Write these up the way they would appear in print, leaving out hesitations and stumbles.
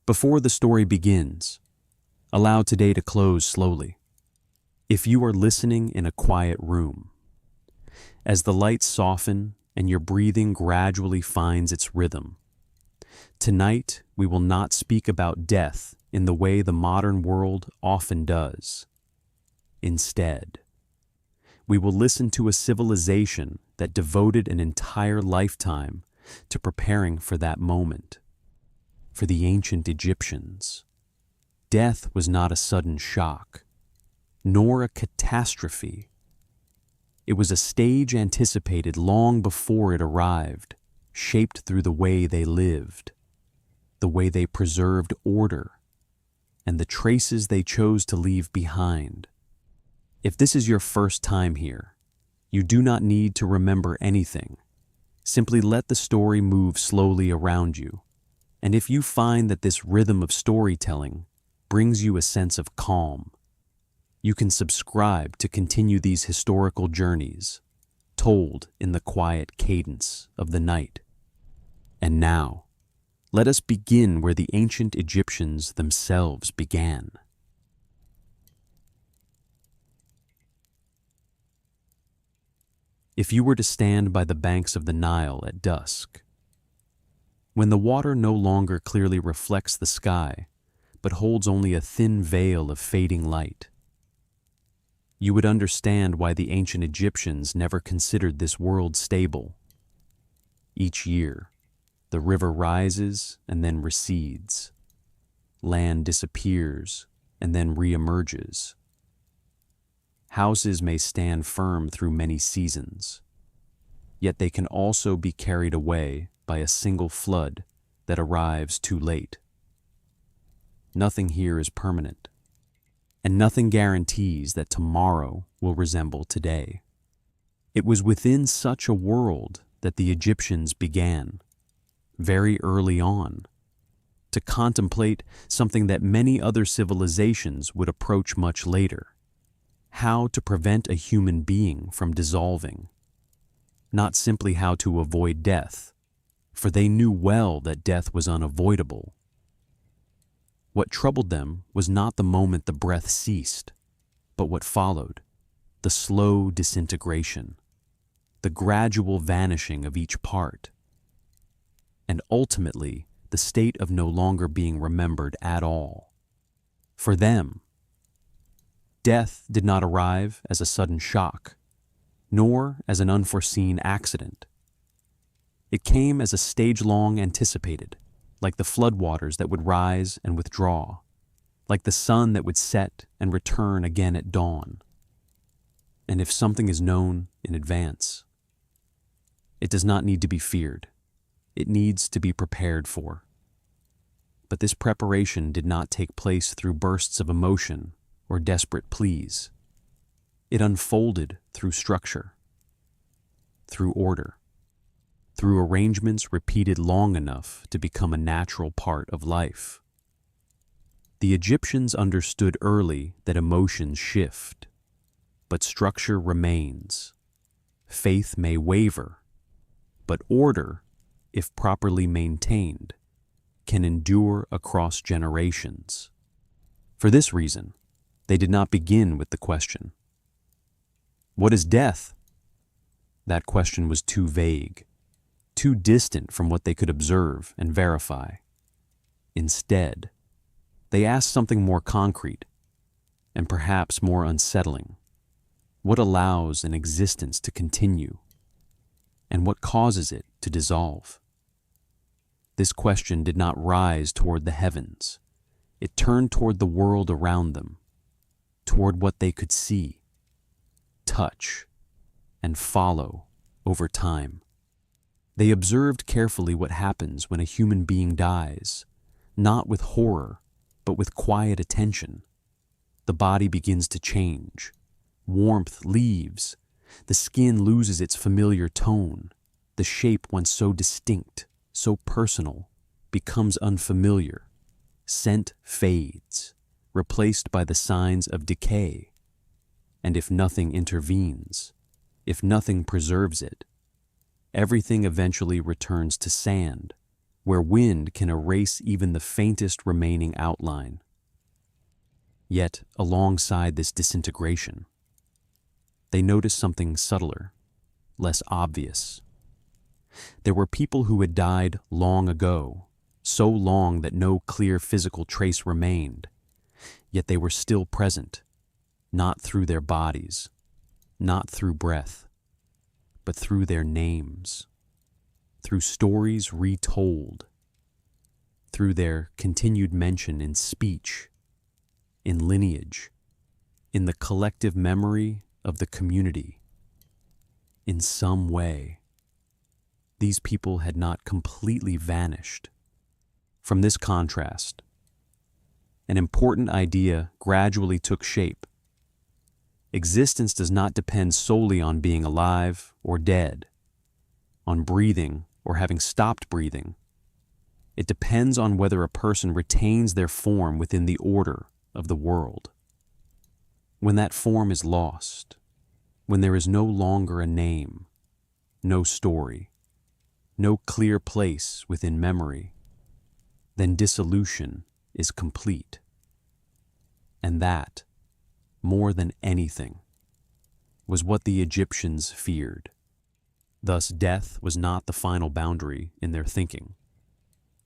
Before the story begins, allow today to close slowly. If you are listening in a quiet room, as the lights soften and your breathing gradually finds its rhythm, tonight we will not speak about death in the way the modern world often does. Instead, we will listen to a civilization that devoted an entire lifetime to preparing for that moment. For the ancient Egyptians, death was not a sudden shock, nor a catastrophe. It was a stage anticipated long before it arrived, shaped through the way they lived, the way they preserved order, and the traces they chose to leave behind. If this is your first time here, you do not need to remember anything. Simply let the story move slowly around you. And if you find that this rhythm of storytelling brings you a sense of calm, you can subscribe to continue these historical journeys, told in the quiet cadence of the night. And now, let us begin where the ancient Egyptians themselves began. If you were to stand by the banks of the Nile at dusk, when the water no longer clearly reflects the sky, but holds only a thin veil of fading light, you would understand why the ancient Egyptians never considered this world stable. Each year, the river rises and then recedes. Land disappears and then reemerges. Houses may stand firm through many seasons, yet they can also be carried away by a single flood that arrives too late. Nothing here is permanent, and nothing guarantees that tomorrow will resemble today. It was within such a world that the Egyptians began, very early on, to contemplate something that many other civilizations would approach much later: how to prevent a human being from dissolving. Not simply how to avoid death, for they knew well that death was unavoidable. What troubled them was not the moment the breath ceased, but what followed: the slow disintegration, the gradual vanishing of each part, and ultimately the state of no longer being remembered at all. For them, death did not arrive as a sudden shock, nor as an unforeseen accident. It came as a stage long anticipated, like the floodwaters that would rise and withdraw, like the sun that would set and return again at dawn. And if something is known in advance, it does not need to be feared. It needs to be prepared for. But this preparation did not take place through bursts of emotion or desperate pleas. It unfolded through structure, through order, through arrangements repeated long enough to become a natural part of life. The Egyptians understood early that emotions shift, but structure remains. Faith may waver, but order, if properly maintained, can endure across generations. For this reason, they did not begin with the question, "What is death?" That question was too vague, too distant from what they could observe and verify. Instead, they asked something more concrete, and perhaps more unsettling. What allows an existence to continue, and what causes it to dissolve? This question did not rise toward the heavens. It turned toward the world around them, toward what they could see, touch, and follow over time. They observed carefully what happens when a human being dies, not with horror, but with quiet attention. The body begins to change. Warmth leaves. The skin loses its familiar tone. The shape once so distinct, so personal, becomes unfamiliar. Scent fades, replaced by the signs of decay. And if nothing intervenes, if nothing preserves it, everything eventually returns to sand, where wind can erase even the faintest remaining outline. Yet, alongside this disintegration, they noticed something subtler, less obvious. There were people who had died long ago, so long that no clear physical trace remained, yet they were still present, not through their bodies, not through breath, but through their names, through stories retold, through their continued mention in speech, in lineage, in the collective memory of the community. In some way, these people had not completely vanished. From this contrast, an important idea gradually took shape. Existence does not depend solely on being alive or dead, on breathing or having stopped breathing. It depends on whether a person retains their form within the order of the world. When that form is lost, when there is no longer a name, no story, no clear place within memory, then dissolution is complete. And that, more than anything, was what the Egyptians feared. Thus, death was not the final boundary in their thinking.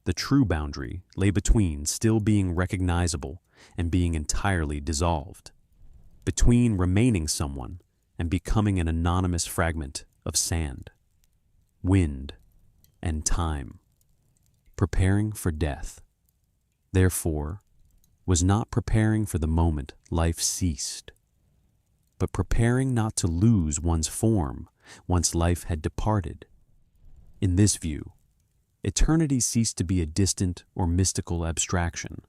The true boundary lay between still being recognizable and being entirely dissolved, between remaining someone and becoming an anonymous fragment of sand, wind, and time. Preparing for death, therefore, was not preparing for the moment life ceased, but preparing not to lose one's form once life had departed. In this view, eternity ceased to be a distant or mystical abstraction.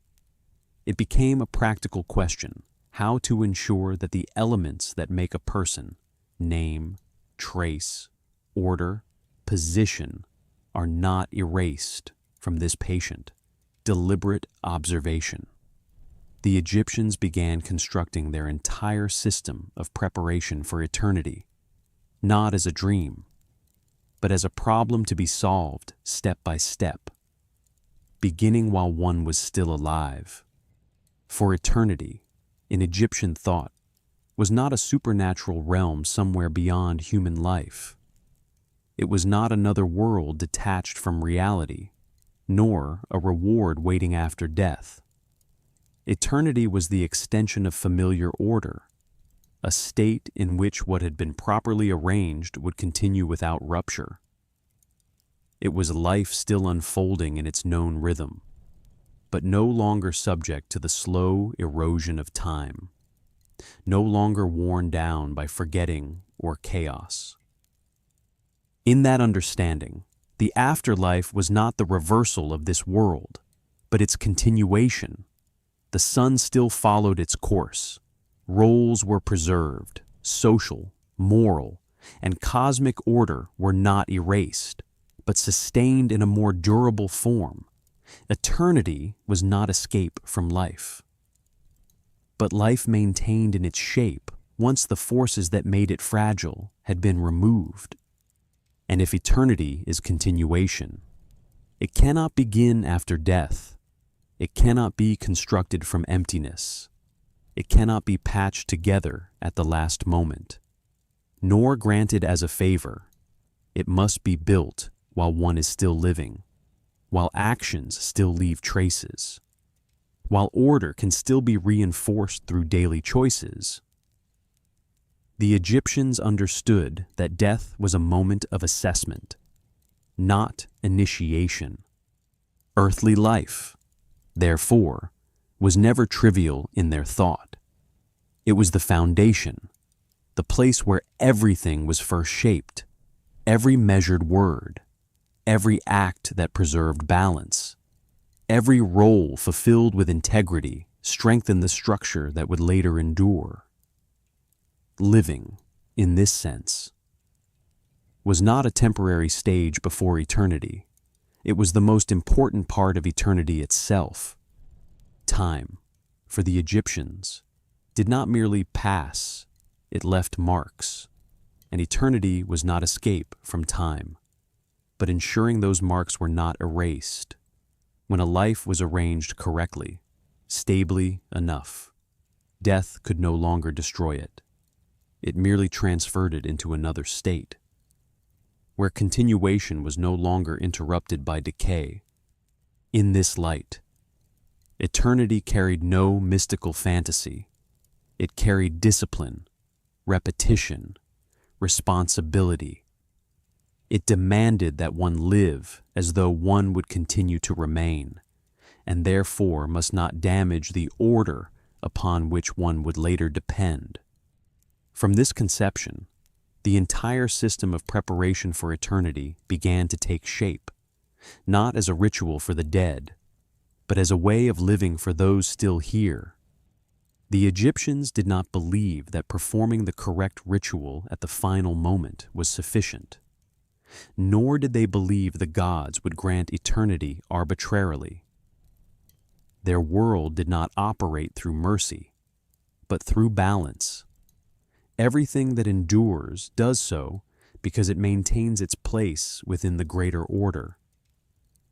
It became a practical question: how to ensure that the elements that make a person, name, trace, order, position, are not erased from this patient, deliberate observation. The Egyptians began constructing their entire system of preparation for eternity, not as a dream, but as a problem to be solved step by step, beginning while one was still alive. For eternity, in Egyptian thought, was not a supernatural realm somewhere beyond human life. It was not another world detached from reality, nor a reward waiting after death. Eternity was the extension of familiar order, a state in which what had been properly arranged would continue without rupture. It was life still unfolding in its known rhythm, but no longer subject to the slow erosion of time, no longer worn down by forgetting or chaos. In that understanding, the afterlife was not the reversal of this world, but its continuation. The sun still followed its course. Roles were preserved, social, moral, and cosmic order were not erased, but sustained in a more durable form. Eternity was not escape from life, but life maintained in its shape once the forces that made it fragile had been removed. And if eternity is continuation, it cannot begin after death. It cannot be constructed from emptiness. It cannot be patched together at the last moment, nor granted as a favor. It must be built while one is still living, while actions still leave traces, while order can still be reinforced through daily choices. The Egyptians understood that death was a moment of assessment, not initiation. Earthly life, therefore, was never trivial in their thought. It was the foundation, the place where everything was first shaped, every measured word, every act that preserved balance, every role fulfilled with integrity strengthened the structure that would later endure. Living, in this sense, was not a temporary stage before eternity. It was the most important part of eternity itself. Time, for the Egyptians, did not merely pass, it left marks, and eternity was not escape from time. but ensuring those marks were not erased. When a life was arranged correctly, stably enough, death could no longer destroy it. It merely transferred it into another state, where continuation was no longer interrupted by decay. In this light, eternity carried no mystical fantasy. It carried discipline, repetition, responsibility. It demanded that one live as though one would continue to remain, and therefore must not damage the order upon which one would later depend. From this conception, the entire system of preparation for eternity began to take shape, not as a ritual for the dead, but as a way of living for those still here. The Egyptians did not believe that performing the correct ritual at the final moment was sufficient, nor did they believe the gods would grant eternity arbitrarily. Their world did not operate through mercy, but through balance. Everything that endures does so because it maintains its place within the greater order.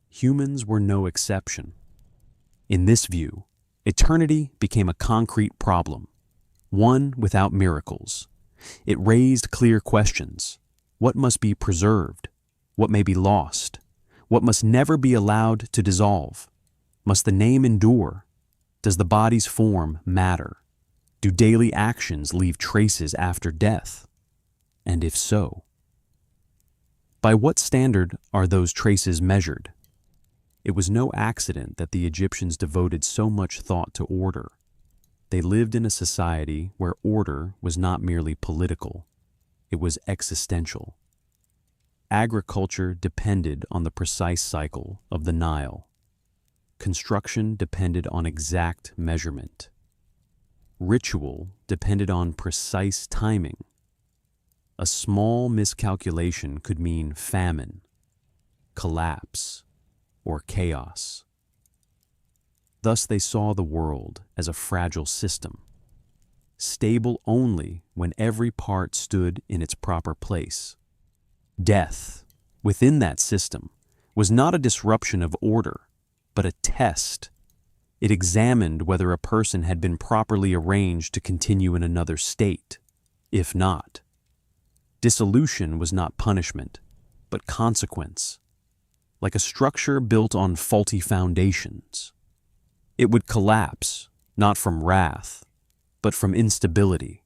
Humans were no exception. In this view, eternity became a concrete problem, one without miracles. It raised clear questions. What must be preserved? What may be lost? What must never be allowed to dissolve? Must the name endure? Does the body's form matter? Do daily actions leave traces after death? And if so, by what standard are those traces measured? It was no accident that the Egyptians devoted so much thought to order. They lived in a society where order was not merely political, it was existential. Agriculture depended on the precise cycle of the Nile. Construction depended on exact measurement. Ritual depended on precise timing. A small miscalculation could mean famine, collapse, or chaos. Thus they saw the world as a fragile system, stable only when every part stood in its proper place. Death, within that system, was not a disruption of order, but a test. It examined whether a person had been properly arranged to continue in another state. If not, dissolution was not punishment, but consequence. Like a structure built on faulty foundations, it would collapse, not from wrath, but from instability.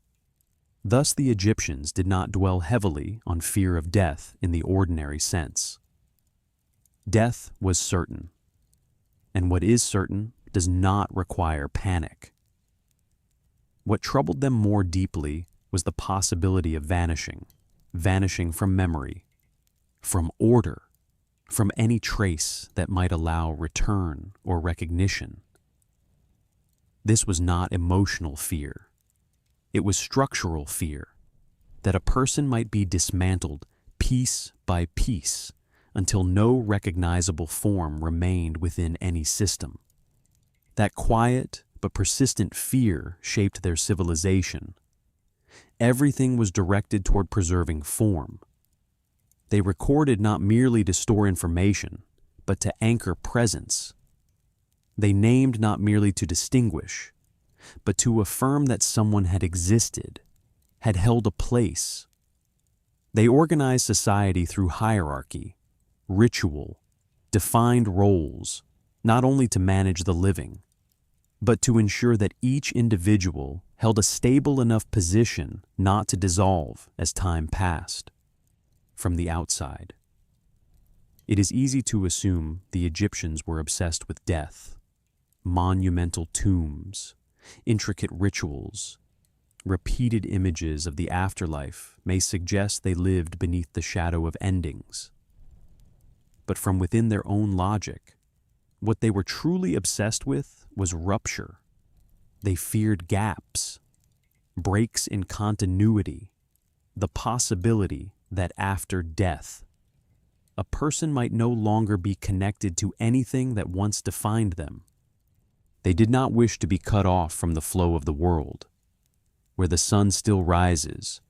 Thus the Egyptians did not dwell heavily on fear of death in the ordinary sense. Death was certain, and what is certain does not require panic. What troubled them more deeply was the possibility of vanishing from memory, from order, from any trace that might allow return or recognition. This was not emotional fear. It was structural fear, that a person might be dismantled piece by piece until no recognizable form remained within any system. That quiet but persistent fear shaped their civilization. Everything was directed toward preserving form. They recorded not merely to store information, but to anchor presence. They named not merely to distinguish, but to affirm that someone had existed, had held a place. They organized society through hierarchy, ritual, defined roles, not only to manage the living, but to ensure that each individual held a stable enough position not to dissolve as time passed. From the outside, it is easy to assume the Egyptians were obsessed with death. Monumental tombs, intricate rituals, repeated images of the afterlife may suggest they lived beneath the shadow of endings. But from within their own logic, what they were truly obsessed with was rupture. They feared gaps, breaks in continuity, the possibility that after death, a person might no longer be connected to anything that once defined them. They did not wish to be cut off from the flow of the world, where the sun still rises,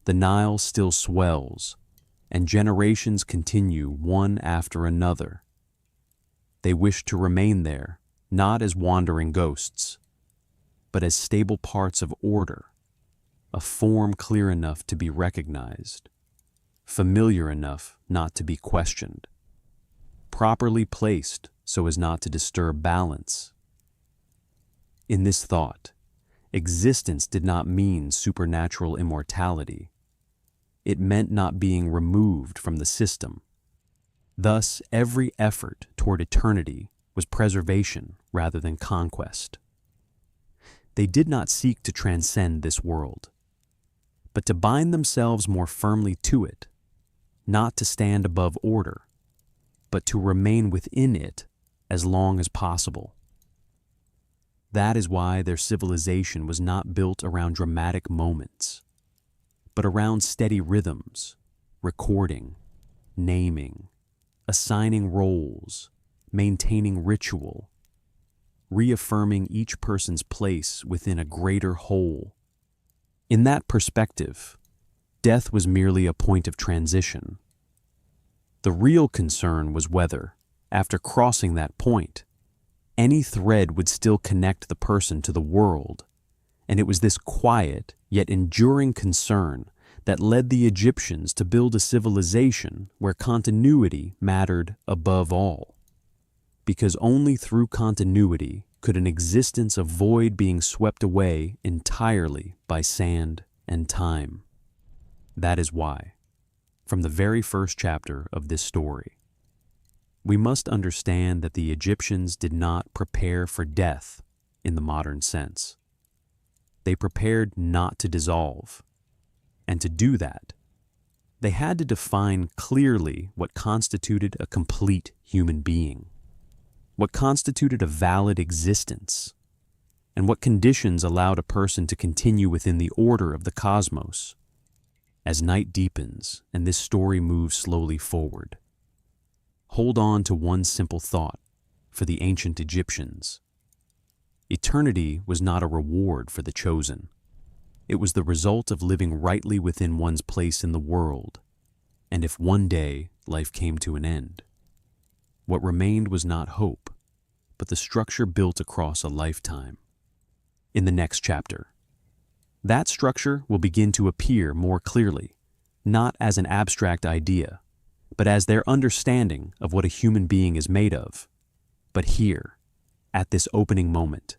the Nile still swells, and generations continue one after another. They wish to remain there, not as wandering ghosts, but as stable parts of order, a form clear enough to be recognized, familiar enough not to be questioned, properly placed so as not to disturb balance. In this thought, existence did not mean supernatural immortality. It meant not being removed from the system. Thus, every effort toward eternity was preservation rather than conquest. They did not seek to transcend this world, but to bind themselves more firmly to it, not to stand above order, but to remain within it as long as possible. That is why their civilization was not built around dramatic moments, but around steady rhythms, recording, naming, assigning roles, maintaining ritual, reaffirming each person's place within a greater whole. In that perspective, death was merely a point of transition. The real concern was whether, after crossing that point, any thread would still connect the person to the world, and it was this quiet yet enduring concern that led the Egyptians to build a civilization where continuity mattered above all. Because only through continuity could an existence avoid being swept away entirely by sand and time. That is why, from the very first chapter of this story, we must understand that the Egyptians did not prepare for death in the modern sense. They prepared not to dissolve, and to do that, they had to define clearly what constituted a complete human being, what constituted a valid existence, and what conditions allowed a person to continue within the order of the cosmos. As night deepens and this story moves slowly forward, hold on to one simple thought for the ancient Egyptians. Eternity was not a reward for the chosen. It was the result of living rightly within one's place in the world. And if one day life came to an end, what remained was not hope, but the structure built across a lifetime. In the next chapter, that structure will begin to appear more clearly, not as an abstract idea, but as their understanding of what a human being is made of. But here, at this opening moment,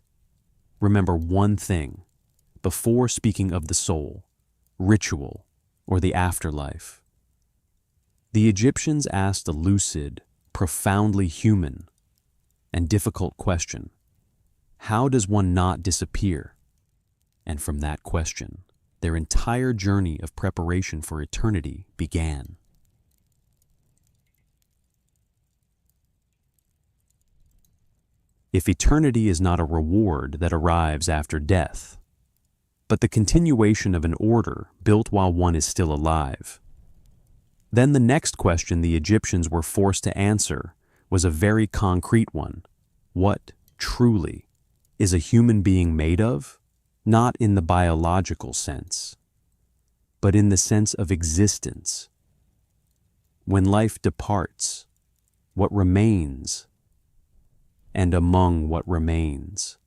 remember one thing before speaking of the soul, ritual, or the afterlife. The Egyptians asked a lucid, profoundly human, and difficult question: how does one not disappear? And from that question, their entire journey of preparation for eternity began. If eternity is not a reward that arrives after death, but the continuation of an order built while one is still alive, then the next question the Egyptians were forced to answer was a very concrete one. What, truly, is a human being made of? Not in the biological sense, but in the sense of existence. When life departs, what remains? And among what remains,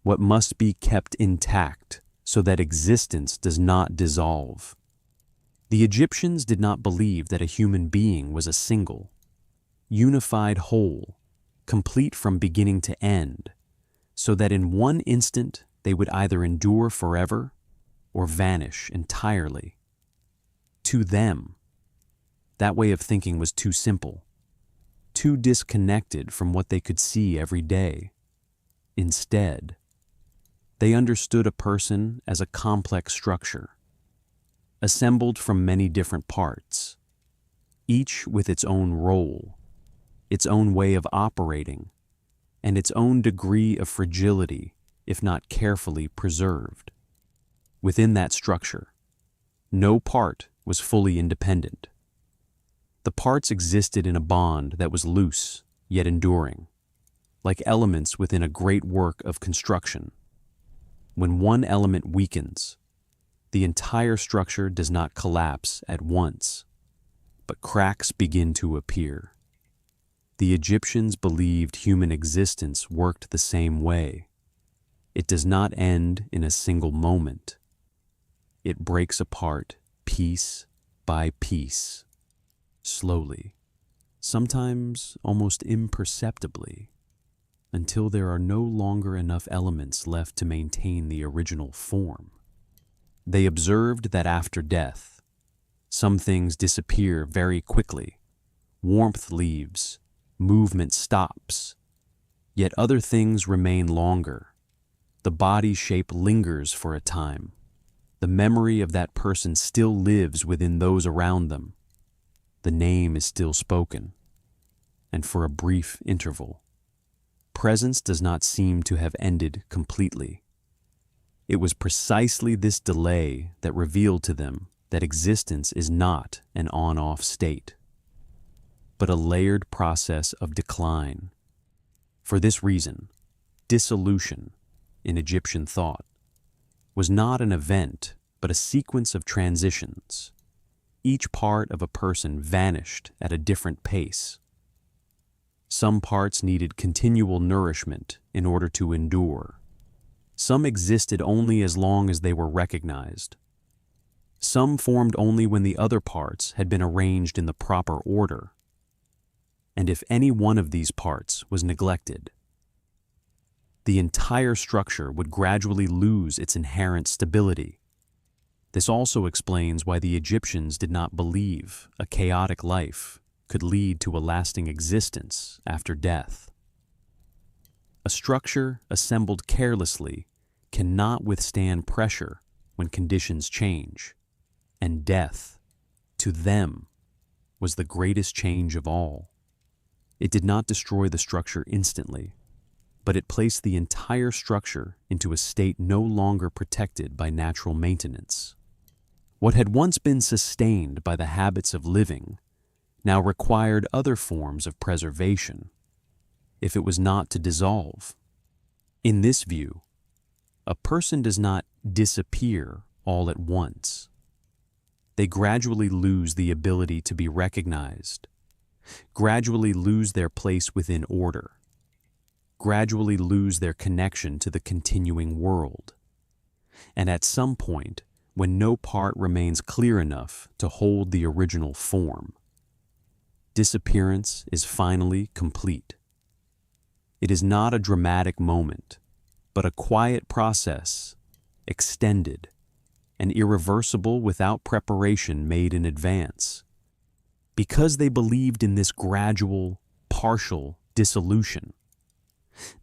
what must be kept intact so that existence does not dissolve? The Egyptians did not believe that a human being was a single, unified whole, complete from beginning to end, so that in one instant they would either endure forever or vanish entirely. To them, that way of thinking was too simple, too disconnected from what they could see every day. Instead, they understood a person as a complex structure, assembled from many different parts, each with its own role, its own way of operating, and its own degree of fragility if not carefully preserved. Within that structure, no part was fully independent. The parts existed in a bond that was loose yet enduring, like elements within a great work of construction. When one element weakens, the entire structure does not collapse at once, but cracks begin to appear. The Egyptians believed human existence worked the same way. It does not end in a single moment. It breaks apart piece by piece, slowly, sometimes almost imperceptibly, until there are no longer enough elements left to maintain the original form. They observed that after death, some things disappear very quickly. Warmth leaves, movement stops, yet other things remain longer. The body shape lingers for a time. The memory of that person still lives within those around them. The name is still spoken, and for a brief interval. Presence does not seem to have ended completely. It was precisely this delay that revealed to them that existence is not an on-off state, but a layered process of decline. For this reason, dissolution, in Egyptian thought, was not an event, but a sequence of transitions. Each part of a person vanished at a different pace. Some parts needed continual nourishment in order to endure. Some existed only as long as they were recognized. Some formed only when the other parts had been arranged in the proper order. And if any one of these parts was neglected, the entire structure would gradually lose its inherent stability. This also explains why the Egyptians did not believe a chaotic life could lead to a lasting existence after death. A structure assembled carelessly cannot withstand pressure when conditions change, and death, to them, was the greatest change of all. It did not destroy the structure instantly, but it placed the entire structure into a state no longer protected by natural maintenance. What had once been sustained by the habits of living now required other forms of preservation, if it was not to dissolve. In this view, a person does not disappear all at once. They gradually lose the ability to be recognized, gradually lose their place within order, gradually lose their connection to the continuing world, and at some point, when no part remains clear enough to hold the original form, disappearance is finally complete. It is not a dramatic moment, but a quiet process, extended and irreversible without preparation made in advance. Because they believed in this gradual, partial dissolution,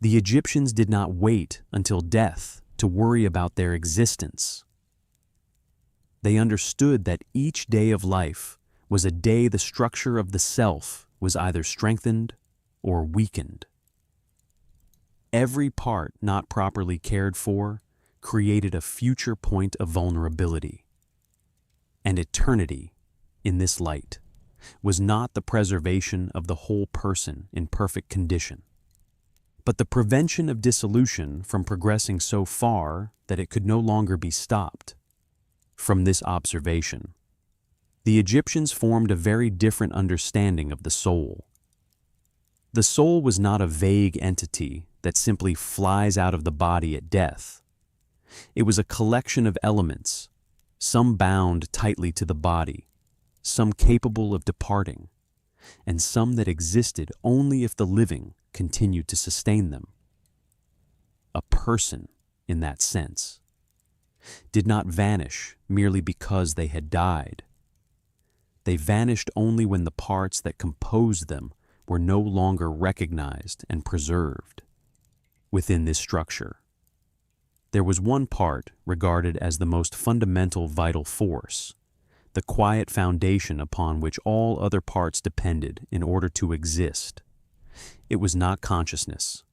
the Egyptians did not wait until death to worry about their existence. They understood that each day of life was a day the structure of the self was either strengthened or weakened. Every part not properly cared for created a future point of vulnerability. And eternity, in this light, was not the preservation of the whole person in perfect condition, but the prevention of dissolution from progressing so far that it could no longer be stopped. From this observation, the Egyptians formed a very different understanding of the soul. The soul was not a vague entity that simply flies out of the body at death. It was a collection of elements, some bound tightly to the body, some capable of departing, and some that existed only if the living continued to sustain them. A person, in that sense, did not vanish merely because they had died. They vanished only when the parts that composed them were no longer recognized and preserved. Within this structure, there was one part regarded as the most fundamental vital force, the quiet foundation upon which all other parts depended in order to exist. It was not consciousness,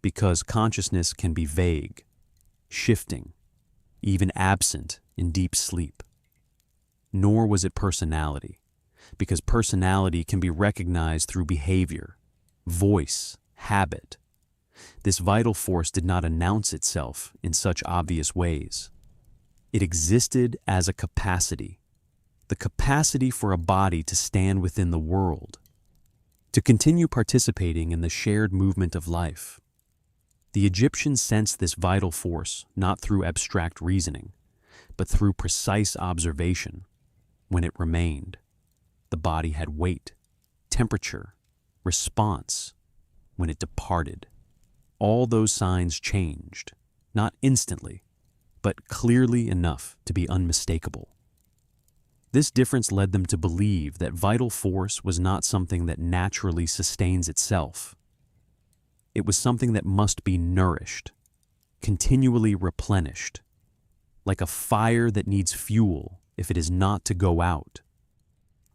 because consciousness can be vague, shifting, even absent in deep sleep. Nor was it personality, because personality can be recognized through behavior, voice, habit. This vital force did not announce itself in such obvious ways. It existed as a capacity, the capacity for a body to stand within the world, to continue participating in the shared movement of life. The Egyptians sensed this vital force not through abstract reasoning, but through precise observation. When it remained, the body had weight, temperature, response. When it departed, all those signs changed, not instantly, but clearly enough to be unmistakable. This difference led them to believe that vital force was not something that naturally sustains itself. It was something that must be nourished, continually replenished, like a fire that needs fuel if it is not to go out.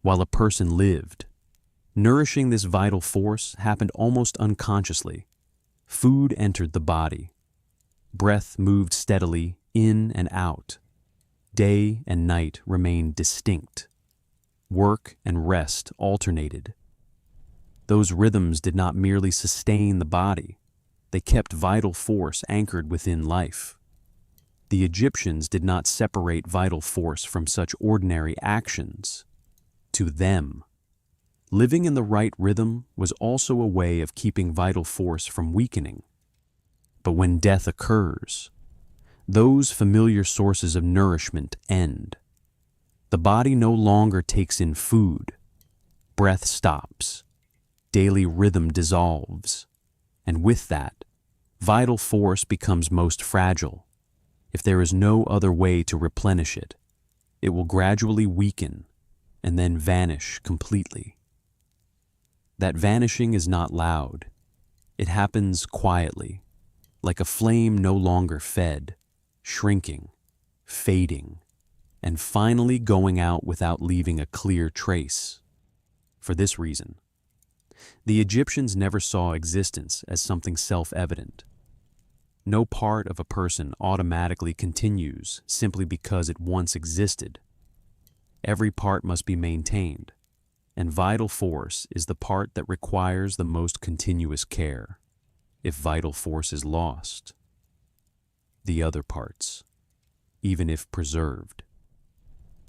While a person lived, nourishing this vital force happened almost unconsciously. Food entered the body. Breath moved steadily in and out. Day and night remained distinct. Work and rest alternated. Those rhythms did not merely sustain the body, they kept vital force anchored within life. The Egyptians did not separate vital force from such ordinary actions. To them, living in the right rhythm was also a way of keeping vital force from weakening. But when death occurs, those familiar sources of nourishment end. The body no longer takes in food. Breath stops. Daily rhythm dissolves. And with that, vital force becomes most fragile. If there is no other way to replenish it, it will gradually weaken and then vanish completely. That vanishing is not loud. It happens quietly, like a flame no longer fed, shrinking, fading, and finally going out without leaving a clear trace. For this reason, the Egyptians never saw existence as something self-evident. No part of a person automatically continues simply because it once existed. Every part must be maintained, and vital force is the part that requires the most continuous care. If vital force is lost, the other parts, even if preserved,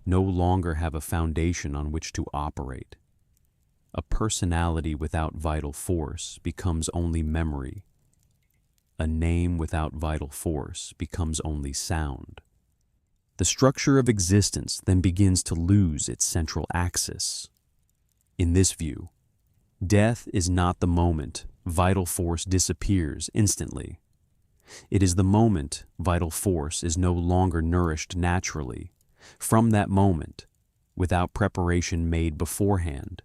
no longer have a foundation on which to operate. A personality without vital force becomes only memory. A name without vital force becomes only sound. The structure of existence then begins to lose its central axis. In this view, death is not the moment vital force disappears instantly. It is the moment vital force is no longer nourished naturally. From that moment, without preparation made beforehand,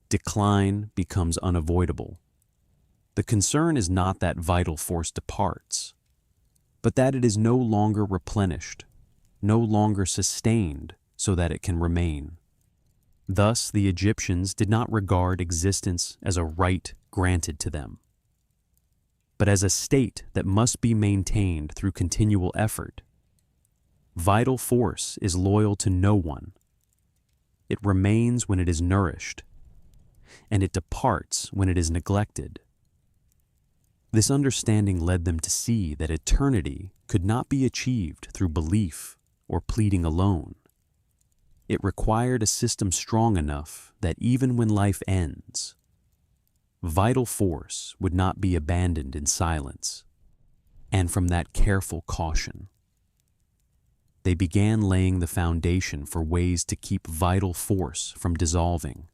decline becomes unavoidable. The concern is not that vital force departs, but that it is no longer replenished, no longer sustained so that it can remain. Thus, the Egyptians did not regard existence as a right granted to them, but as a state that must be maintained through continual effort. Vital force is loyal to no one. It remains when it is nourished, and it departs when it is neglected. This understanding led them to see that eternity could not be achieved through belief or pleading alone. It required a system strong enough that even when life ends, vital force would not be abandoned in silence. And from that careful caution, they began laying the foundation for ways to keep vital force from dissolving,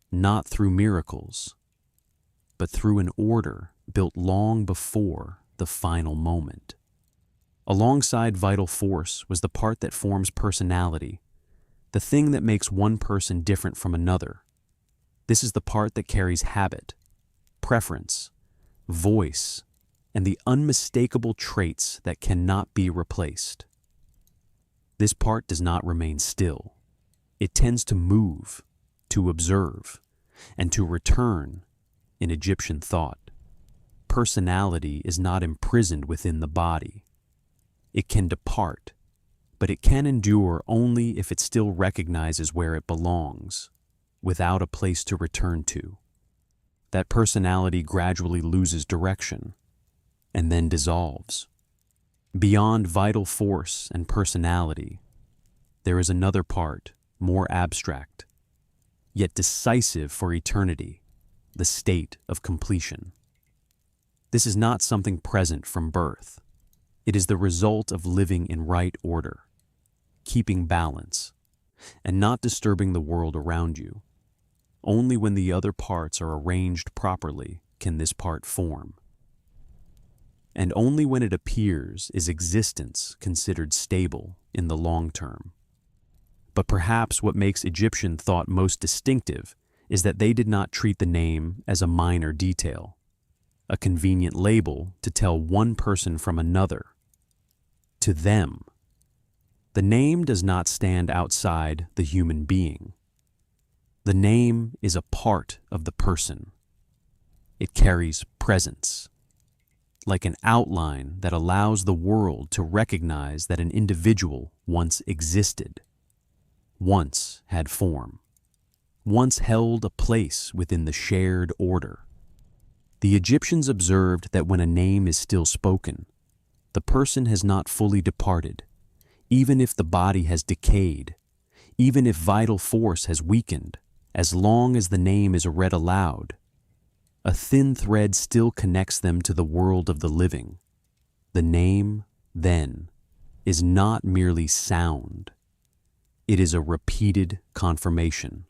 not through miracles, but through an order built long before the final moment. Alongside vital force was the part that forms personality, the thing that makes one person different from another. This is the part that carries habit, preference, voice, and the unmistakable traits that cannot be replaced. This part does not remain still. It tends to move, to observe, and to return in Egyptian thought. Personality is not imprisoned within the body. It can depart, but it can endure only if it still recognizes where it belongs, without a place to return to. That personality gradually loses direction, and then dissolves. Beyond vital force and personality, there is another part more abstract, yet decisive for eternity, the state of completion. This is not something present from birth. It is the result of living in right order, keeping balance, and not disturbing the world around you. Only when the other parts are arranged properly can this part form. And only when it appears is existence considered stable in the long term. But perhaps what makes Egyptian thought most distinctive is that they did not treat the name as a minor detail, a convenient label to tell one person from another. To them, the name does not stand outside the human being. The name is a part of the person. It carries presence, like an outline that allows the world to recognize that an individual once existed, once had form, once held a place within the shared order. The Egyptians observed that when a name is still spoken, the person has not fully departed, even if the body has decayed, even if vital force has weakened. As long as the name is read aloud, a thin thread still connects them to the world of the living. The name, then, is not merely sound. It is a repeated confirmation.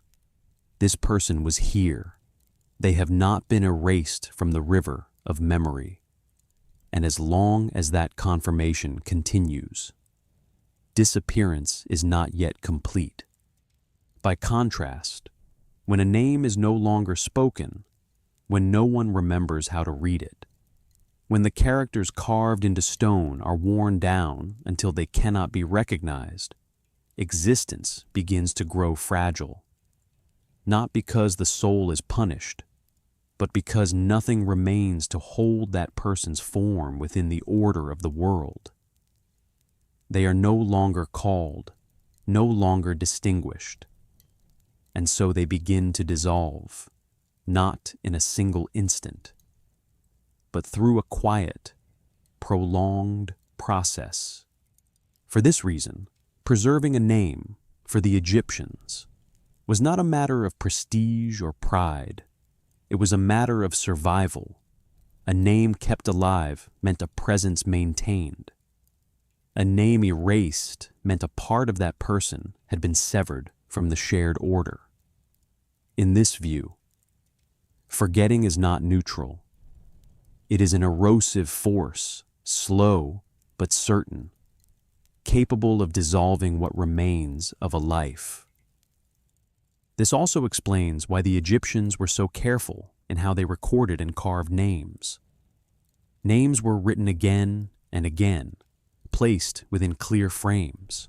This person was here. They have not been erased from the river of memory. And as long as that confirmation continues, disappearance is not yet complete. By contrast, when a name is no longer spoken, when no one remembers how to read it, when the characters carved into stone are worn down until they cannot be recognized, existence begins to grow fragile. Not because the soul is punished, but because nothing remains to hold that person's form within the order of the world. They are no longer called, no longer distinguished, and so they begin to dissolve, not in a single instant, but through a quiet, prolonged process. For this reason, preserving a name for the Egyptians was not a matter of prestige or pride. It was a matter of survival. A name kept alive meant a presence maintained. A name erased meant a part of that person had been severed from the shared order. In this view, forgetting is not neutral. It is an erosive force, slow but certain, capable of dissolving what remains of a life. This also explains why the Egyptians were so careful in how they recorded and carved names. Names were written again and again, placed within clear frames,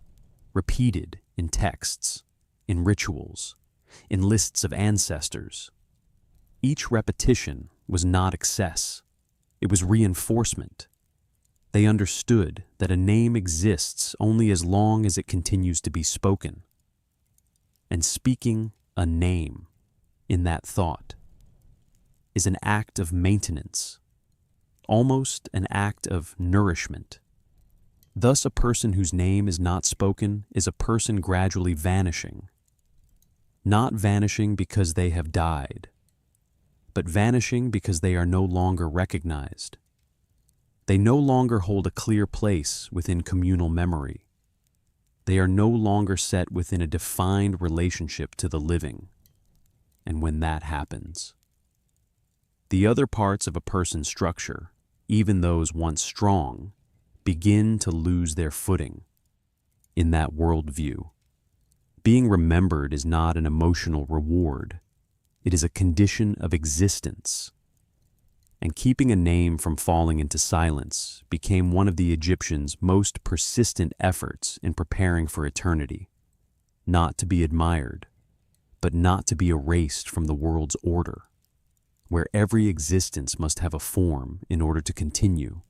repeated in texts, in rituals, in lists of ancestors. Each repetition was not excess. It was reinforcement. They understood that a name exists only as long as it continues to be spoken. And speaking a name in that thought is an act of maintenance, almost an act of nourishment. Thus, a person whose name is not spoken is a person gradually vanishing, not vanishing because they have died, but vanishing because they are no longer recognized. They no longer hold a clear place within communal memory. They are no longer set within a defined relationship to the living. And when that happens, the other parts of a person's structure, even those once strong, begin to lose their footing. In that worldview, being remembered is not an emotional reward. It is a condition of existence. And keeping a name from falling into silence became one of the Egyptians' most persistent efforts in preparing for eternity, not to be admired, but not to be erased from the world's order, where every existence must have a form in order to continue.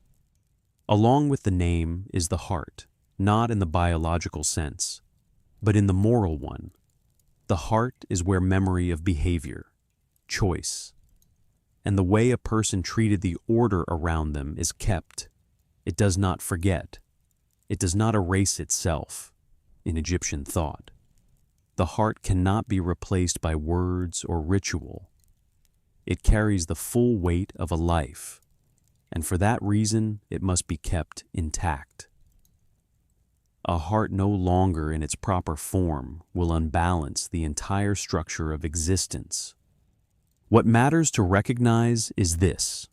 Along with the name is the heart, not in the biological sense, but in the moral one. The heart is where memory of behavior, choice, and the way a person treated the order around them is kept. It does not forget. It does not erase itself in Egyptian thought. The heart cannot be replaced by words or ritual. It carries the full weight of a life, and for that reason it must be kept intact. A heart no longer in its proper form will unbalance the entire structure of existence. What matters to recognize is this: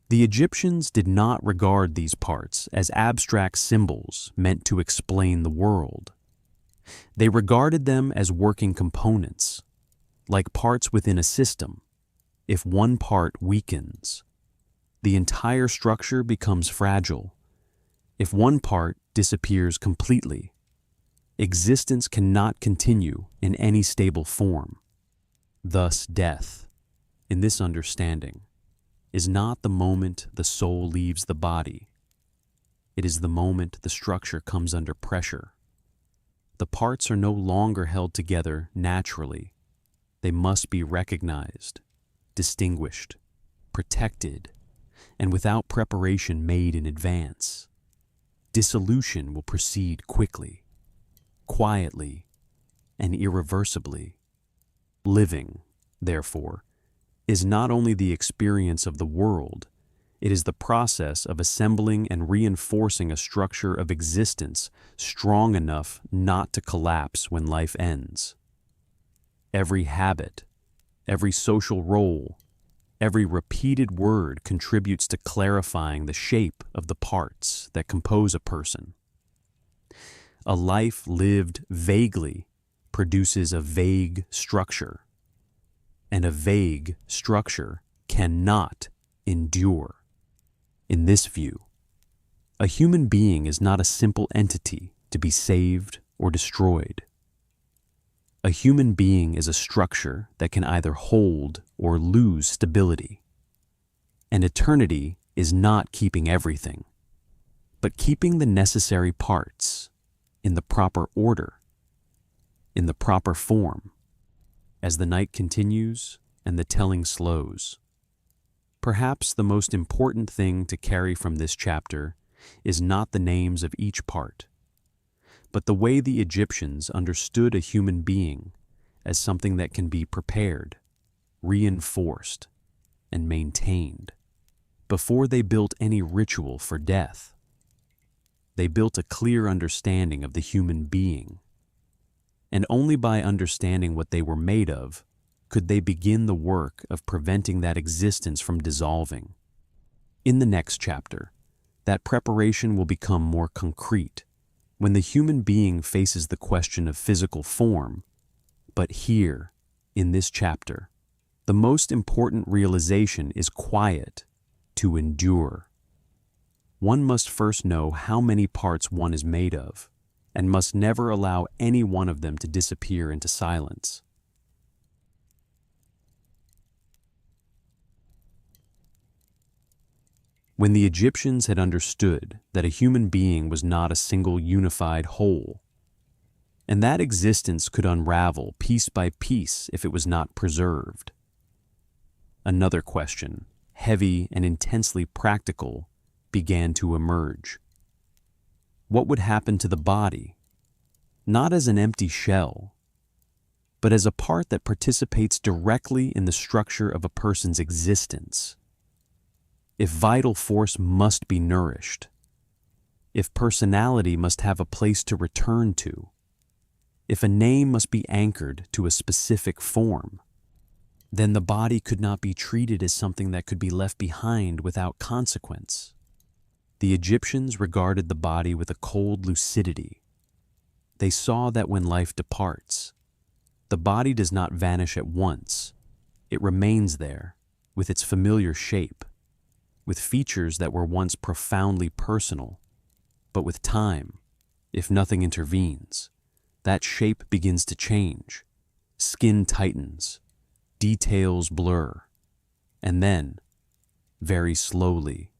the Egyptians did not regard these parts as abstract symbols meant to explain the world. They regarded them as working components, like parts within a system. If one part weakens, the entire structure becomes fragile. If one part disappears completely, existence cannot continue in any stable form. Thus, death, in this understanding, is not the moment the soul leaves the body. It is the moment the structure comes under pressure. The parts are no longer held together naturally. They must be recognized, distinguished, protected, and without preparation made in advance. Dissolution will proceed quickly, quietly, and irreversibly. Living, therefore, is not only the experience of the world, it is the process of assembling and reinforcing a structure of existence strong enough not to collapse when life ends. Every habit, every social role, every repeated word contributes to clarifying the shape of the parts that compose a person. A life lived vaguely produces a vague structure, and a vague structure cannot endure. In this view, a human being is not a simple entity to be saved or destroyed. A human being is a structure that can either hold or lose stability. And eternity is not keeping everything, but keeping the necessary parts in the proper order, in the proper form, as the night continues and the telling slows. Perhaps the most important thing to carry from this chapter is not the names of each part, but the way the Egyptians understood a human being as something that can be prepared, reinforced, and maintained. Before they built any ritual for death, they built a clear understanding of the human being, and only by understanding what they were made of could they begin the work of preventing that existence from dissolving. In the next chapter, that preparation will become more concrete when the human being faces the question of physical form. But here, in this chapter, the most important realization is quiet to endure. One must first know how many parts one is made of, and must never allow any one of them to disappear into silence. When the Egyptians had understood that a human being was not a single unified whole, and that existence could unravel piece by piece if it was not preserved, another question, heavy and intensely practical, began to emerge. What would happen to the body, not as an empty shell, but as a part that participates directly in the structure of a person's existence? If vital force must be nourished, if personality must have a place to return to, if a name must be anchored to a specific form, then the body could not be treated as something that could be left behind without consequence. The Egyptians regarded the body with a cold lucidity. They saw that when life departs, the body does not vanish at once. It remains there, with its familiar shape, with features that were once profoundly personal. But with time, if nothing intervenes, that shape begins to change. Skin tightens, details blur, and then, very slowly,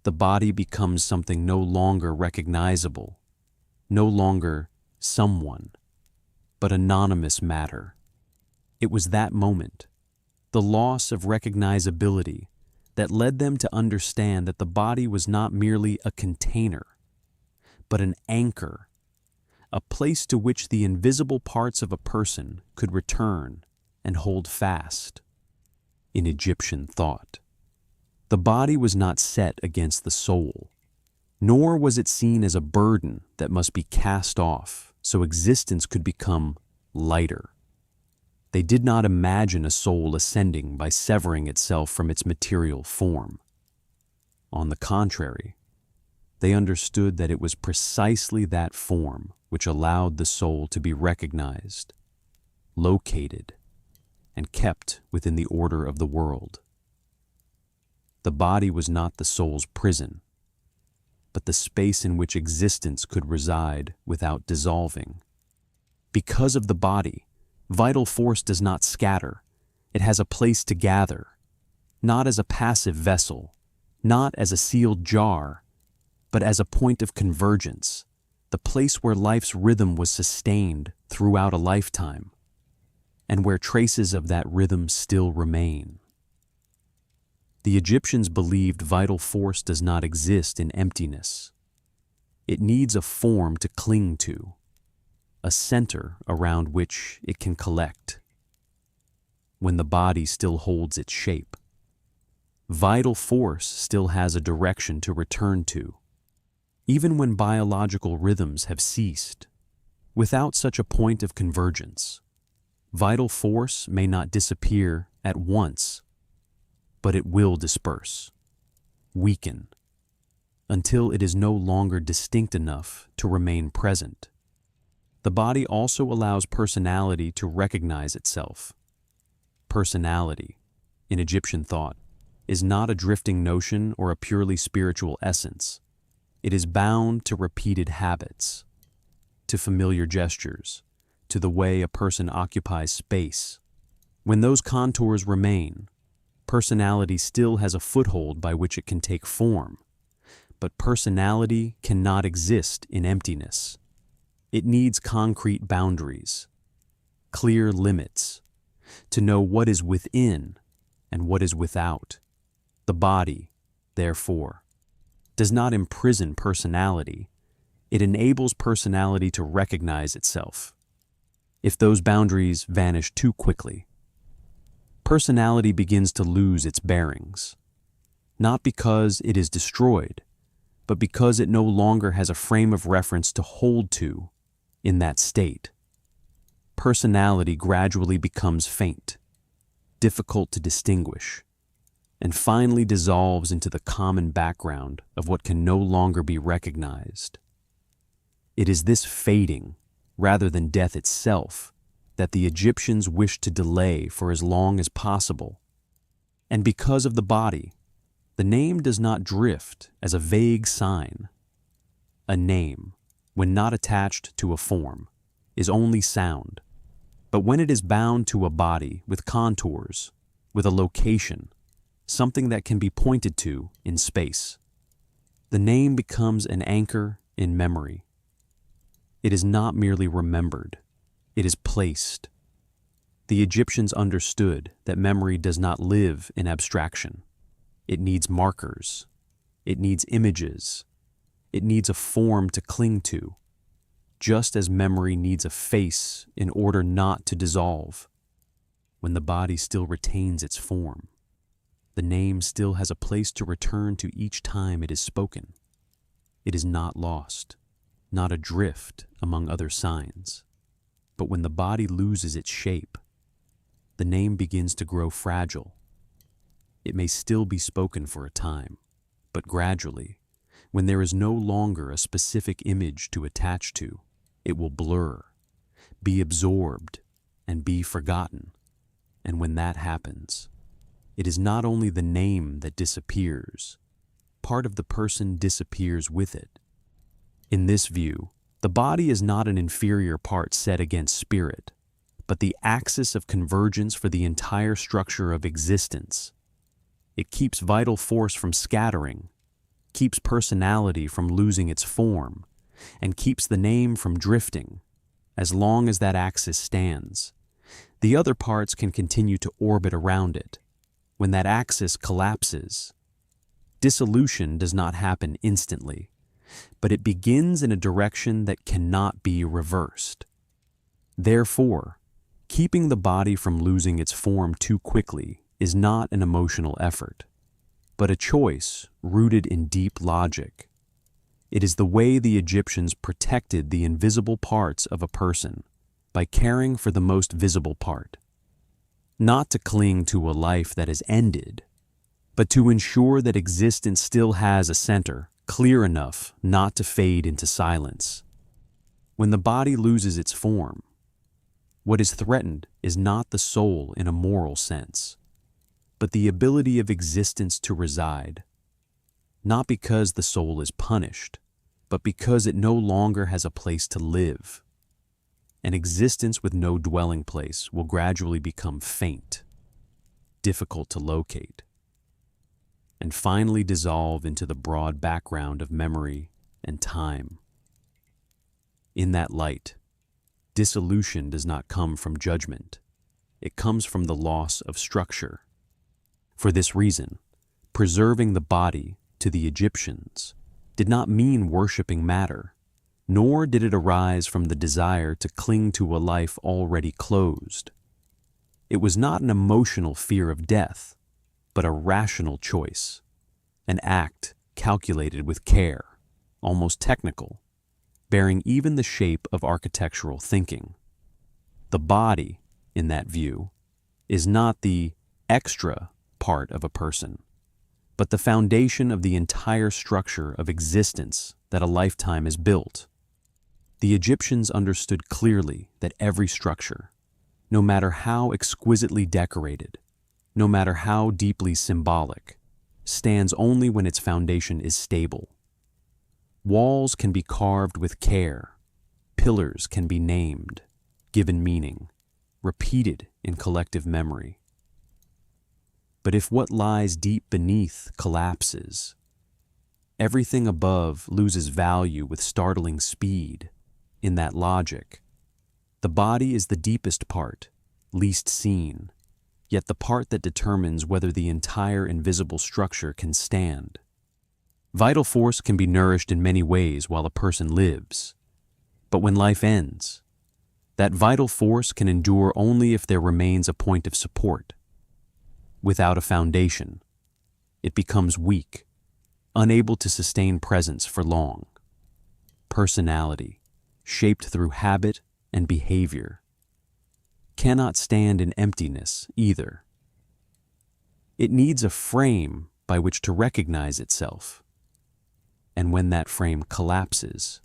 the body becomes something no longer recognizable, no longer someone, but anonymous matter. It was that moment, the loss of recognizability, that led them to understand that the body was not merely a container, but an anchor a place to which the invisible parts of a person could return and hold fast. In Egyptian thought, the body was not set against the soul, nor was it seen as a burden that must be cast off so existence could become lighter. They did not imagine a soul ascending by severing itself from its material form. On the contrary, they understood that it was precisely that form which allowed the soul to be recognized, located, and kept within the order of the world. The body was not the soul's prison, but the space in which existence could reside without dissolving. Because of the body, vital force does not scatter. It has a place to gather, not as a passive vessel, not as a sealed jar, but as a point of convergence, the place where life's rhythm was sustained throughout a lifetime, and where traces of that rhythm still remain. The Egyptians believed vital force does not exist in emptiness. It needs a form to cling to, a center around which it can collect. When the body still holds its shape, vital force still has a direction to return to. Even when biological rhythms have ceased, without such a point of convergence, vital force may not disappear at once, but it will disperse, weaken, until it is no longer distinct enough to remain present. The body also allows personality to recognize itself. Personality, in Egyptian thought, is not a drifting notion or a purely spiritual essence. It is bound to repeated habits, to familiar gestures, to the way a person occupies space. When those contours remain, personality still has a foothold by which it can take form, but personality cannot exist in emptiness. It needs concrete boundaries, clear limits, to know what is within and what is without. The body, therefore, does not imprison personality. It enables personality to recognize itself. If those boundaries vanish too quickly, personality begins to lose its bearings, not because it is destroyed, but because it no longer has a frame of reference to hold to in that state. Personality gradually becomes faint, difficult to distinguish, and finally dissolves into the common background of what can no longer be recognized. It is this fading, rather than death itself, that the Egyptians wished to delay for as long as possible. And because of the body, the name does not drift as a vague sign. A name, when not attached to a form, is only sound. But when it is bound to a body with contours, with a location, something that can be pointed to in space, the name becomes an anchor in memory. It is not merely remembered, it is placed. The Egyptians understood that memory does not live in abstraction. It needs markers, it needs images, it needs a form to cling to, just as memory needs a face in order not to dissolve. When the body still retains its form, the name still has a place to return to each time it is spoken. It is not lost, not adrift among other signs. But when the body loses its shape, the name begins to grow fragile. It may still be spoken for a time, but gradually, when there is no longer a specific image to attach to, it will blur, be absorbed, and be forgotten. And when that happens, it is not only the name that disappears, part of the person disappears with it. In this view, the body is not an inferior part set against spirit, but the axis of convergence for the entire structure of existence. It keeps vital force from scattering, keeps personality from losing its form, and keeps the name from drifting. As long as that axis stands, the other parts can continue to orbit around it. When that axis collapses, dissolution does not happen instantly, but it begins in a direction that cannot be reversed. Therefore, keeping the body from losing its form too quickly is not an emotional effort, but a choice rooted in deep logic. It is the way the Egyptians protected the invisible parts of a person by caring for the most visible part. Not to cling to a life that is ended, but to ensure that existence still has a center clear enough not to fade into silence. When the body loses its form, what is threatened is not the soul in a moral sense, but the ability of existence to reside, not because the soul is punished, but because it no longer has a place to live. An existence with no dwelling place will gradually become faint, difficult to locate, and finally dissolve into the broad background of memory and time. In that light, dissolution does not come from judgment. It comes from the loss of structure. For this reason, preserving the body to the Egyptians did not mean worshiping matter, nor did it arise from the desire to cling to a life already closed. It was not an emotional fear of death, but a rational choice, an act calculated with care, almost technical, bearing even the shape of architectural thinking. The body, in that view, is not the extra part of a person, but the foundation of the entire structure of existence that a lifetime is built. The Egyptians understood clearly that every structure, no matter how exquisitely decorated, no matter how deeply symbolic, stands only when its foundation is stable. Walls can be carved with care, pillars can be named, given meaning, repeated in collective memory. But if what lies deep beneath collapses, everything above loses value with startling speed. In that logic, the body is the deepest part, least seen, yet the part that determines whether the entire invisible structure can stand. Vital force can be nourished in many ways while a person lives, but when life ends, that vital force can endure only if there remains a point of support. Without a foundation, it becomes weak, unable to sustain presence for long. Personality, shaped through habit and behavior, cannot stand in emptiness either. It needs a frame by which to recognize itself. And when that frame collapses,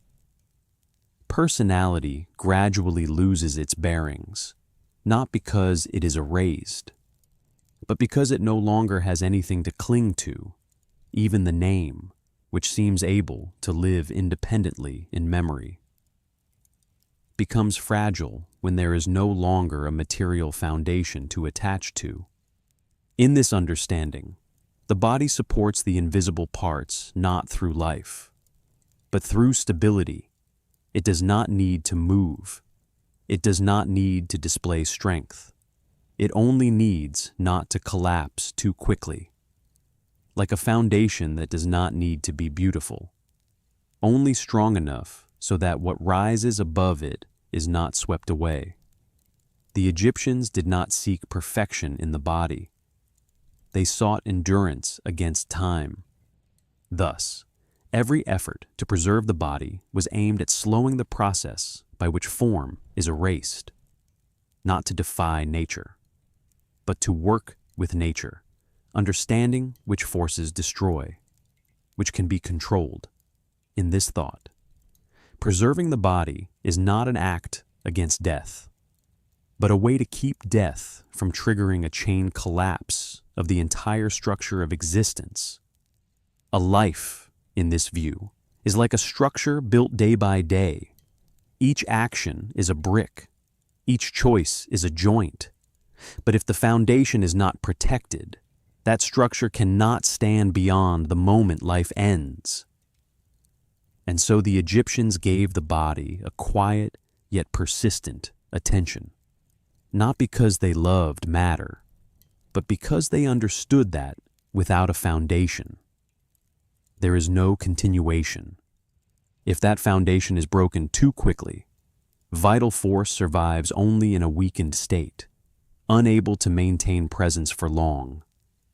personality gradually loses its bearings, not because it is erased, but because it no longer has anything to cling to, even the name, which seems able to live independently in memory, becomes fragile when there is no longer a material foundation to attach to. In this understanding, the body supports the invisible parts not through life, but through stability. It does not need to move. It does not need to display strength. It only needs not to collapse too quickly. Like a foundation that does not need to be beautiful, only strong enough so that what rises above it is not swept away. The Egyptians did not seek perfection in the body. They sought endurance against time. Thus, every effort to preserve the body was aimed at slowing the process by which form is erased, not to defy nature, but to work with nature, understanding which forces destroy, which can be controlled. In this thought, preserving the body is not an act against death, but a way to keep death from triggering a chain collapse of the entire structure of existence. A life, in this view, is like a structure built day by day. Each action is a brick. Each choice is a joint. But if the foundation is not protected, that structure cannot stand beyond the moment life ends. And so the Egyptians gave the body a quiet yet persistent attention, not because they loved matter, but because they understood that without a foundation, there is no continuation, If that foundation is broken too quickly, vital force survives only in a weakened state, unable to maintain presence for long.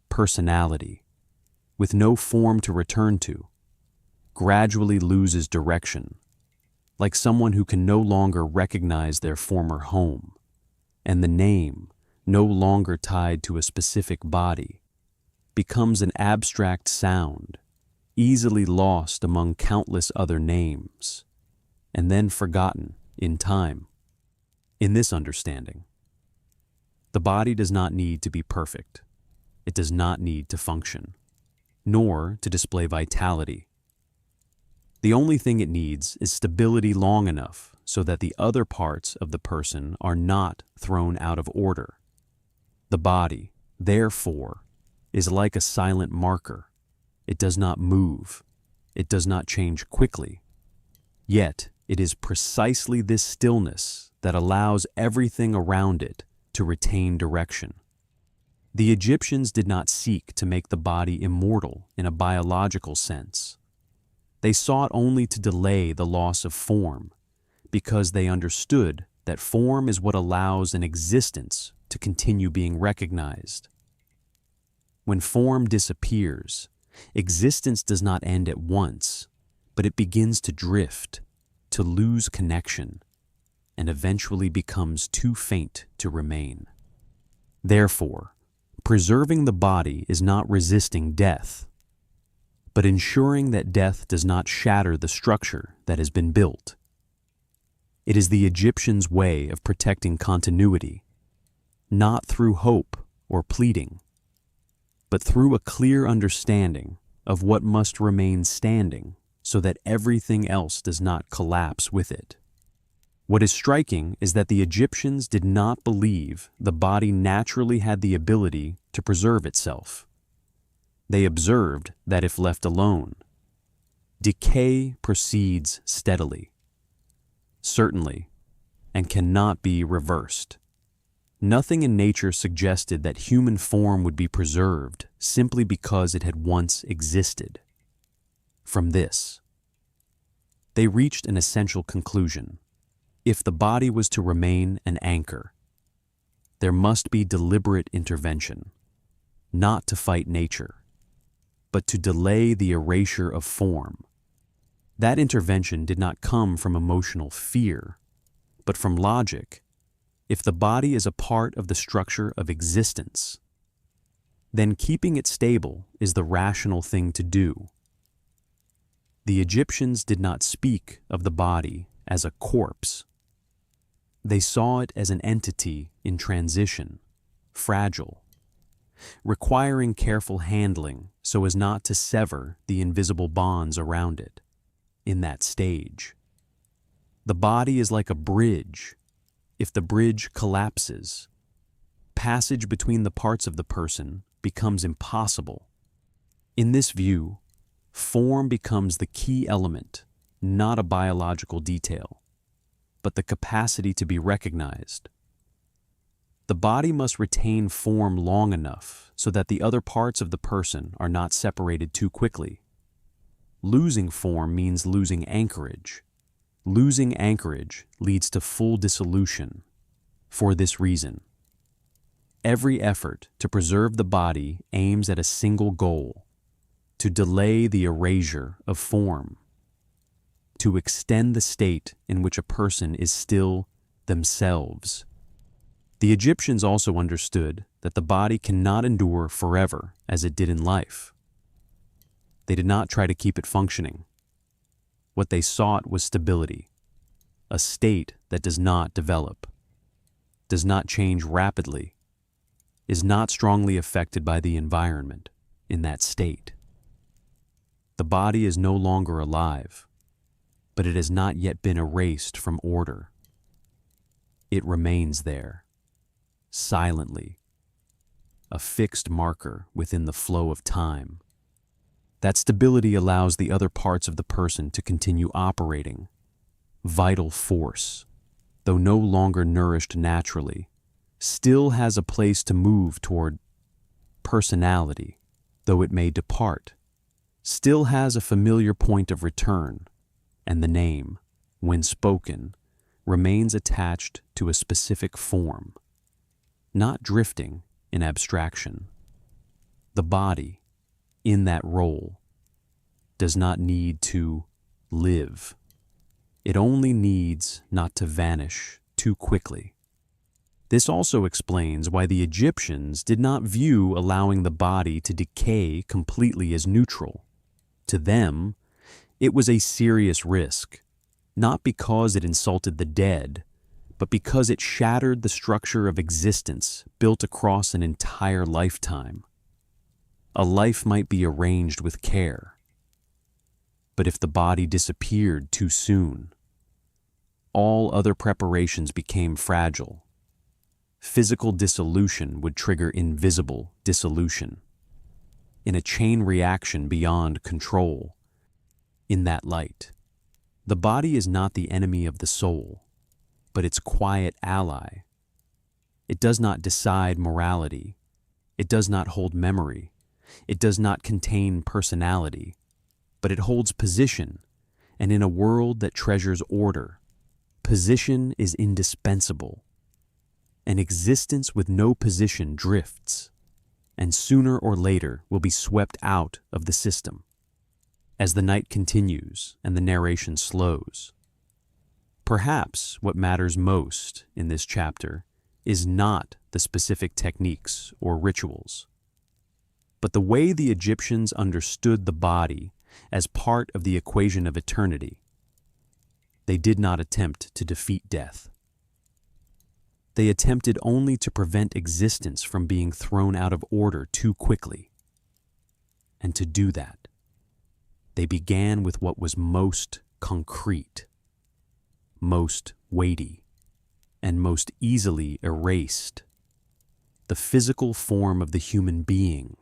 Personality, with no form to return to, gradually loses direction, like someone who can no longer recognize their former home, and the name, no longer tied to a specific body, becomes an abstract sound, easily lost among countless other names, and then forgotten in time. In this understanding, the body does not need to be perfect. It does not need to function, nor to display vitality. The only thing it needs is stability long enough so that the other parts of the person are not thrown out of order. The body, therefore, is like a silent marker. It does not move. It does not change quickly. Yet, it is precisely this stillness that allows everything around it to retain direction. The Egyptians did not seek to make the body immortal in a biological sense. They sought only to delay the loss of form, because they understood that form is what allows an existence to continue being recognized. When form disappears, existence does not end at once, but it begins to drift, to lose connection, and eventually becomes too faint to remain. Therefore, preserving the body is not resisting death, but ensuring that death does not shatter the structure that has been built. It is the Egyptians' way of protecting continuity, not through hope or pleading, but through a clear understanding of what must remain standing so that everything else does not collapse with it. What is striking is that the Egyptians did not believe the body naturally had the ability to preserve itself. They observed that if left alone, decay proceeds steadily, certainly, and cannot be reversed. Nothing in nature suggested that human form would be preserved simply because it had once existed. From this, they reached an essential conclusion. If the body was to remain an anchor, there must be deliberate intervention, not to fight nature, but to delay the erasure of form. That intervention did not come from emotional fear, but from logic. If the body is a part of the structure of existence, then keeping it stable is the rational thing to do. The Egyptians did not speak of the body as a corpse. They saw it as an entity in transition, fragile, requiring careful handling so as not to sever the invisible bonds around it. In that stage, the body is like a bridge. If the bridge collapses, passage between the parts of the person becomes impossible. In this view, form becomes the key element, not a biological detail, but the capacity to be recognized. The body must retain form long enough so that the other parts of the person are not separated too quickly. Losing form means losing anchorage. Losing anchorage leads to full dissolution. For this reason, every effort to preserve the body aims at a single goal: to delay the erasure of form, to extend the state in which a person is still themselves. The Egyptians also understood that the body cannot endure forever as it did in life. They did not try to keep it functioning. What they sought was stability, a state that does not develop, does not change rapidly, is not strongly affected by the environment. In that state, the body is no longer alive, but it has not yet been erased from order. It remains there, silently, a fixed marker within the flow of time. That stability allows the other parts of the person to continue operating. Vital force, though no longer nourished naturally, still has a place to move toward. Personality, though it may depart, still has a familiar point of return. and the name, when spoken, remains attached to a specific form, not drifting in abstraction. The body, in that role, does not need to live. It only needs not to vanish too quickly. This also explains why the Egyptians did not view allowing the body to decay completely as neutral. To them, it was a serious risk, not because it insulted the dead, but because it shattered the structure of existence built across an entire lifetime. A life might be arranged with care, but if the body disappeared too soon, all other preparations became fragile. Physical dissolution would trigger invisible dissolution. In a chain reaction beyond control. In that light, the body is not the enemy of the soul, but its quiet ally. It does not decide morality. It does not hold memory. It does not contain personality, but it holds position, and in a world that treasures order, position is indispensable. An existence with no position drifts, and sooner or later will be swept out of the system. As the night continues and the narration slows, perhaps what matters most in this chapter is not the specific techniques or rituals, but the way the Egyptians understood the body as part of the equation of eternity. They did not attempt to defeat death. They attempted only to prevent existence from being thrown out of order too quickly. And to do that, they began with what was most concrete, most weighty, and most easily erased: the physical form of the human being.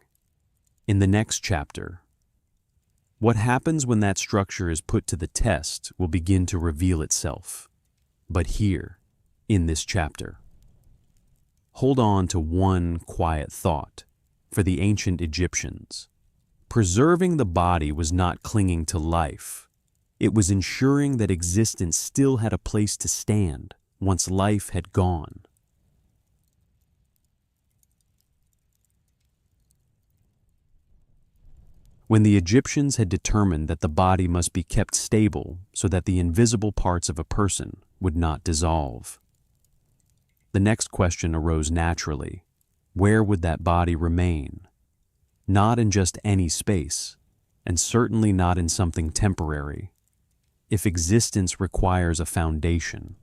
In the next chapter, what happens when that structure is put to the test will begin to reveal itself. But here, in this chapter, hold on to one quiet thought. For the ancient Egyptians, preserving the body was not clinging to life. It was ensuring that existence still had a place to stand once life had gone. When the Egyptians had determined that the body must be kept stable so that the invisible parts of a person would not dissolve, the next question arose naturally: where would that body remain? Not in just any space, and certainly not in something temporary. If existence requires a foundation,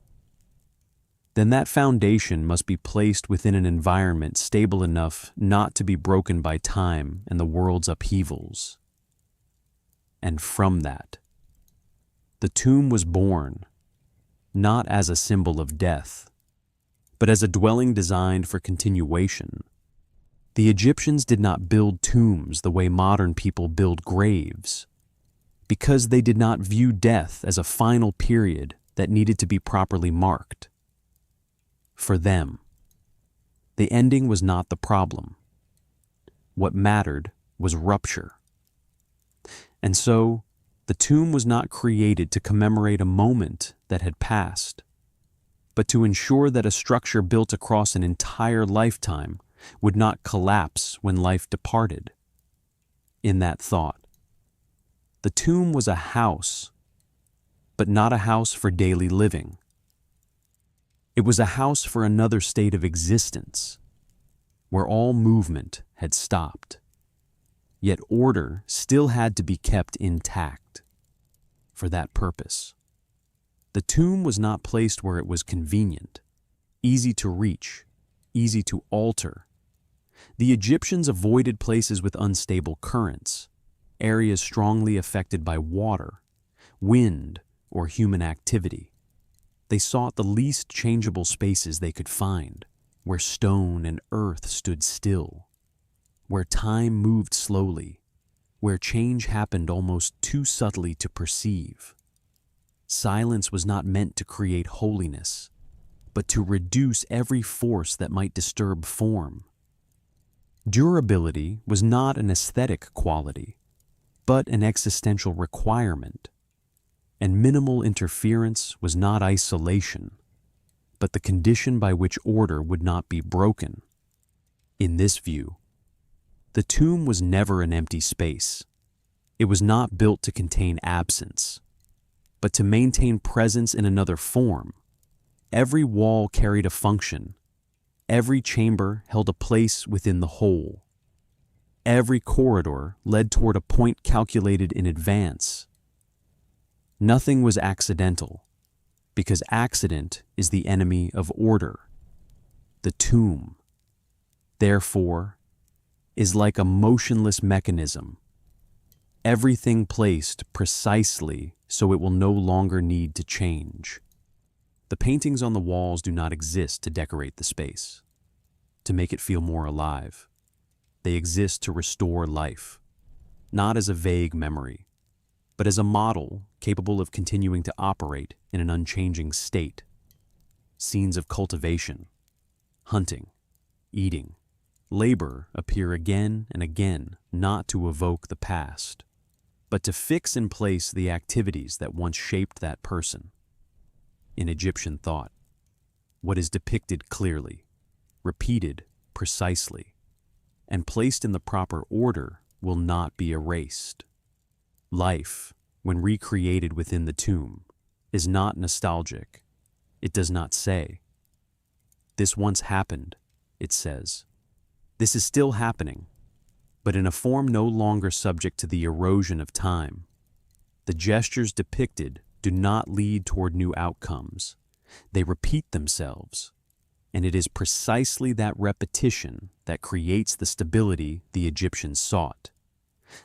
then that foundation must be placed within an environment stable enough not to be broken by time and the world's upheavals. And from that, the tomb was born, not as a symbol of death, but as a dwelling designed for continuation. The Egyptians did not build tombs the way modern people build graves, because they did not view death as a final period that needed to be properly marked. For them, the ending was not the problem. What mattered was rupture. And so, the tomb was not created to commemorate a moment that had passed, but to ensure that a structure built across an entire lifetime would not collapse when life departed. In that thought, the tomb was a house, but not a house for daily living. It was a house for another state of existence, where all movement had stopped, yet order still had to be kept intact. For that purpose, the tomb was not placed where it was convenient, easy to reach, easy to alter. The Egyptians avoided places with unstable currents, areas strongly affected by water, wind, or human activity. They sought the least changeable spaces they could find, where stone and earth stood still, where time moved slowly, where change happened almost too subtly to perceive. Silence was not meant to create holiness, but to reduce every force that might disturb form. Durability was not an aesthetic quality, but an existential requirement. And minimal interference was not isolation, but the condition by which order would not be broken. In this view, the tomb was never an empty space. It was not built to contain absence, but to maintain presence in another form. Every wall carried a function. Every chamber held a place within the whole. Every corridor led toward a point calculated in advance. Nothing was accidental, because accident is the enemy of order. The tomb, therefore, is like a motionless mechanism, everything placed precisely so it will no longer need to change. The paintings on the walls do not exist to decorate the space, to make it feel more alive. They exist to restore life, not as a vague memory, but as a model capable of continuing to operate in an unchanging state. Scenes of cultivation, hunting, eating, labor appear again and again, not to evoke the past, but to fix in place the activities that once shaped that person. In Egyptian thought, what is depicted clearly, repeated precisely, and placed in the proper order will not be erased. Life, when recreated within the tomb, is not nostalgic. It does not say, "This once happened," it says, "This is still happening," but in a form no longer subject to the erosion of time. The gestures depicted do not lead toward new outcomes. They repeat themselves, and it is precisely that repetition that creates the stability the Egyptians sought.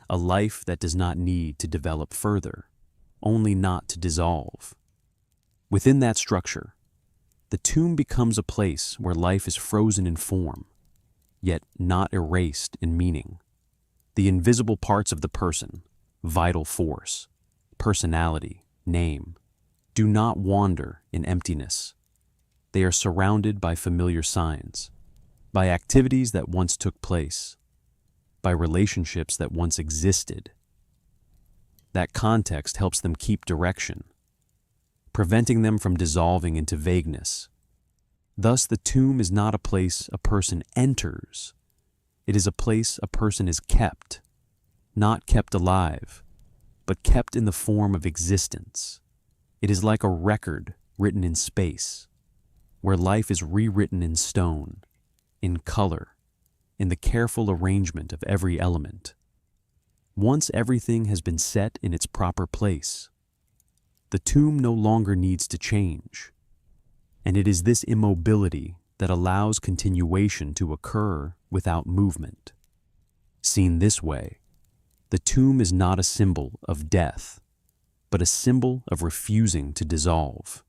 A life that does not need to develop further, only not to dissolve. Within that structure, the tomb becomes a place where life is frozen in form, yet not erased in meaning. The invisible parts of the person, vital force, personality, name, do not wander in emptiness. They are surrounded by familiar signs, by activities that once took place, by relationships that once existed. That context helps them keep direction, preventing them from dissolving into vagueness. Thus, the tomb is not a place a person enters. It is a place a person is kept, not kept alive, but kept in the form of existence. It is like a record written in space, where life is rewritten in stone, in color, in the careful arrangement of every element. Once everything has been set in its proper place, the tomb no longer needs to change, and it is this immobility that allows continuation to occur without movement. Seen this way, the tomb is not a symbol of death, but a symbol of refusing to dissolve.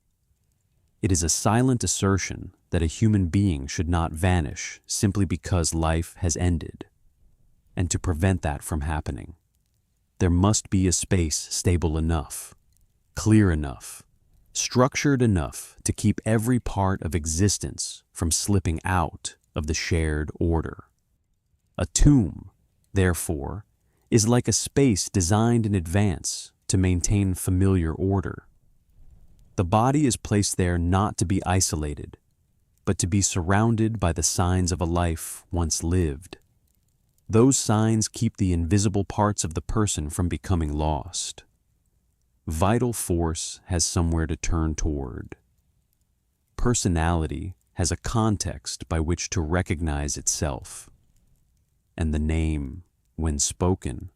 It is a silent assertion that a human being should not vanish simply because life has ended. And to prevent that from happening, there must be a space stable enough, clear enough, structured enough to keep every part of existence from slipping out of the shared order. A tomb, therefore, is like a space designed in advance to maintain familiar order. The body is placed there not to be isolated, but to be surrounded by the signs of a life once lived. Those signs keep the invisible parts of the person from becoming lost. Vital force has somewhere to turn toward. Personality has a context by which to recognize itself. And the name, when spoken,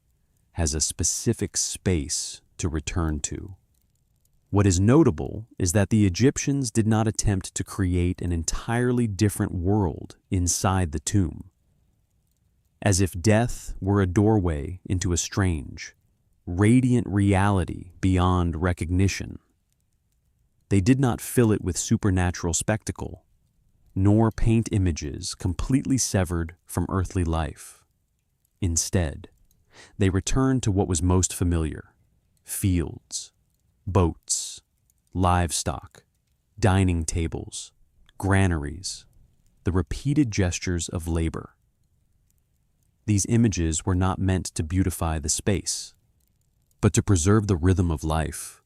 has a specific space to return to. What is notable is that the Egyptians did not attempt to create an entirely different world inside the tomb. As if death were a doorway into a strange, radiant reality beyond recognition. They did not fill it with supernatural spectacle, nor paint images completely severed from earthly life. Instead, they returned to what was most familiar: fields, boats, livestock, dining tables, granaries, the repeated gestures of labor. These images were not meant to beautify the space, but to preserve the rhythm of life,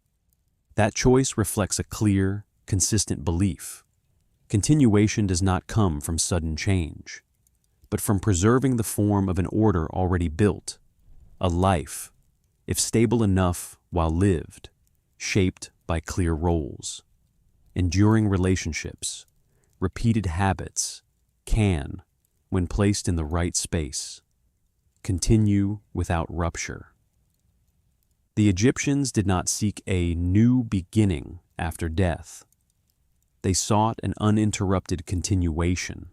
That choice reflects a clear, consistent belief. Continuation does not come from sudden change, but from preserving the form of an order already built, a life, if stable enough while lived, shaped by clear roles. Enduring relationships, repeated habits, can, when placed in the right space, continue without rupture. The Egyptians did not seek a new beginning after death. They sought an uninterrupted continuation.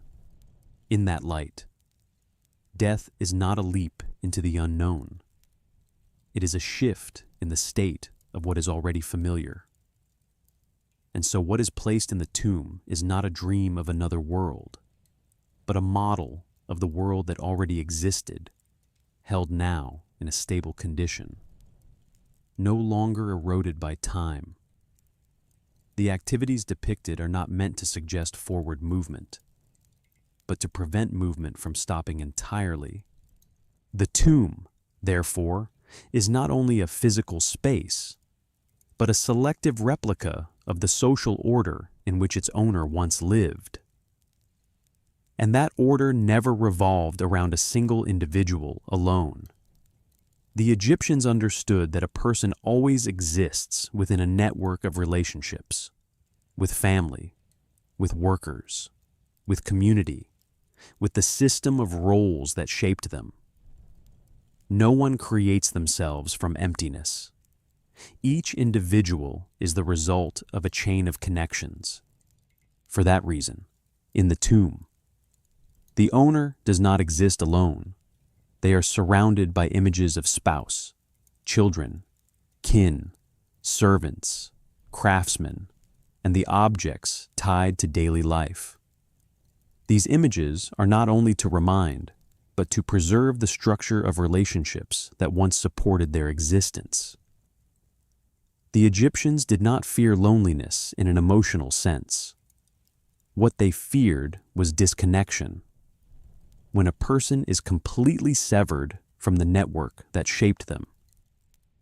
In that light, death is not a leap into the unknown. It is a shift in the state of what is already familiar. And so what is placed in the tomb is not a dream of another world, but a model of the world that already existed, held now in a stable condition, no longer eroded by time. The activities depicted are not meant to suggest forward movement, but to prevent movement from stopping entirely. The tomb, therefore, is not only a physical space, but a selective replica of the social order in which its owner once lived. And that order never revolved around a single individual alone. The Egyptians understood that a person always exists within a network of relationships, with family, with workers, with community, with the system of roles that shaped them. No one creates themselves from emptiness. Each individual is the result of a chain of connections. For that reason, in the tomb, the owner does not exist alone. They are surrounded by images of spouse, children, kin, servants, craftsmen, and the objects tied to daily life. These images are not only to remind, but to preserve the structure of relationships that once supported their existence. The Egyptians did not fear loneliness in an emotional sense. What they feared was disconnection. When a person is completely severed from the network that shaped them,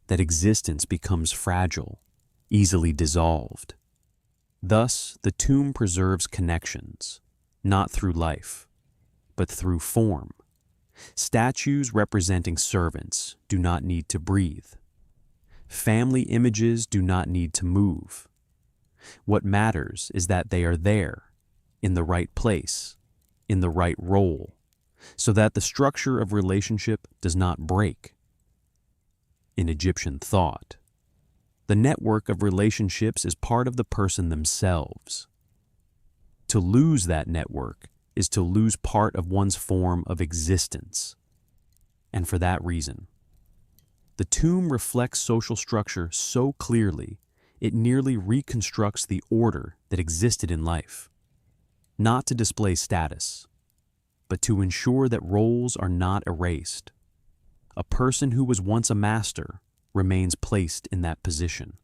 that existence becomes fragile, easily dissolved. Thus, the tomb preserves connections, not through life, but through form. Statues representing servants do not need to breathe. Family images do not need to move. What matters is that they are there, in the right place, in the right role, so that the structure of relationship does not break. In Egyptian thought, the network of relationships is part of the person themselves. To lose that network is to lose part of one's form of existence. And for that reason, the tomb reflects social structure so clearly, it nearly reconstructs the order that existed in life, not to display status, but to ensure that roles are not erased. A person who was once a master remains placed in that position.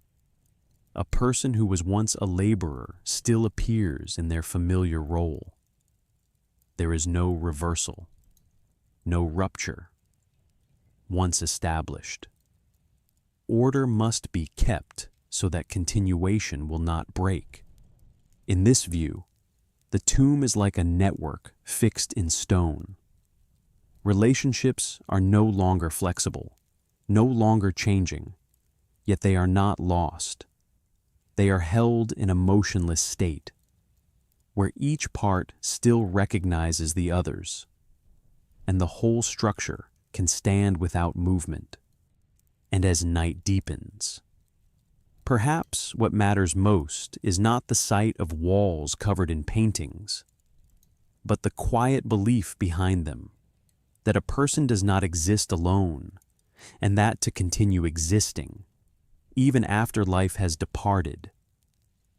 A person who was once a laborer still appears in their familiar role. There is no reversal, no rupture. Once established, order must be kept so that continuation will not break. In this view, the tomb is like a network fixed in stone. Relationships are no longer flexible, no longer changing, yet they are not lost. They are held in a motionless state, where each part still recognizes the others, and the whole structure can stand without movement. And as night deepens, perhaps what matters most is not the sight of walls covered in paintings, but the quiet belief behind them, that a person does not exist alone, and that to continue existing, even after life has departed,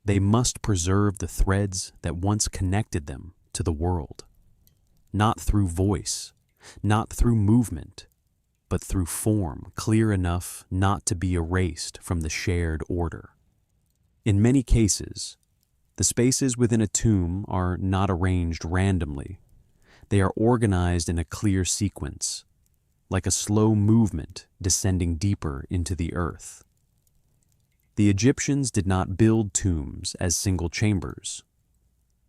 they must preserve the threads that once connected them to the world, not through voice, not through movement, but through form clear enough not to be erased from the shared order. In many cases, the spaces within a tomb are not arranged randomly. They are organized in a clear sequence, like a slow movement descending deeper into the earth. The Egyptians did not build tombs as single chambers,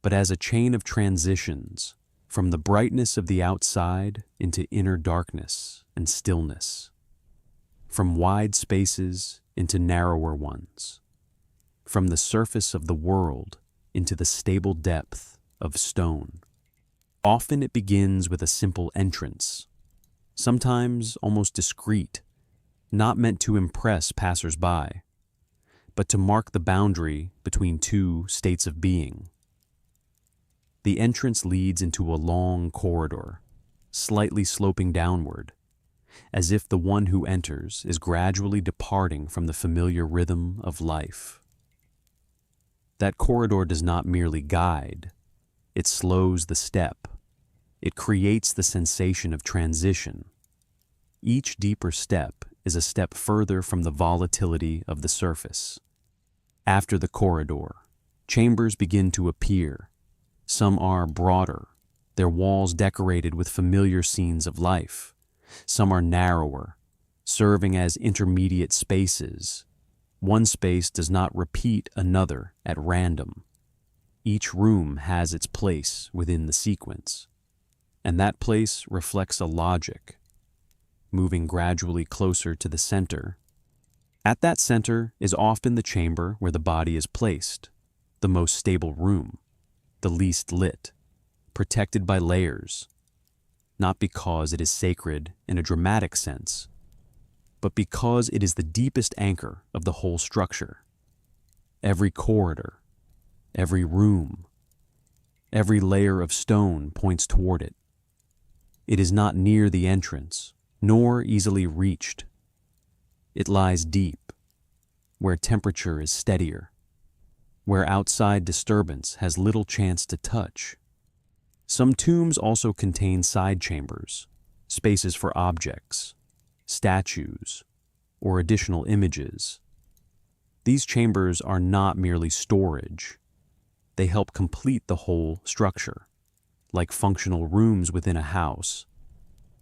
but as a chain of transitions from the brightness of the outside into inner darkness and stillness, from wide spaces into narrower ones, from the surface of the world into the stable depth of stone. Often it begins with a simple entrance, sometimes almost discreet, not meant to impress passers-by, but to mark the boundary between two states of being. The entrance leads into a long corridor, slightly sloping downward, as if the one who enters is gradually departing from the familiar rhythm of life. That corridor does not merely guide, it slows the step. It creates the sensation of transition. Each deeper step is a step further from the volatility of the surface. After the corridor, chambers begin to appear. Some are broader, their walls decorated with familiar scenes of life. Some are narrower, serving as intermediate spaces. One space does not repeat another at random. Each room has its place within the sequence, and that place reflects a logic, moving gradually closer to the center. At that center is often the chamber where the body is placed, the most stable room, the least lit, protected by layers, not because it is sacred in a dramatic sense, but because it is the deepest anchor of the whole structure. Every corridor, every room, every layer of stone points toward it. It is not near the entrance, nor easily reached. It lies deep, where temperature is steadier, where outside disturbance has little chance to touch. Some tombs also contain side chambers, spaces for objects, statues, or additional images. These chambers are not merely storage. They help complete the whole structure. Like functional rooms within a house,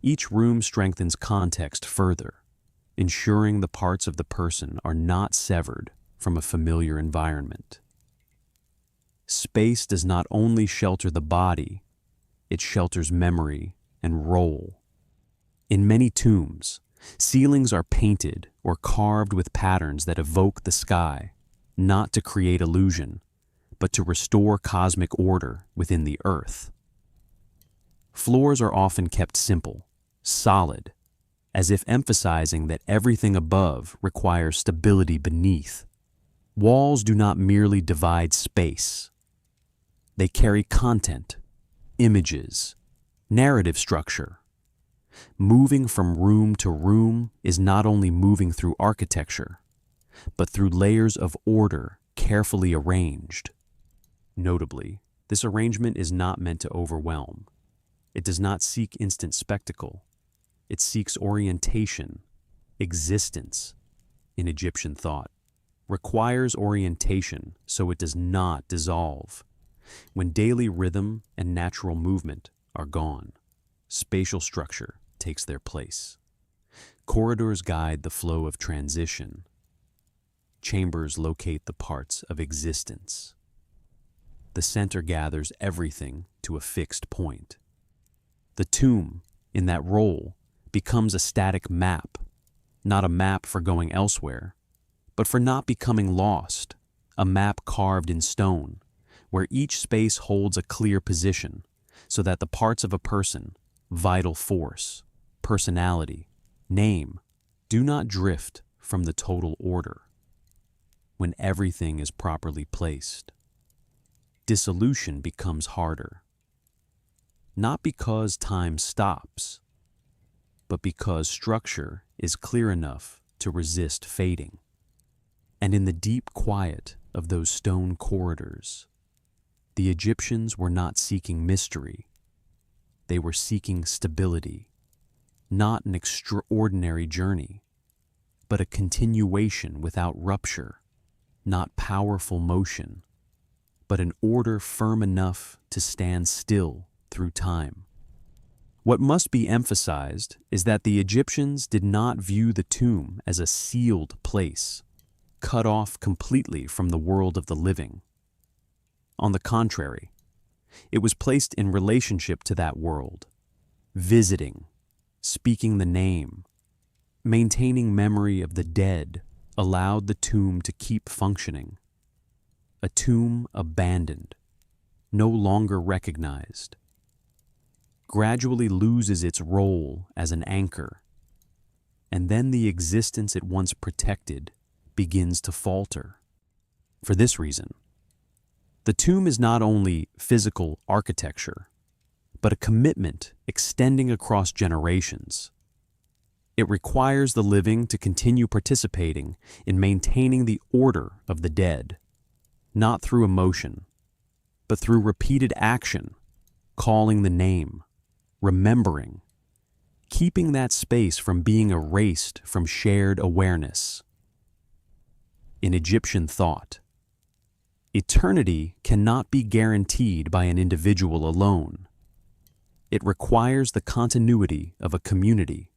each room strengthens context further, ensuring the parts of the person are not severed from a familiar environment. Space does not only shelter the body, it shelters memory and role. In many tombs, ceilings are painted or carved with patterns that evoke the sky, not to create illusion, but to restore cosmic order within the earth. Floors are often kept simple, solid, as if emphasizing that everything above requires stability beneath. Walls do not merely divide space. They carry content, images, narrative structure. Moving from room to room is not only moving through architecture, but through layers of order carefully arranged. Notably, this arrangement is not meant to overwhelm. It does not seek instant spectacle. It seeks orientation, existence, in Egyptian thought. Requires orientation so it does not dissolve. When daily rhythm and natural movement are gone, spatial structure takes their place. Corridors guide the flow of transition. Chambers locate the parts of existence. The center gathers everything to a fixed point. The tomb, in that role, becomes a static map, not a map for going elsewhere, but for not becoming lost, a map carved in stone, where each space holds a clear position, so that the parts of a person, vital force, personality, name, do not drift from the total order. When everything is properly placed, dissolution becomes harder. Not because time stops, but because structure is clear enough to resist fading. And in the deep quiet of those stone corridors, the Egyptians were not seeking mystery. They were seeking stability, not an extraordinary journey, but a continuation without rupture, not powerful motion, but an order firm enough to stand still through time. What must be emphasized is that the Egyptians did not view the tomb as a sealed place, cut off completely from the world of the living. On the contrary, it was placed in relationship to that world, visiting, speaking the name, maintaining memory of the dead allowed the tomb to keep functioning. A tomb abandoned, no longer recognized, gradually loses its role as an anchor, and then the existence it once protected begins to falter. For this reason, the tomb is not only physical architecture, but a commitment extending across generations. It requires the living to continue participating in maintaining the order of the dead, not through emotion, but through repeated action, calling the name, remembering, keeping that space from being erased from shared awareness. In Egyptian thought, eternity cannot be guaranteed by an individual alone. It requires the continuity of a community.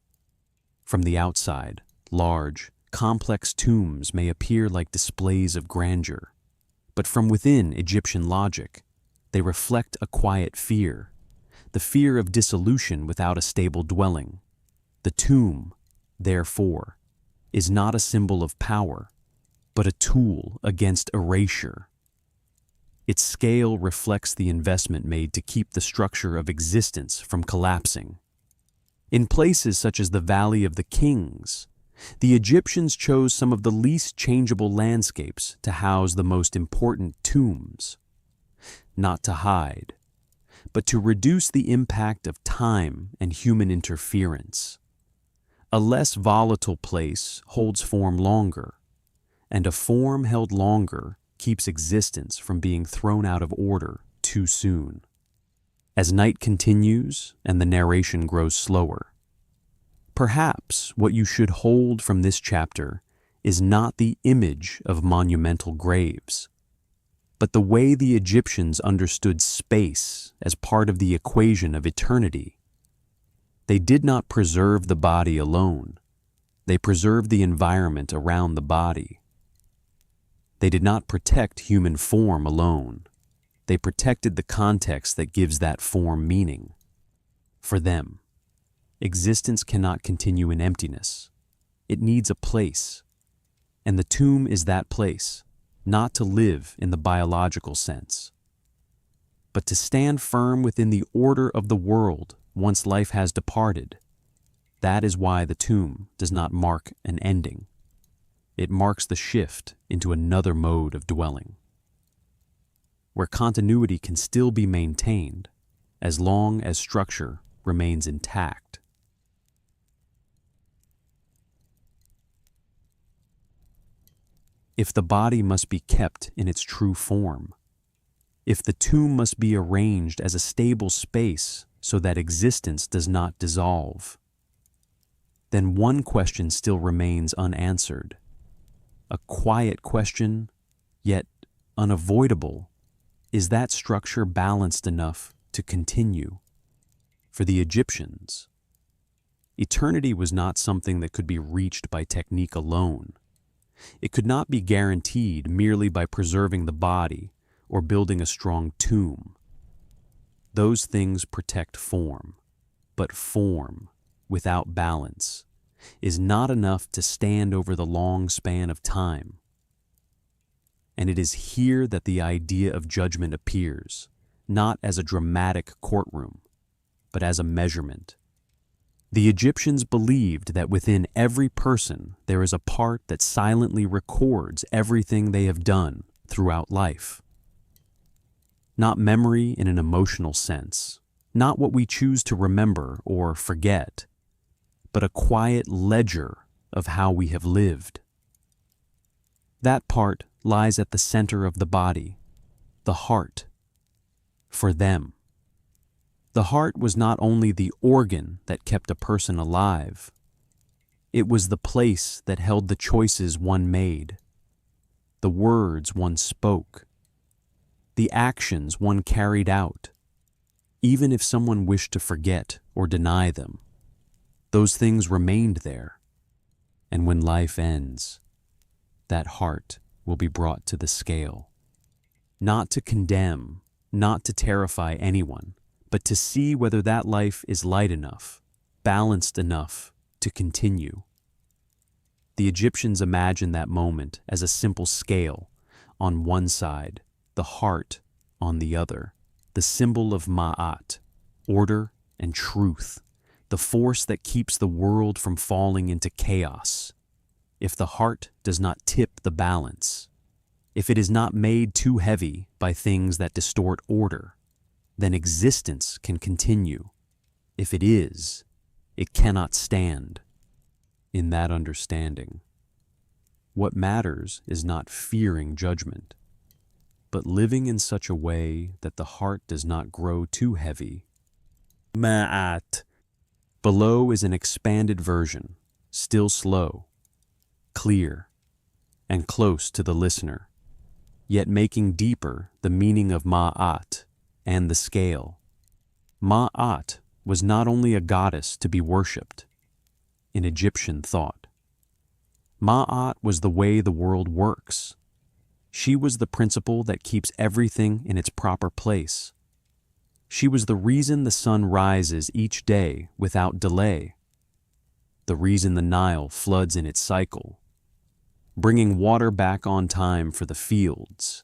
From the outside, large, complex tombs may appear like displays of grandeur, but from within Egyptian logic, they reflect a quiet fear, the fear of dissolution without a stable dwelling. The tomb, therefore, is not a symbol of power, but a tool against erasure. Its scale reflects the investment made to keep the structure of existence from collapsing. In places such as the Valley of the Kings, the Egyptians chose some of the least changeable landscapes to house the most important tombs, not to hide, but to reduce the impact of time and human interference. A less volatile place holds form longer, and a form held longer keeps existence from being thrown out of order too soon. As night continues and the narration grows slower, perhaps what you should hold from this chapter is not the image of monumental graves, but the way the Egyptians understood space as part of the equation of eternity. They did not preserve the body alone. They preserved the environment around the body. They did not protect human form alone. They protected the context that gives that form meaning. For them, existence cannot continue in emptiness. It needs a place. And the tomb is that place, not to live in the biological sense, but to stand firm within the order of the world once life has departed. That is why the tomb does not mark an ending. It marks the shift into another mode of dwelling, where continuity can still be maintained as long as structure remains intact. If the body must be kept in its true form, if the tomb must be arranged as a stable space so that existence does not dissolve, then one question still remains unanswered. A quiet question, yet unavoidable. Is that structure balanced enough to continue? For the Egyptians, eternity was not something that could be reached by technique alone. It could not be guaranteed merely by preserving the body or building a strong tomb. Those things protect form, but form without balance is not enough to stand over the long span of time. And it is here that the idea of judgment appears, not as a dramatic courtroom, but as a measurement. The Egyptians believed that within every person there is a part that silently records everything they have done throughout life. Not memory in an emotional sense, not what we choose to remember or forget, but a quiet ledger of how we have lived. That part lies at the center of the body, the heart. For them, the heart was not only the organ that kept a person alive, it was the place that held the choices one made, the words one spoke, the actions one carried out, even if someone wished to forget or deny them. Those things remained there, and when life ends, that heart will be brought to the scale. Not to condemn, not to terrify anyone, but to see whether that life is light enough, balanced enough to continue. The Egyptians imagined that moment as a simple scale, on one side, the heart on the other, the symbol of Ma'at, order and truth, the force that keeps the world from falling into chaos. If the heart does not tip the balance, if it is not made too heavy by things that distort order, then existence can continue. If it is, it cannot stand. In that understanding, what matters is not fearing judgment, but living in such a way that the heart does not grow too heavy. Ma'at. Below is an expanded version, still slow, clear, and close to the listener, yet making deeper the meaning of Ma'at and the scale. Ma'at was not only a goddess to be worshipped in Egyptian thought. Ma'at was the way the world works. She was the principle that keeps everything in its proper place. She was the reason the sun rises each day without delay, the reason the Nile floods in its cycle, bringing water back on time for the fields,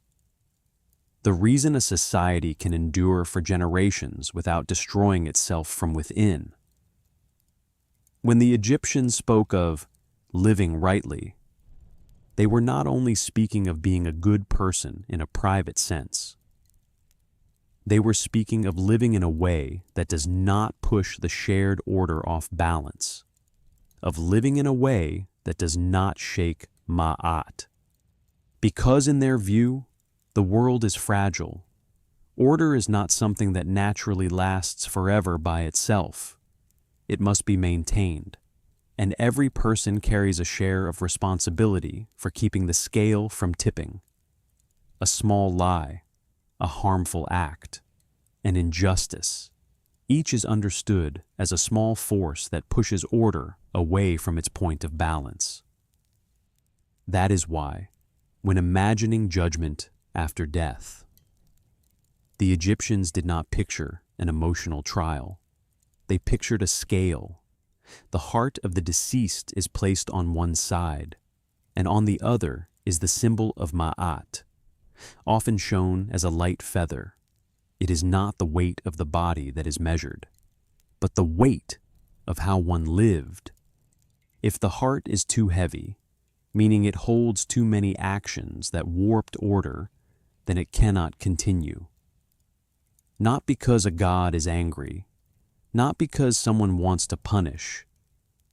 the reason a society can endure for generations without destroying itself from within. When the Egyptians spoke of living rightly, they were not only speaking of being a good person in a private sense. They were speaking of living in a way that does not push the shared order off balance, of living in a way that does not shake Ma'at. Because in their view, the world is fragile. Order is not something that naturally lasts forever by itself. It must be maintained, and every person carries a share of responsibility for keeping the scale from tipping. A small lie, a harmful act, an injustice, each is understood as a small force that pushes order away from its point of balance. That is why, when imagining judgment after death, the Egyptians did not picture an emotional trial. They pictured a scale. The heart of the deceased is placed on one side, and on the other is the symbol of Ma'at, often shown as a light feather. It is not the weight of the body that is measured, but the weight of how one lived. If the heart is too heavy, meaning it holds too many actions that warped order, then it cannot continue. Not because a god is angry, not because someone wants to punish,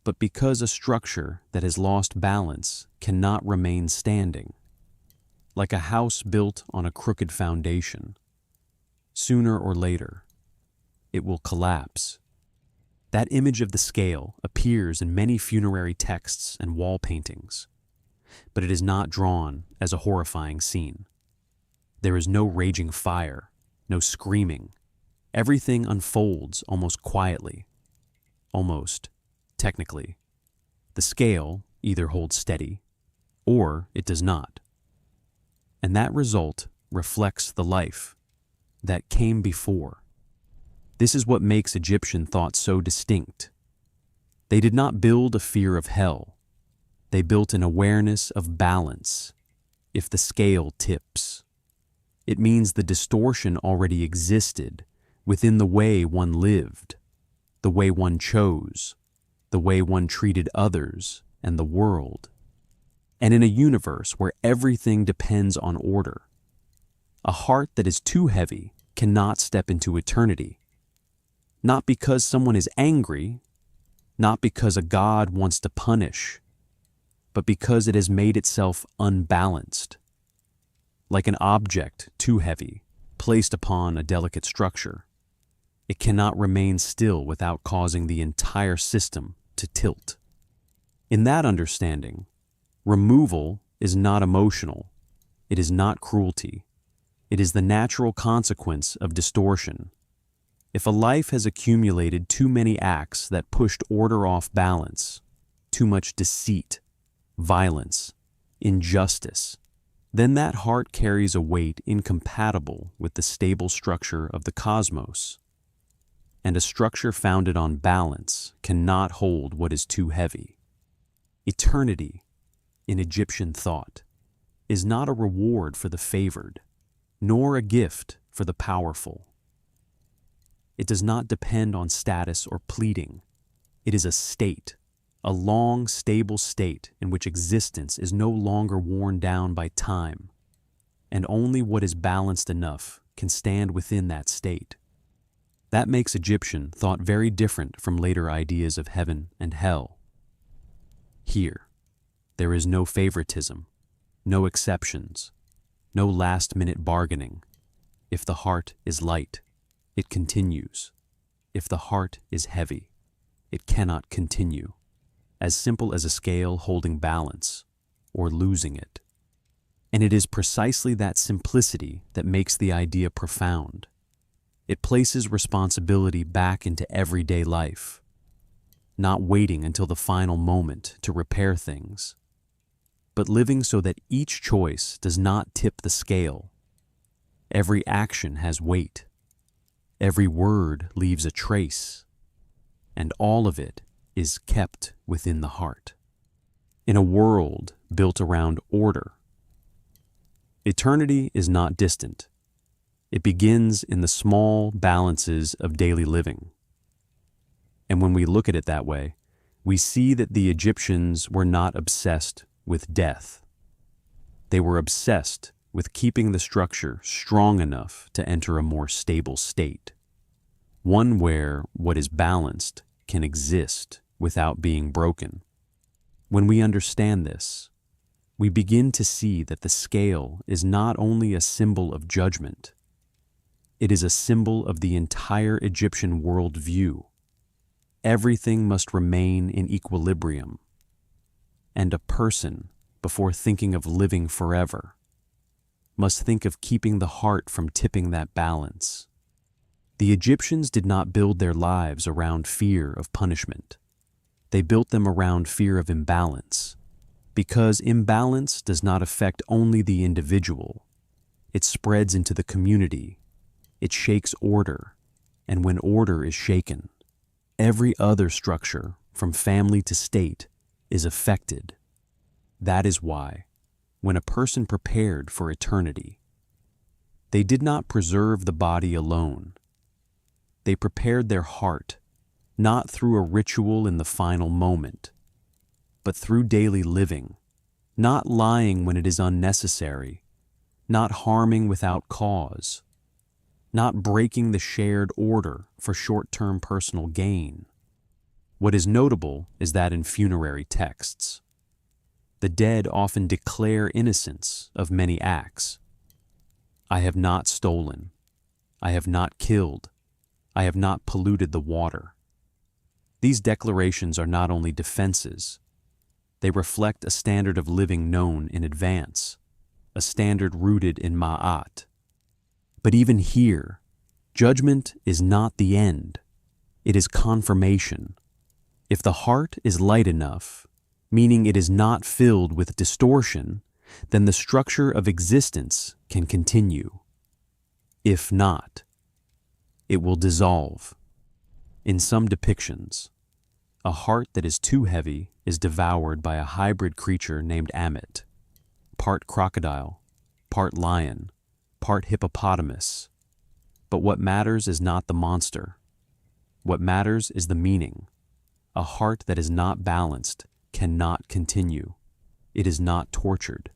but because a structure that has lost balance cannot remain standing. Like a house built on a crooked foundation, sooner or later, it will collapse. That image of the scale appears in many funerary texts and wall paintings, but it is not drawn as a horrifying scene. There is no raging fire, no screaming. Everything unfolds almost quietly, almost technically. The scale either holds steady or it does not. And that result reflects the life that came before. This is what makes Egyptian thought so distinct. They did not build a fear of hell. They built an awareness of balance. If the scale tips, it means the distortion already existed within the way one lived, the way one chose, the way one treated others and the world. And in a universe where everything depends on order, a heart that is too heavy cannot step into eternity. Not because someone is angry, not because a god wants to punish, but because it has made itself unbalanced. Like an object too heavy, placed upon a delicate structure, it cannot remain still without causing the entire system to tilt. In that understanding, removal is not emotional, it is not cruelty, it is the natural consequence of distortion. If a life has accumulated too many acts that pushed order off balance, too much deceit, violence, injustice, then that heart carries a weight incompatible with the stable structure of the cosmos. And a structure founded on balance cannot hold what is too heavy. Eternity, in Egyptian thought, is not a reward for the favored, nor a gift for the powerful. It does not depend on status or pleading. It is a state, a long, stable state in which existence is no longer worn down by time, and only what is balanced enough can stand within that state. That makes Egyptian thought very different from later ideas of heaven and hell. Here, there is no favoritism, no exceptions, no last-minute bargaining. If the heart is light, it continues. If the heart is heavy, it cannot continue. As simple as a scale holding balance or losing it. And it is precisely that simplicity that makes the idea profound. It places responsibility back into everyday life, not waiting until the final moment to repair things, but living so that each choice does not tip the scale. Every action has weight. Every word leaves a trace, and all of it is kept within the heart. In a world built around order, eternity is not distant. It begins in the small balances of daily living. And when we look at it that way, we see that the Egyptians were not obsessed with death. They were obsessed with keeping the structure strong enough to enter a more stable state, one where what is balanced can exist without being broken. When we understand this, we begin to see that the scale is not only a symbol of judgment, it is a symbol of the entire Egyptian worldview. Everything must remain in equilibrium, and a person, before thinking of living forever, must think of keeping the heart from tipping that balance. The Egyptians did not build their lives around fear of punishment. They built them around fear of imbalance, because imbalance does not affect only the individual. It spreads into the community. It shakes order, and when order is shaken, every other structure, from family to state, is affected. That is why, when a person prepared for eternity, they did not preserve the body alone. They prepared their heart, not through a ritual in the final moment, but through daily living, not lying when it is unnecessary, not harming without cause, not breaking the shared order for short-term personal gain. What is notable is that in funerary texts, the dead often declare innocence of many acts. I have not stolen. I have not killed. I have not polluted the water. These declarations are not only defenses, they reflect a standard of living known in advance, a standard rooted in ma'at. But even here, judgment is not the end. It is confirmation. If the heart is light enough, meaning it is not filled with distortion, then the structure of existence can continue. If not, it will dissolve. In some depictions, a heart that is too heavy is devoured by a hybrid creature named Amit, part crocodile, part lion, part hippopotamus. But what matters is not the monster. What matters is the meaning. A heart that is not balanced cannot continue. It is not tortured.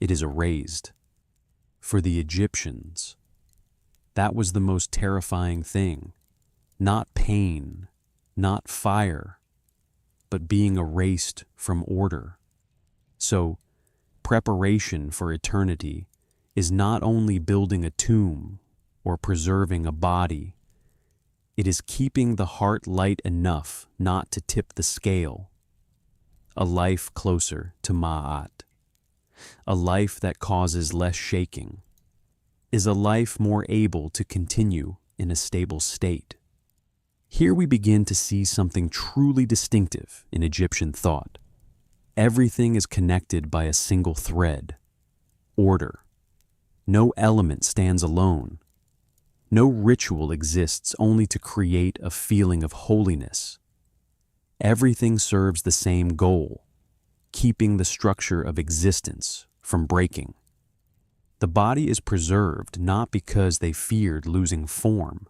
It is erased. For the Egyptians, that was the most terrifying thing. Not pain, not fire, but being erased from order. So, preparation for eternity is not only building a tomb or preserving a body, it is keeping the heart light enough not to tip the scale. A life closer to Ma'at, a life that causes less shaking, is a life more able to continue in a stable state. Here we begin to see something truly distinctive in Egyptian thought. Everything is connected by a single thread: order. No element stands alone. No ritual exists only to create a feeling of holiness. Everything serves the same goal: keeping the structure of existence from breaking. The body is preserved not because they feared losing form,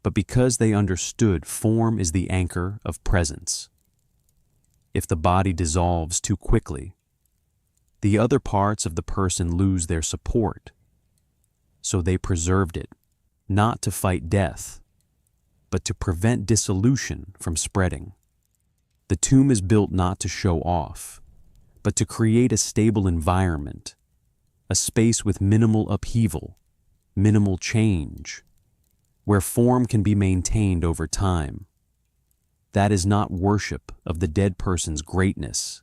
but because they understood form is the anchor of presence. If the body dissolves too quickly, the other parts of the person lose their support. So they preserved it, not to fight death, but to prevent dissolution from spreading. The tomb is built not to show off, but to create a stable environment, a space with minimal upheaval, minimal change, where form can be maintained over time. That is not worship of the dead person's greatness,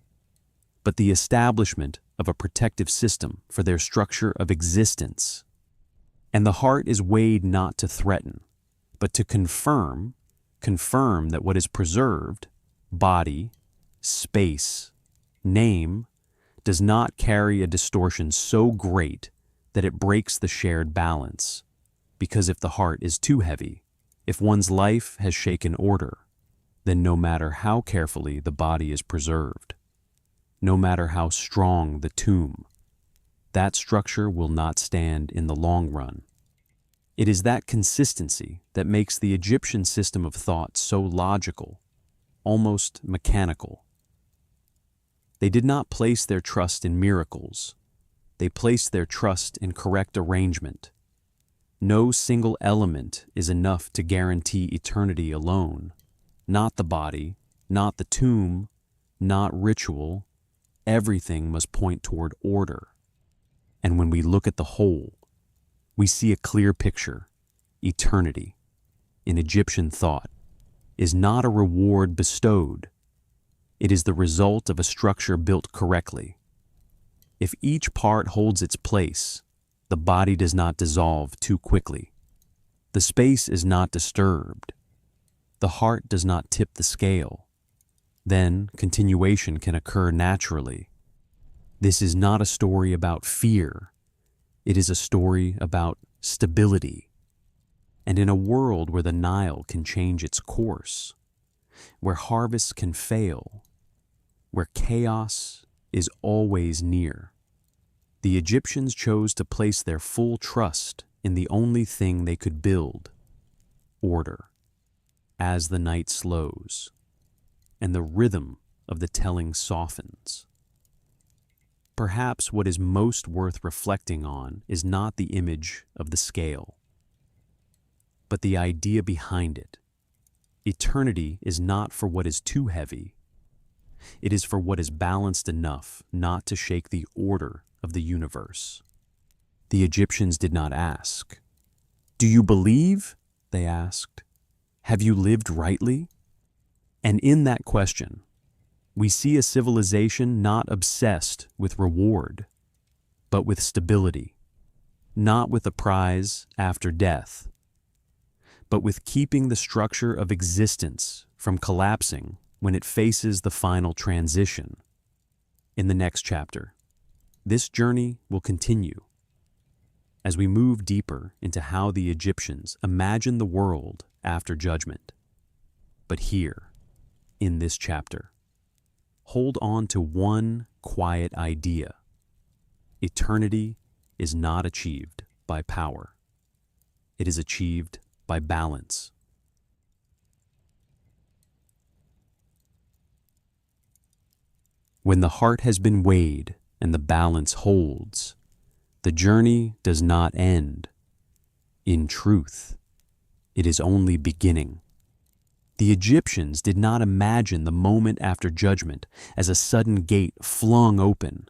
but the establishment of a protective system for their structure of existence. And the heart is weighed not to threaten, but to confirm that what is preserved, body, space, name, does not carry a distortion so great that it breaks the shared balance. Because if the heart is too heavy, if one's life has shaken order, then no matter how carefully the body is preserved, no matter how strong the tomb, that structure will not stand in the long run. It is that consistency that makes the Egyptian system of thought so logical, almost mechanical. They did not place their trust in miracles. They placed their trust in correct arrangement. No single element is enough to guarantee eternity alone. Not the body, not the tomb, not ritual. Everything must point toward order. And when we look at the whole, we see a clear picture. Eternity, in Egyptian thought, is not a reward bestowed. It is the result of a structure built correctly. If each part holds its place, the body does not dissolve too quickly. The space is not disturbed. The heart does not tip the scale. Then continuation can occur naturally. This is not a story about fear. It is a story about stability. And in a world where the Nile can change its course, where harvests can fail, where chaos is always near, the Egyptians chose to place their full trust in the only thing they could build: order. As the night slows, and the rhythm of the telling softens. Perhaps what is most worth reflecting on is not the image of the scale, but the idea behind it. Eternity is not for what is too heavy. It is for what is balanced enough not to shake the order of the universe. The Egyptians did not ask, "Do you believe?" They asked, "Have you lived rightly?" And in that question, we see a civilization not obsessed with reward, but with stability, not with a prize after death, but with keeping the structure of existence from collapsing when it faces the final transition. In the next chapter, this journey will continue as we move deeper into how the Egyptians imagine the world after judgment. But here, in this chapter, hold on to one quiet idea. Eternity is not achieved by power. It is achieved by balance. When the heart has been weighed and the balance holds, the journey does not end. In truth, it is only beginning. The Egyptians did not imagine the moment after judgment as a sudden gate flung open,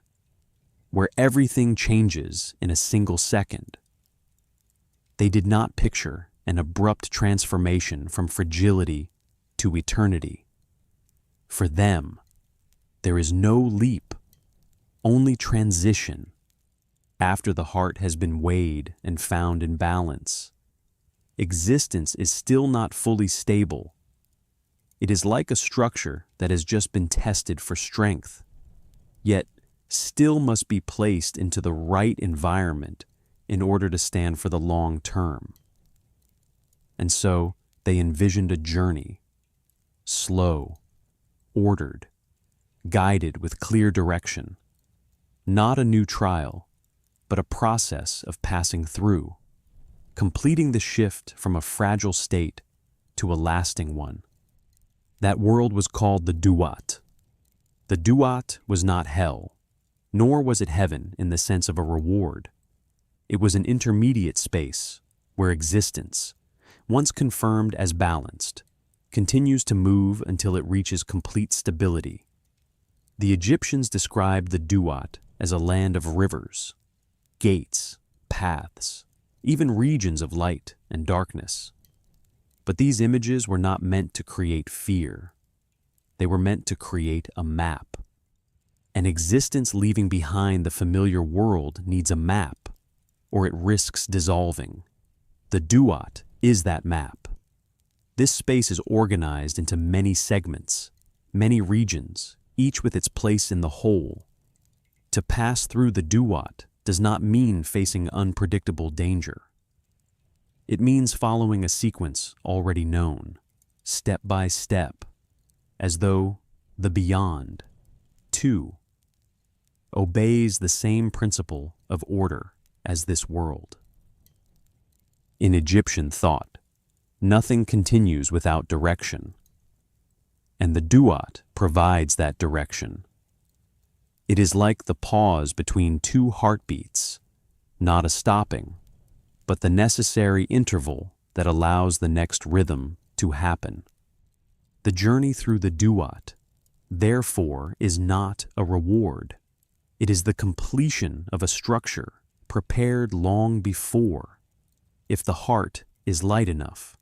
where everything changes in a single second. They did not picture an abrupt transformation from fragility to eternity. For them, there is no leap, only transition. After the heart has been weighed and found in balance, existence is still not fully stable. It is like a structure that has just been tested for strength. yet still must be placed into the right environment in order to stand for the long term. And so they envisioned a journey, slow, ordered, guided with clear direction, not a new trial, but a process of passing through, completing the shift from a fragile state to a lasting one. That world was called the Duat. The Duat was not hell, nor was it heaven in the sense of a reward. It was an intermediate space where existence, once confirmed as balanced, continues to move until it reaches complete stability. The Egyptians described the Duat as a land of rivers, gates, paths, even regions of light and darkness. But these images were not meant to create fear. They were meant to create a map. An existence leaving behind the familiar world needs a map, or it risks dissolving. The Duat is that map. This space is organized into many segments, many regions, each with its place in the whole. To pass through the Duat does not mean facing unpredictable danger. It means following a sequence already known, step by step, as though the beyond, too, obeys the same principle of order as this world. In Egyptian thought, nothing continues without direction, and the Duat provides that direction. It is like the pause between two heartbeats, not a stopping, but the necessary interval that allows the next rhythm to happen. The journey through the Duat, therefore, is not a reward. It is the completion of a structure prepared long before, if the heart is light enough,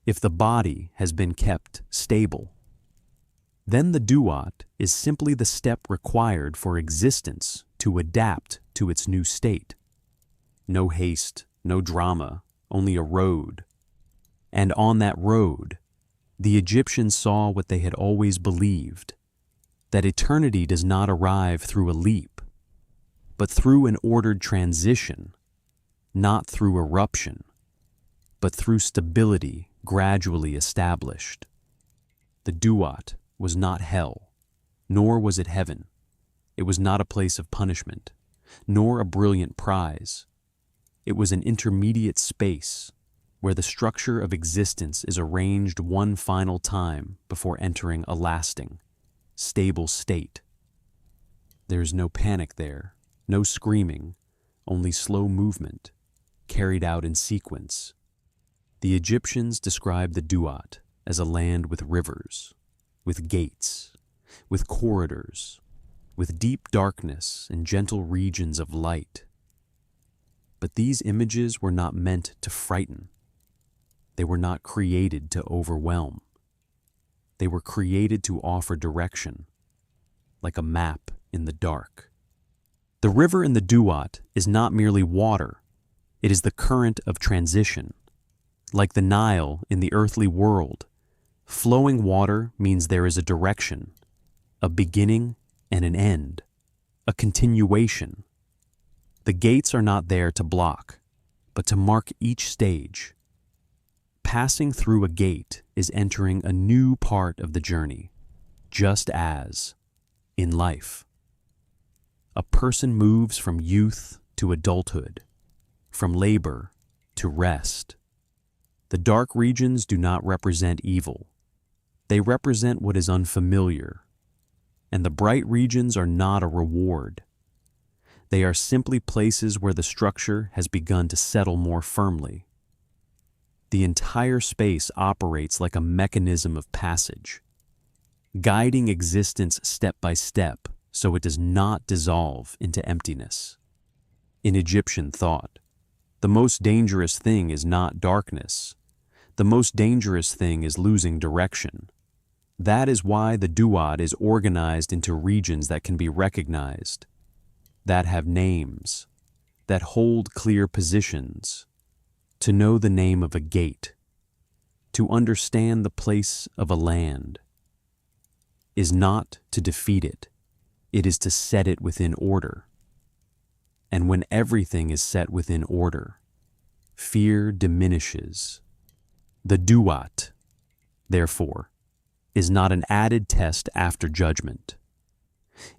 if the body has been kept stable. Then the Duat is simply the step required for existence to adapt to its new state. No haste, no drama, only a road. And on that road, the Egyptians saw what they had always believed, that eternity does not arrive through a leap, but through an ordered transition, not through eruption, but through stability gradually established. The Duat was not hell, nor was it heaven. It was not a place of punishment, nor a brilliant prize. It was an intermediate space where the structure of existence is arranged one final time before entering a lasting, stable state. There is no panic there, no screaming, only slow movement, carried out in sequence. The Egyptians described the Duat as a land with rivers, with gates, with corridors, with deep darkness and gentle regions of light. But these images were not meant to frighten. They were not created to overwhelm. They were created to offer direction, like a map in the dark. The river in the Duat is not merely water. It is the current of transition. Like the Nile in the earthly world, flowing water means there is a direction, a beginning and an end, a continuation. The gates are not there to block, but to mark each stage. Passing through a gate is entering a new part of the journey, just as, in life, a person moves from youth to adulthood, from labor to rest. The dark regions do not represent evil. They represent what is unfamiliar. And the bright regions are not a reward. They are simply places where the structure has begun to settle more firmly. The entire space operates like a mechanism of passage, guiding existence step by step so it does not dissolve into emptiness. In Egyptian thought, the most dangerous thing is not darkness. The most dangerous thing is losing direction. That is why the Duat is organized into regions that can be recognized, that have names, that hold clear positions. To know the name of a gate, to understand the place of a land, is not to defeat it. It is to set it within order. And when everything is set within order, fear diminishes. The Duat, therefore, is not an added test after judgment.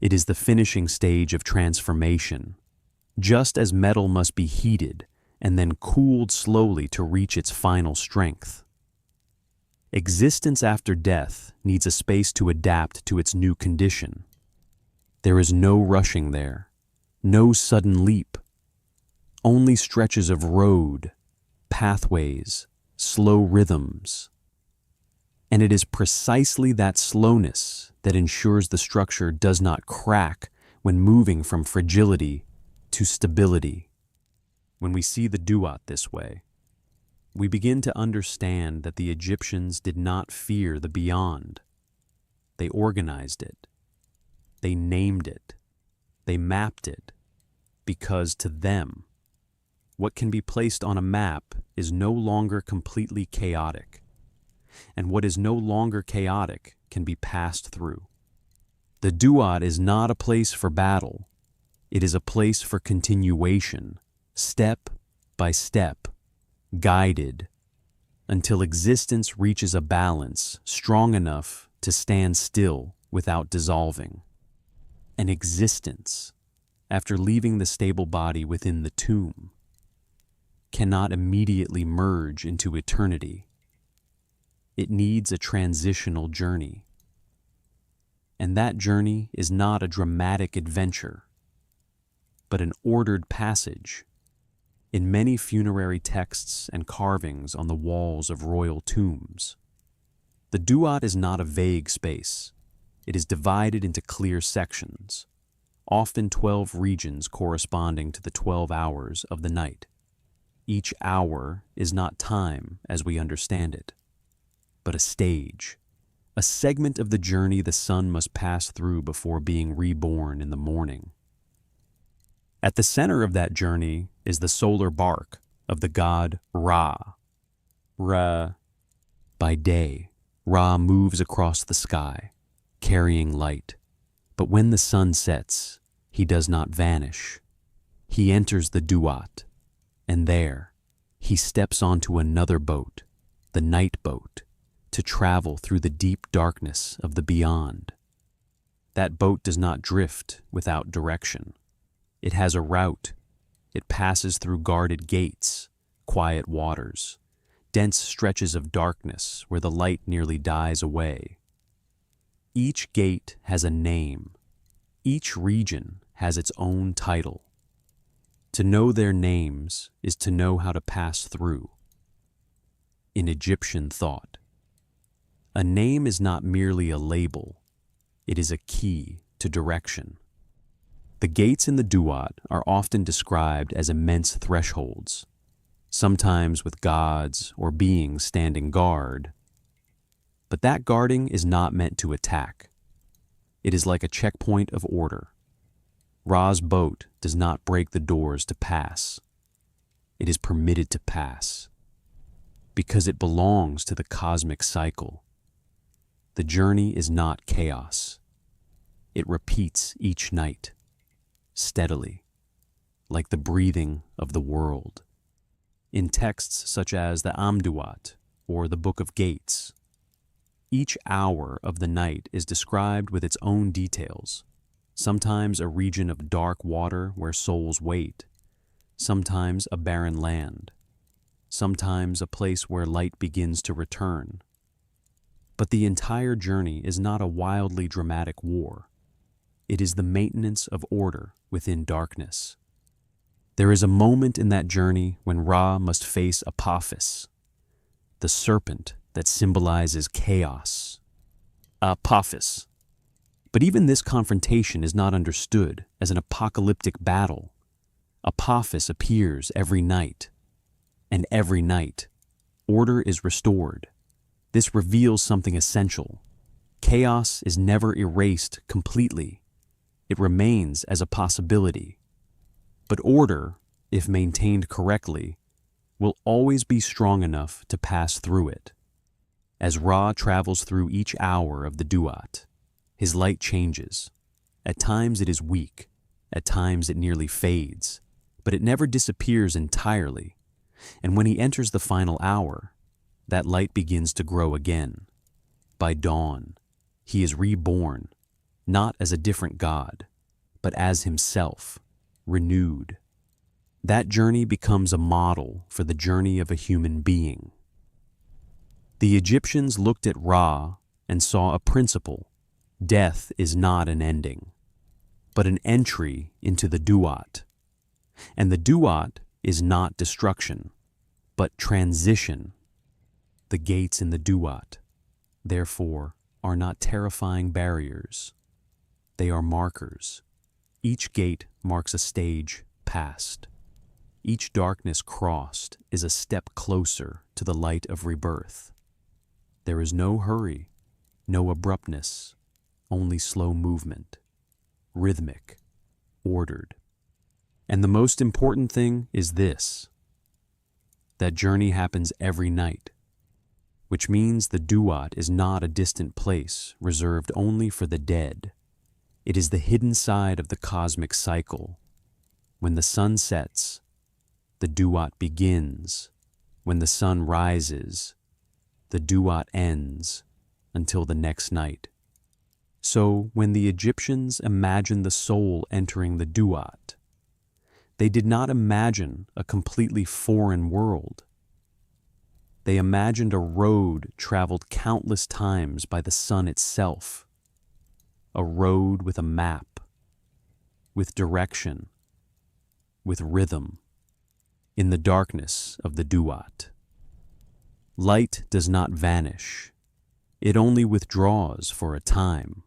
It is the finishing stage of transformation, just as metal must be heated and then cooled slowly to reach its final strength. Existence after death needs a space to adapt to its new condition. There is no rushing there, no sudden leap, only stretches of road, pathways, slow rhythms. And it is precisely that slowness that ensures the structure does not crack when moving from fragility to stability. When we see the Duat this way, we begin to understand that the Egyptians did not fear the beyond. They organized it. They named it. They mapped it. Because to them, what can be placed on a map is no longer completely chaotic. And what is no longer chaotic can be passed through. The Duat is not a place for battle. It is a place for continuation, step by step, guided, until existence reaches a balance strong enough to stand still without dissolving. An existence, after leaving the stable body within the tomb, cannot immediately merge into eternity. It needs a transitional journey. And that journey is not a dramatic adventure, but an ordered passage. In many funerary texts and carvings on the walls of royal tombs, the Duat is not a vague space. It is divided into clear sections, often 12 regions corresponding to the 12 hours of the night. Each hour is not time as we understand it, but a stage, a segment of the journey the sun must pass through before being reborn in the morning. At the center of that journey is the solar bark of the god Ra. By day, Ra moves across the sky, carrying light. But when the sun sets, he does not vanish. He enters the Duat, and there, he steps onto another boat, the night boat, to travel through the deep darkness of the beyond. That boat does not drift without direction. It has a route. It passes through guarded gates, quiet waters, dense stretches of darkness where the light nearly dies away. Each gate has a name. Each region has its own title. To know their names is to know how to pass through. In Egyptian thought, a name is not merely a label. It is a key to direction. The gates in the Duat are often described as immense thresholds, sometimes with gods or beings standing guard. But that guarding is not meant to attack. It is like a checkpoint of order. Ra's boat does not break the doors to pass. It is permitted to pass, because it belongs to the cosmic cycle. The journey is not chaos. It repeats each night, steadily, like the breathing of the world. In texts such as the Duat or the Book of Gates, each hour of the night is described with its own details, sometimes a region of dark water where souls wait, sometimes a barren land, sometimes a place where light begins to return. But the entire journey is not a wildly dramatic war. It is the maintenance of order within darkness. There is a moment in that journey when Ra must face Apophis, the serpent that symbolizes chaos. Apophis. But even this confrontation is not understood as an apocalyptic battle. Apophis appears every night, and every night, order is restored. This reveals something essential. Chaos is never erased completely. It remains as a possibility. But order, if maintained correctly, will always be strong enough to pass through it. As Ra travels through each hour of the Duat, his light changes, At times it is weak, at times it nearly fades, but it never disappears entirely. And when he enters the final hour, that light begins to grow again. By dawn, he is reborn, not as a different god, but as himself, renewed. That journey becomes a model for the journey of a human being. The Egyptians looked at Ra and saw a principle. Death is not an ending, but an entry into the Duat. And the Duat is not destruction, but transition. The gates in the Duat, therefore, are not terrifying barriers. They are markers. Each gate marks a stage past. Each darkness crossed is a step closer to the light of rebirth. There is no hurry, no abruptness, only slow movement, rhythmic, ordered. And the most important thing is this: that journey happens every night, which means the Duat is not a distant place reserved only for the dead. It is the hidden side of the cosmic cycle. When the sun sets, the Duat begins. When the sun rises, the Duat ends until the next night. So when the Egyptians imagined the soul entering the Duat, they did not imagine a completely foreign world. They imagined a road traveled countless times by the sun itself, a road with a map, with direction, with rhythm, in the darkness of the Duat. Light does not vanish. It only withdraws for a time,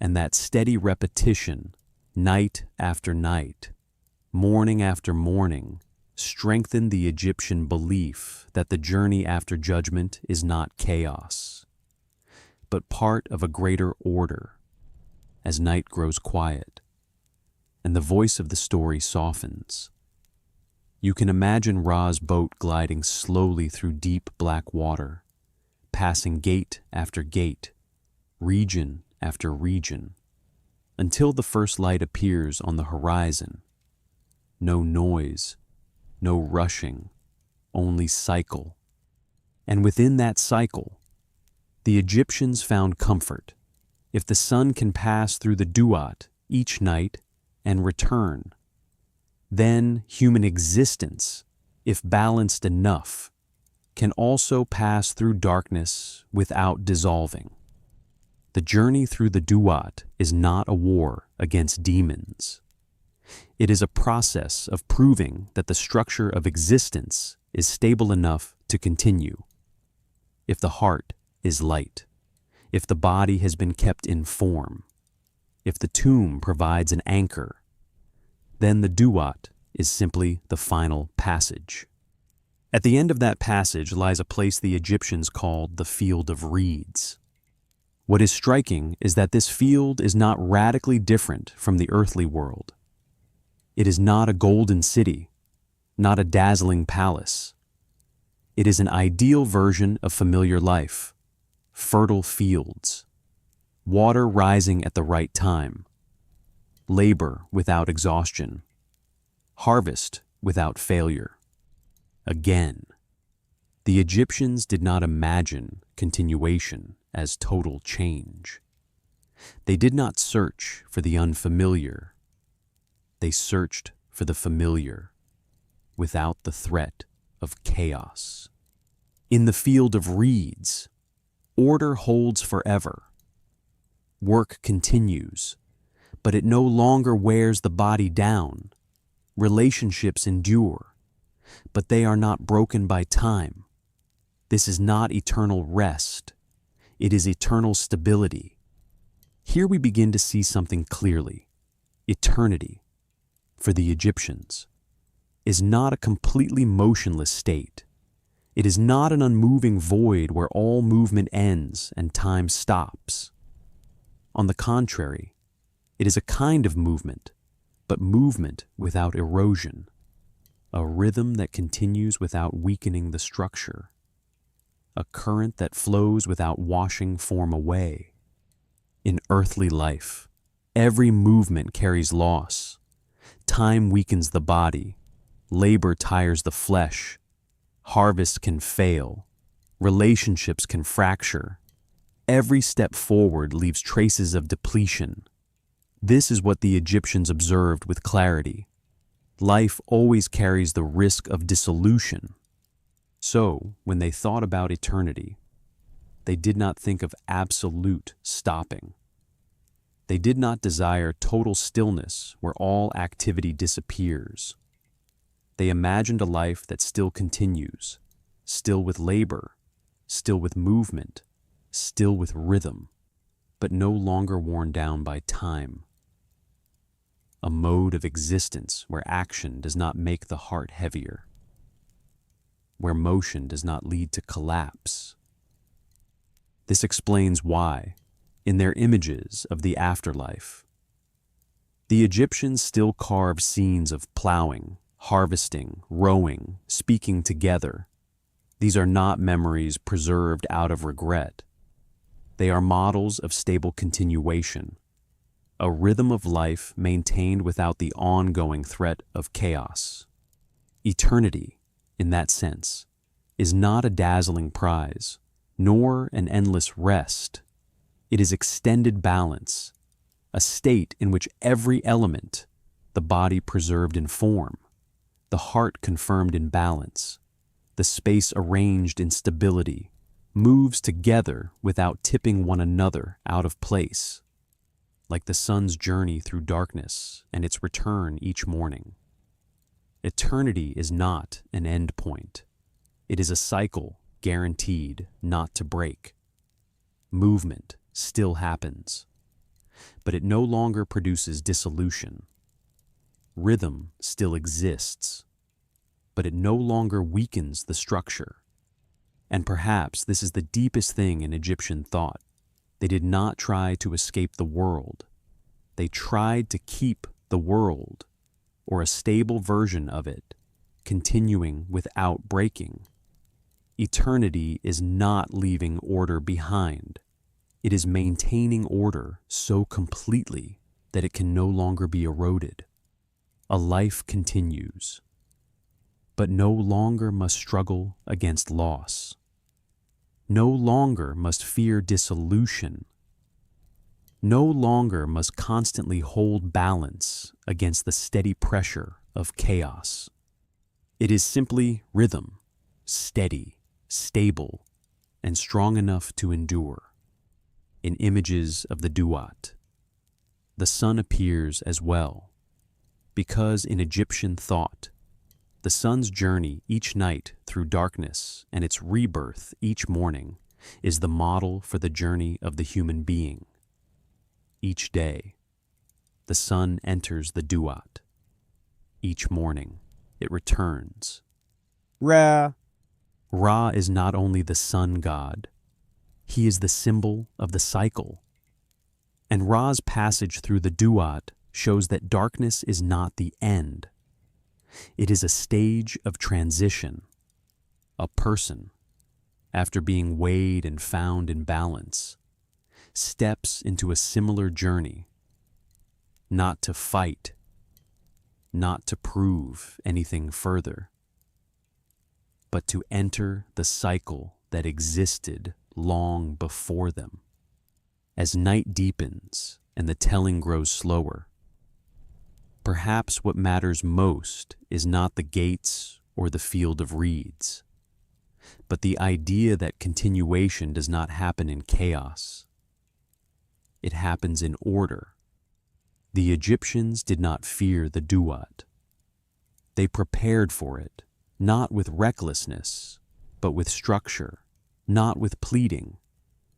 and that steady repetition, night after night, morning after morning, strengthened the Egyptian belief that the journey after judgment is not chaos, but part of a greater order. As night grows quiet, and the voice of the story softens, you can imagine Ra's boat gliding slowly through deep black water, passing gate after gate, region after region, until the first light appears on the horizon. No noise, no rushing, only cycle. And within that cycle, the Egyptians found comfort. If the sun can pass through the Duat each night and return, then human existence, if balanced enough, can also pass through darkness without dissolving. The journey through the Duat is not a war against demons. It is a process of proving that the structure of existence is stable enough to continue. If the heart is light, if the body has been kept in form, if the tomb provides an anchor, then the Duat is simply the final passage. At the end of that passage lies a place the Egyptians called the Field of Reeds. What is striking is that this field is not radically different from the earthly world. It is not a golden city, not a dazzling palace. It is an ideal version of familiar life, fertile fields, water rising at the right time, labor without exhaustion, harvest without failure. Again, the Egyptians did not imagine continuation as total change. They did not search for the unfamiliar. They searched for the familiar, without the threat of chaos. In the field of reeds, order holds forever. Work continues, but it no longer wears the body down. Relationships endure, but they are not broken by time. This is not eternal rest. It is eternal stability. Here we begin to see something clearly. Eternity, for the Egyptians, is not a completely motionless state. It is not an unmoving void where all movement ends and time stops. On the contrary, it is a kind of movement, but movement without erosion, a rhythm that continues without weakening the structure, a current that flows without washing form away. In earthly life, Every movement carries loss. Time weakens the body. Labor tires the flesh. Harvest can fail. Relationships can fracture. Every step forward leaves traces of depletion. This is what the Egyptians observed with clarity. Life always carries the risk of dissolution. So, when they thought about eternity, they did not think of absolute stopping. They did not desire total stillness where all activity disappears. They imagined a life that still continues, still with labor, still with movement, still with rhythm, but no longer worn down by time. A mode of existence where action does not make the heart heavier, where motion does not lead to collapse. This explains why, in their images of the afterlife, the Egyptians still carve scenes of plowing, harvesting, rowing, speaking together. These are not memories preserved out of regret. They are models of stable continuation, a rhythm of life maintained without the ongoing threat of chaos. Eternity, in that sense, is not a dazzling prize, nor an endless rest. It is extended balance, a state in which every element, the body preserved in form, the heart confirmed in balance, the space arranged in stability, moves together without tipping one another out of place, like the sun's journey through darkness and its return each morning. Eternity is not an end point. It is a cycle guaranteed not to break. Movement still happens, but it no longer produces dissolution. Rhythm still exists, but it no longer weakens the structure. And perhaps this is the deepest thing in Egyptian thought. They did not try to escape the world. They tried to keep the world, or a stable version of it, continuing without breaking. Eternity is not leaving order behind. It is maintaining order so completely that it can no longer be eroded. A life continues, but no longer must struggle against loss. No longer must fear dissolution. No longer must constantly hold balance against the steady pressure of chaos. It is simply rhythm, steady, stable, and strong enough to endure. In images of the Duat, the sun appears as well, because in Egyptian thought, the sun's journey each night through darkness and its rebirth each morning is the model for the journey of the human being. Each day, the sun enters the Duat. Each morning, it returns. Ra is not only the sun god, he is the symbol of the cycle. And Ra's passage through the Duat shows that darkness is not the end. It is a stage of transition. A person, after being weighed and found in balance, steps into a similar journey, not to fight, not to prove anything further, but to enter the cycle that existed long before them. As night deepens and the telling grows slower, perhaps what matters most is not the gates or the field of reeds, but the idea that continuation does not happen in chaos. It happens in order. The Egyptians did not fear the Duat. They prepared for it, not with recklessness, but with structure, not with pleading,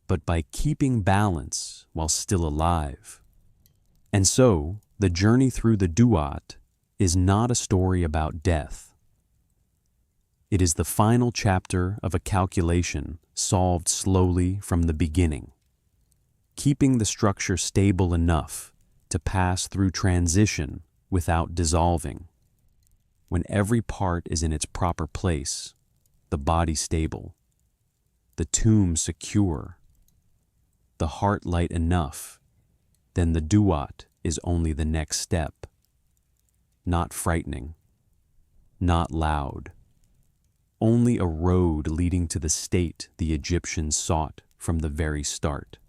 but by keeping balance while still alive. And so, the journey through the Duat is not a story about death. It is the final chapter of a calculation solved slowly from the beginning, keeping the structure stable enough to pass through transition without dissolving. When every part is in its proper place, the body stable, the tomb secure, the heart light enough, then the Duat is only the next step. Not frightening, not loud, only a road leading to the state the Egyptians sought from the very start.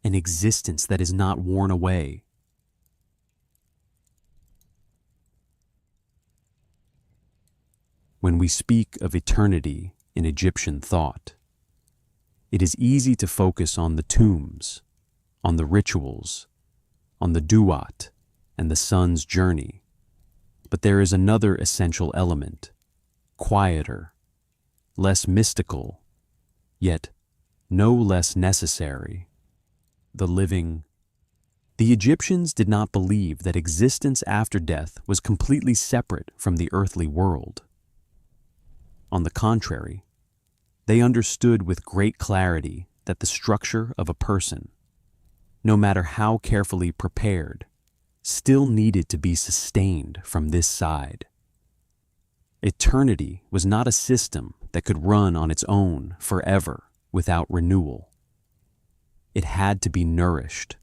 An existence that is not worn away. When we speak of eternity in Egyptian thought, it is easy to focus on the tombs, on the rituals, on the Duat and the sun's journey. But there is another essential element, quieter, less mystical, yet no less necessary. The living. The Egyptians did not believe that existence after death was completely separate from the earthly world. On the contrary, they understood with great clarity that the structure of a person, no matter how carefully prepared, still needed to be sustained from this side. Eternity was not a system that could run on its own forever without renewal. It had to be nourished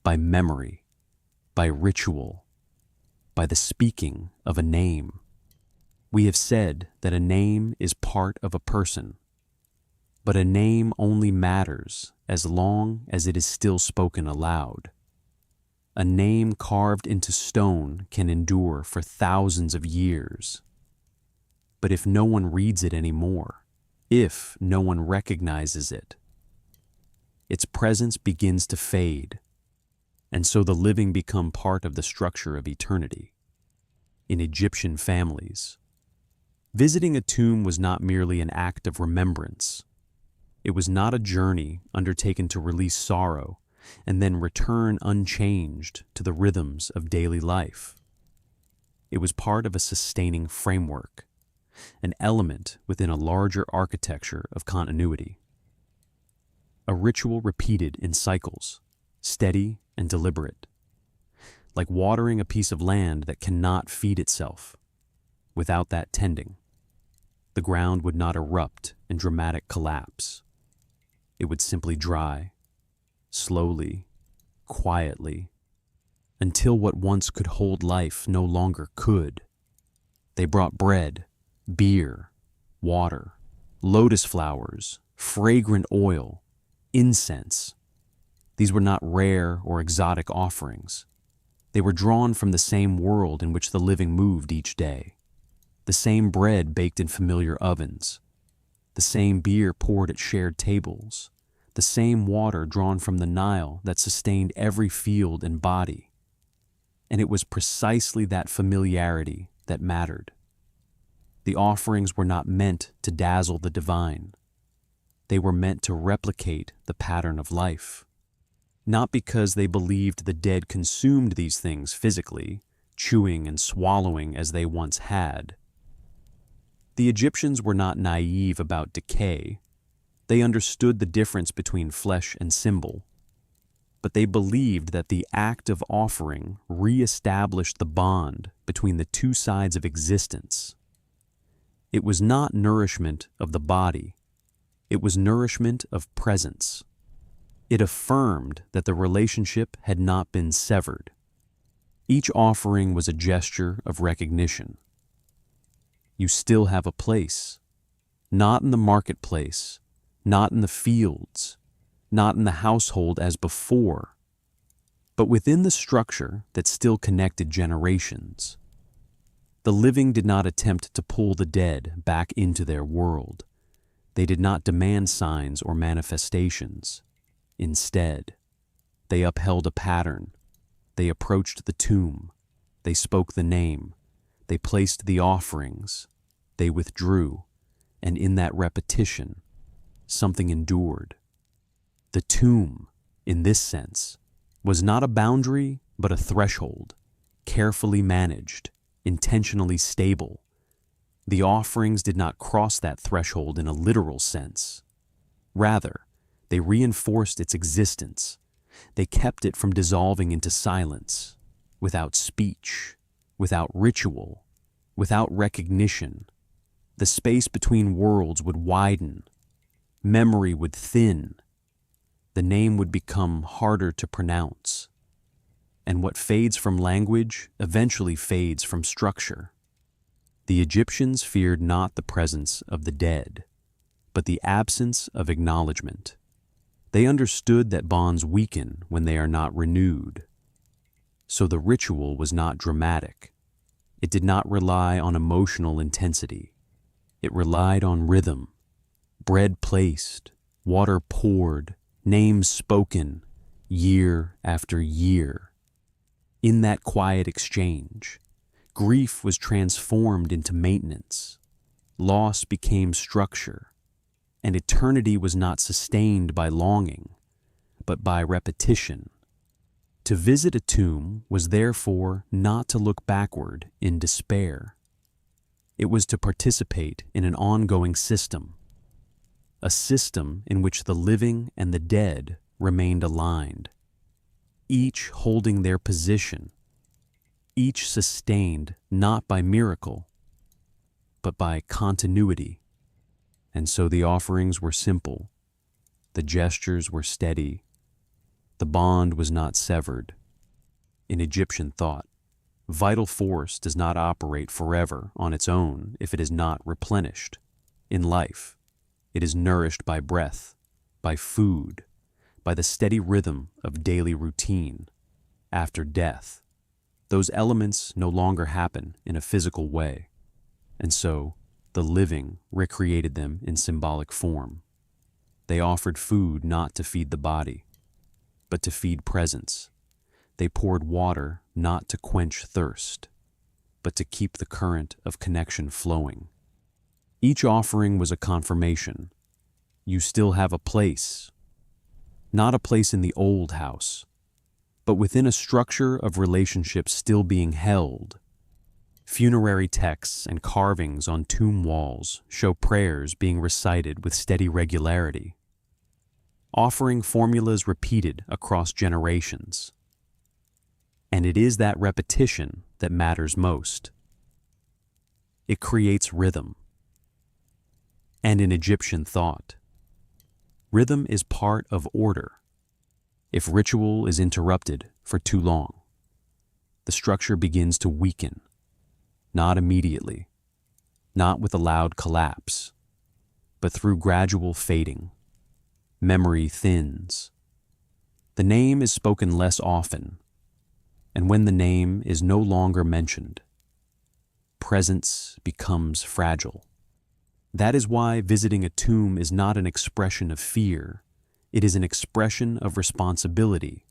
by memory, by ritual, by the speaking of a name. We have said that a name is part of a person, but a name only matters as long as it is still spoken aloud. A name carved into stone can endure for thousands of years. But if no one reads it anymore, if no one recognizes it, its presence begins to fade, and so the living become part of the structure of eternity. In Egyptian families, visiting a tomb was not merely an act of remembrance. It was not a journey undertaken to release sorrow and then return unchanged to the rhythms of daily life. It was part of a sustaining framework, an element within a larger architecture of continuity. A ritual repeated in cycles, steady and deliberate, like watering a piece of land that cannot feed itself. Without that tending, the ground would not erupt in dramatic collapse. It would simply dry, slowly, quietly, until what once could hold life no longer could. They brought bread, beer, water, lotus flowers, fragrant oil, incense. These were not rare or exotic offerings. They were drawn from the same world in which the living moved each day. The same bread baked in familiar ovens, the same beer poured at shared tables, the same water drawn from the Nile that sustained every field and body. And it was precisely that familiarity that mattered. The offerings were not meant to dazzle the divine. They were meant to replicate the pattern of life. Not because they believed the dead consumed these things physically, chewing and swallowing as they once had. The Egyptians were not naive about decay. They understood the difference between flesh and symbol. But they believed that the act of offering re-established the bond between the two sides of existence. It was not nourishment of the body. It was nourishment of presence. It affirmed that the relationship had not been severed. Each offering was a gesture of recognition. You still have a place, not in the marketplace, not in the fields, not in the household as before, but within the structure that still connected generations. The living did not attempt to pull the dead back into their world. They did not demand signs or manifestations. Instead, they upheld a pattern. They approached the tomb. They spoke the name. They placed the offerings. They withdrew, and in that repetition, something endured. The tomb, in this sense, was not a boundary but a threshold, carefully managed, intentionally stable. The offerings did not cross that threshold in a literal sense. Rather, they reinforced its existence. They kept it from dissolving into silence, without speech, without ritual, without recognition. The space between worlds would widen. Memory would thin. The name would become harder to pronounce. and what fades from language eventually fades from structure. The Egyptians feared not the presence of the dead, but the absence of acknowledgement. They understood that bonds weaken when they are not renewed. So the ritual was not dramatic. It did not rely on emotional intensity. It relied on rhythm. Bread placed, water poured, names spoken, year after year. In that quiet exchange, grief was transformed into maintenance. Loss became structure, and eternity was not sustained by longing, but by repetition. To visit a tomb was therefore not to look backward in despair. It was to participate in an ongoing system, a system in which the living and the dead remained aligned, each holding their position, each sustained not by miracle, but by continuity. And so the offerings were simple, the gestures were steady, the bond was not severed. In Egyptian thought, vital force does not operate forever on its own if it is not replenished. In life, it is nourished by breath, by food, by the steady rhythm of daily routine. After death, those elements no longer happen in a physical way, and so the living recreated them in symbolic form. They offered food not to feed the body, but to feed presence. They poured water not to quench thirst, but to keep the current of connection flowing. Each offering was a confirmation. You still have a place, not a place in the old house, but within a structure of relationships still being held. Funerary texts and carvings on tomb walls show prayers being recited with steady regularity. Offering formulas repeated across generations. And it is that repetition that matters most. It creates rhythm. And in Egyptian thought, rhythm is part of order. If ritual is interrupted for too long, the structure begins to weaken. Not immediately, not with a loud collapse, but through gradual fading. Memory thins. The name is spoken less often, and when the name is no longer mentioned, presence becomes fragile. That is why visiting a tomb is not an expression of fear, it is an expression of responsibility.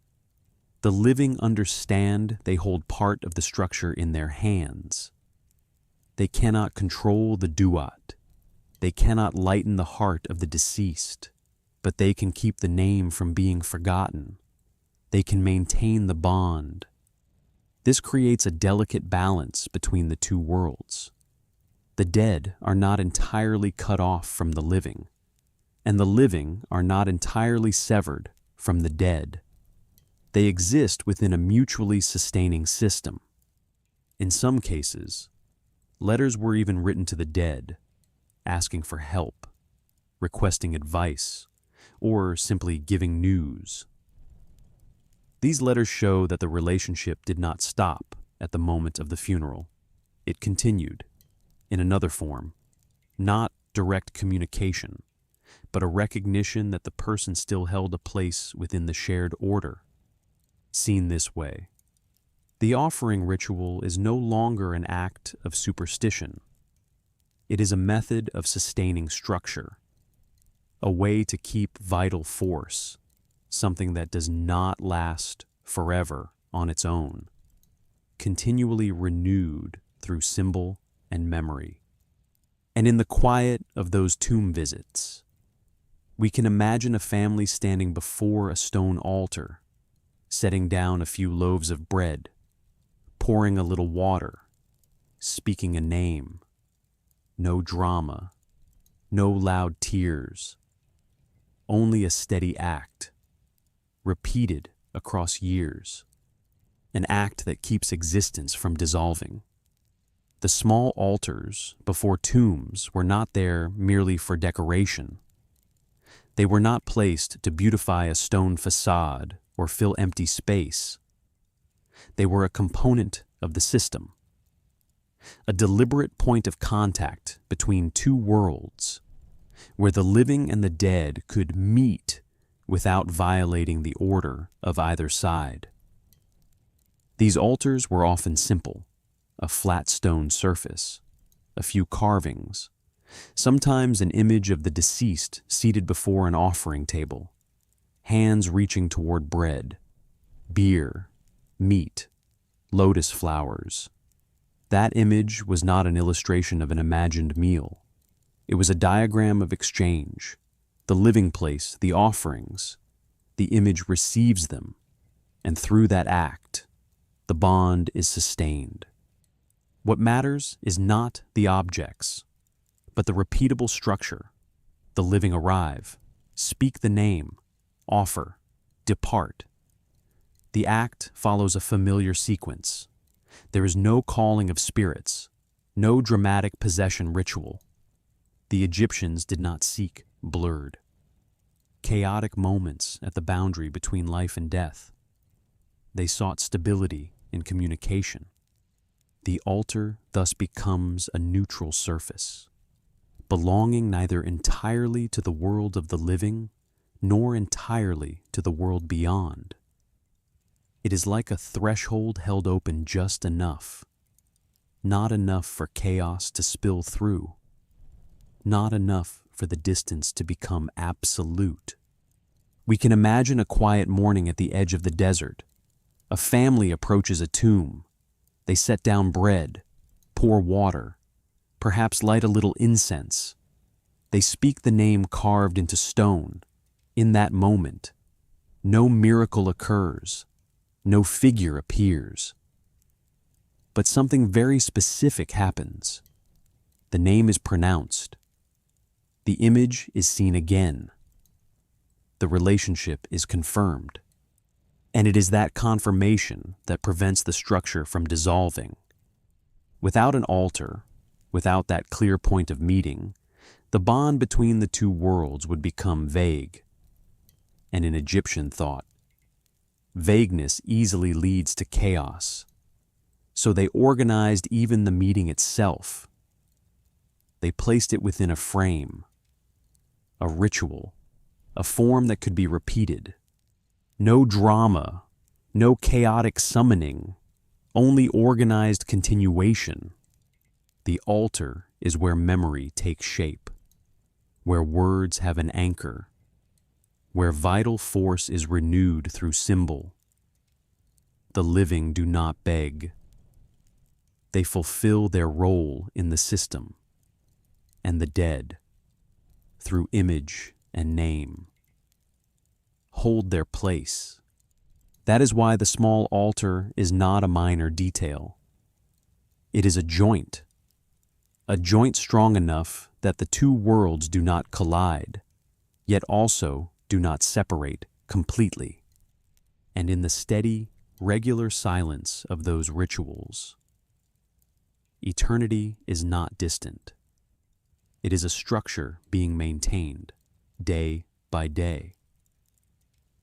The living understand they hold part of the structure in their hands. They cannot control the Duat. They cannot lighten the heart of the deceased, but they can keep the name from being forgotten. They can maintain the bond. This creates a delicate balance between the two worlds. The dead are not entirely cut off from the living, and the living are not entirely severed from the dead. They exist within a mutually sustaining system. In some cases, letters were even written to the dead, asking for help, requesting advice, or simply giving news. These letters show that the relationship did not stop at the moment of the funeral. It continued, in another form, not direct communication, but a recognition that the person still held a place within the shared order. Seen this way, the offering ritual is no longer an act of superstition. It is a method of sustaining structure, a way to keep vital force, something that does not last forever on its own, continually renewed through symbol and memory. And in the quiet of those tomb visits, we can imagine a family standing before a stone altar, setting down a few loaves of bread, pouring a little water, speaking a name. No drama, no loud tears, only a steady act, repeated across years, an act that keeps existence from dissolving. The small altars before tombs were not there merely for decoration. They were not placed to beautify a stone facade or fill empty space. They were a component of the system, a deliberate point of contact between two worlds, where the living and the dead could meet without violating the order of either side. These altars were often simple, a flat stone surface, a few carvings, sometimes an image of the deceased seated before an offering table, hands reaching toward bread, beer, meat, lotus flowers. That image was not an illustration of an imagined meal. It was a diagram of exchange. The living place, the offerings, the image receives them, and through that act, the bond is sustained. What matters is not the objects, but the repeatable structure. The living arrive, speak the name, offer, depart. The act follows a familiar sequence. There is no calling of spirits, no dramatic possession ritual. The Egyptians did not seek blurred, chaotic moments at the boundary between life and death. They sought stability in communication. The altar thus becomes a neutral surface, belonging neither entirely to the world of the living nor entirely to the world beyond. It is like a threshold held open just enough, not enough for chaos to spill through, not enough for the distance to become absolute. We can imagine a quiet morning at the edge of the desert. A family approaches a tomb. They set down bread, pour water, perhaps light a little incense. They speak the name carved into stone. In that moment, no miracle occurs, no figure appears. But something very specific happens. The name is pronounced. The image is seen again. The relationship is confirmed. And it is that confirmation that prevents the structure from dissolving. Without an altar, without that clear point of meeting, the bond between the two worlds would become vague. And in Egyptian thought, vagueness easily leads to chaos. So they organized even the meeting itself. They placed it within a frame, a ritual, a form that could be repeated. No drama, no chaotic summoning, only organized continuation. The altar is where memory takes shape, where words have an anchor, where vital force is renewed through symbol. The living do not beg. They fulfill their role in the system, and the dead, through image and name, hold their place. That is why the small altar is not a minor detail. It is a joint strong enough that the two worlds do not collide, yet also do not separate completely. And in the steady, regular silence of those rituals, eternity is not distant. It is a structure being maintained day by day.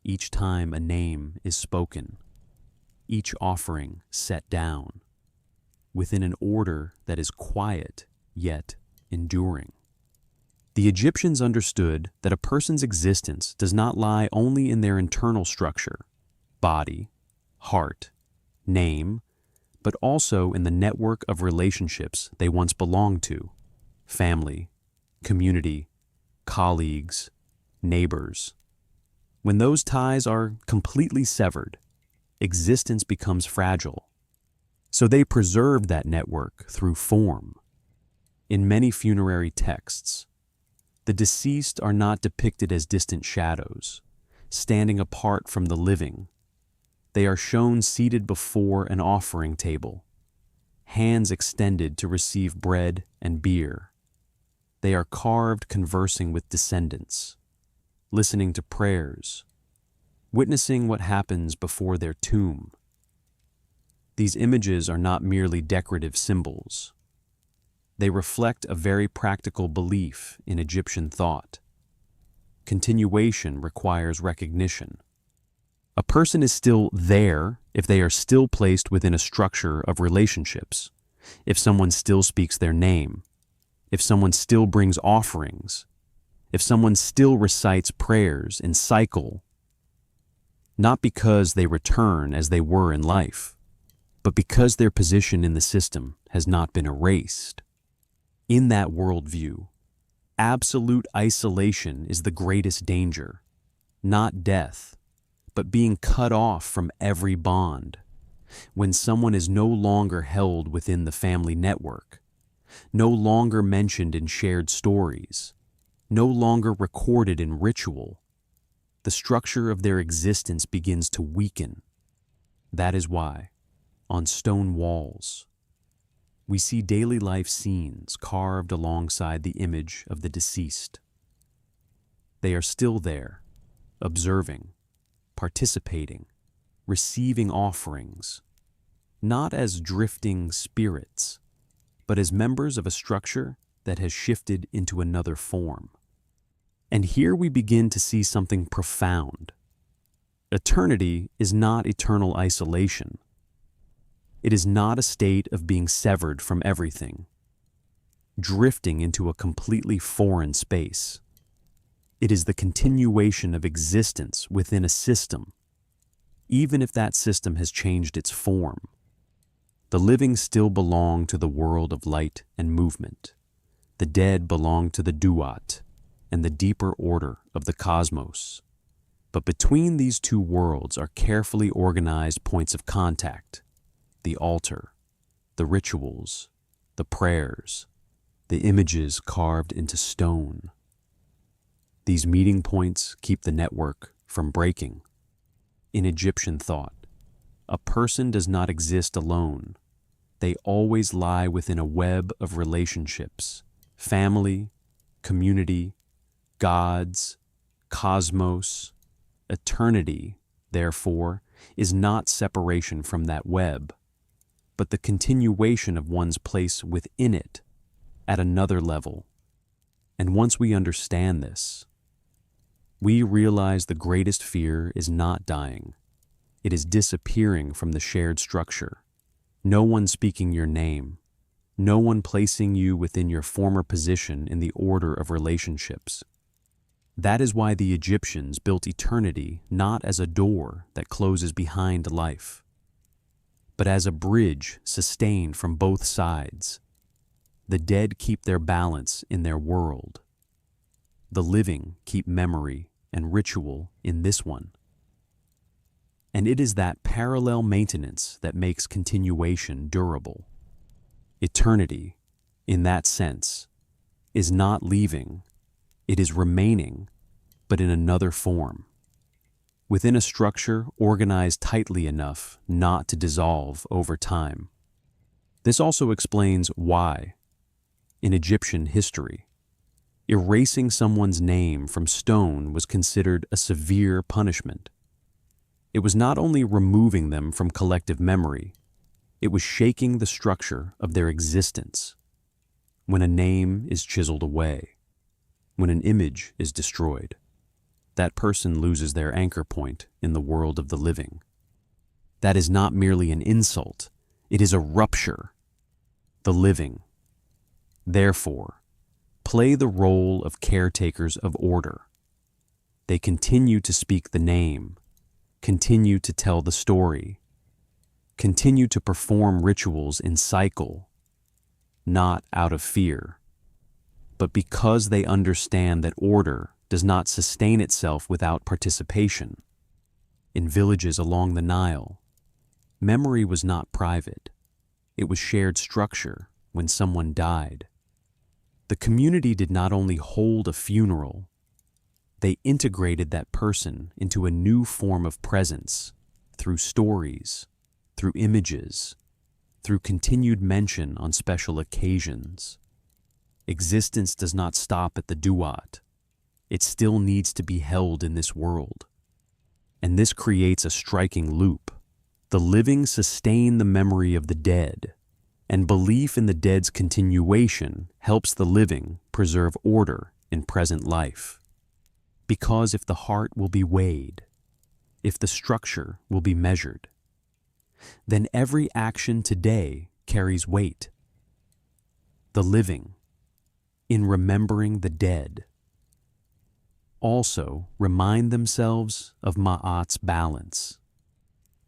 Each time a name is spoken, each offering set down, within an order that is quiet yet enduring. The Egyptians understood that a person's existence does not lie only in their internal structure, body, heart, name, but also in the network of relationships they once belonged to: family, community, colleagues, neighbors. When those ties are completely severed, existence becomes fragile. So they preserved that network through form. In many funerary texts, the deceased are not depicted as distant shadows, standing apart from the living. They are shown seated before an offering table, hands extended to receive bread and beer. They are carved conversing with descendants, listening to prayers, witnessing what happens before their tomb. These images are not merely decorative symbols. They reflect a very practical belief in Egyptian thought. Continuation requires recognition. A person is still there if they are still placed within a structure of relationships, if someone still speaks their name, if someone still brings offerings, if someone still recites prayers in cycle, not because they return as they were in life, but because their position in the system has not been erased. In that worldview, absolute isolation is the greatest danger, not death, but being cut off from every bond. When someone is no longer held within the family network, no longer mentioned in shared stories, no longer recorded in ritual, the structure of their existence begins to weaken. That is why, on stone walls, we see daily life scenes carved alongside the image of the deceased. They are still there, observing, participating, receiving offerings, not as drifting spirits, but as members of a structure that has shifted into another form. And here we begin to see something profound. Eternity is not eternal isolation. It is not a state of being severed from everything, drifting into a completely foreign space. It is the continuation of existence within a system, even if that system has changed its form. The living still belong to the world of light and movement. The dead belong to the Duat and the deeper order of the cosmos. But between these two worlds are carefully organized points of contact: the altar, the rituals, the prayers, the images carved into stone. These meeting points keep the network from breaking. In Egyptian thought, a person does not exist alone. They always lie within a web of relationships: family, community, gods, cosmos. Eternity, therefore, is not separation from that web, but the continuation of one's place within it at another level. And once we understand this, we realize the greatest fear is not dying. It is disappearing from the shared structure. No one speaking your name, no one placing you within your former position in the order of relationships. That is why the Egyptians built eternity not as a door that closes behind life, but as a bridge sustained from both sides. The dead keep their balance in their world. The living keep memory and ritual in this one. And it is that parallel maintenance that makes continuation durable. Eternity, in that sense, is not leaving. It is remaining, but in another form, within a structure organized tightly enough not to dissolve over time. This also explains why, in Egyptian history, erasing someone's name from stone was considered a severe punishment. It was not only removing them from collective memory, it was shaking the structure of their existence. When a name is chiseled away, when an image is destroyed, that person loses their anchor point in the world of the living. That is not merely an insult, it is a rupture. The living, therefore, play the role of caretakers of order. They continue to speak the name, continue to tell the story, continue to perform rituals in cycle, not out of fear, but because they understand that order does not sustain itself without participation. In villages along the Nile, memory was not private. It was shared structure when someone died. The community did not only hold a funeral, they integrated that person into a new form of presence through stories, through images, through continued mention on special occasions. Existence does not stop at the Duat. It still needs to be held in this world. And this creates a striking loop. The living sustain the memory of the dead, and belief in the dead's continuation helps the living preserve order in present life. Because if the heart will be weighed, if the structure will be measured, then every action today carries weight. The living, in remembering the dead, also remind themselves of Ma'at's balance.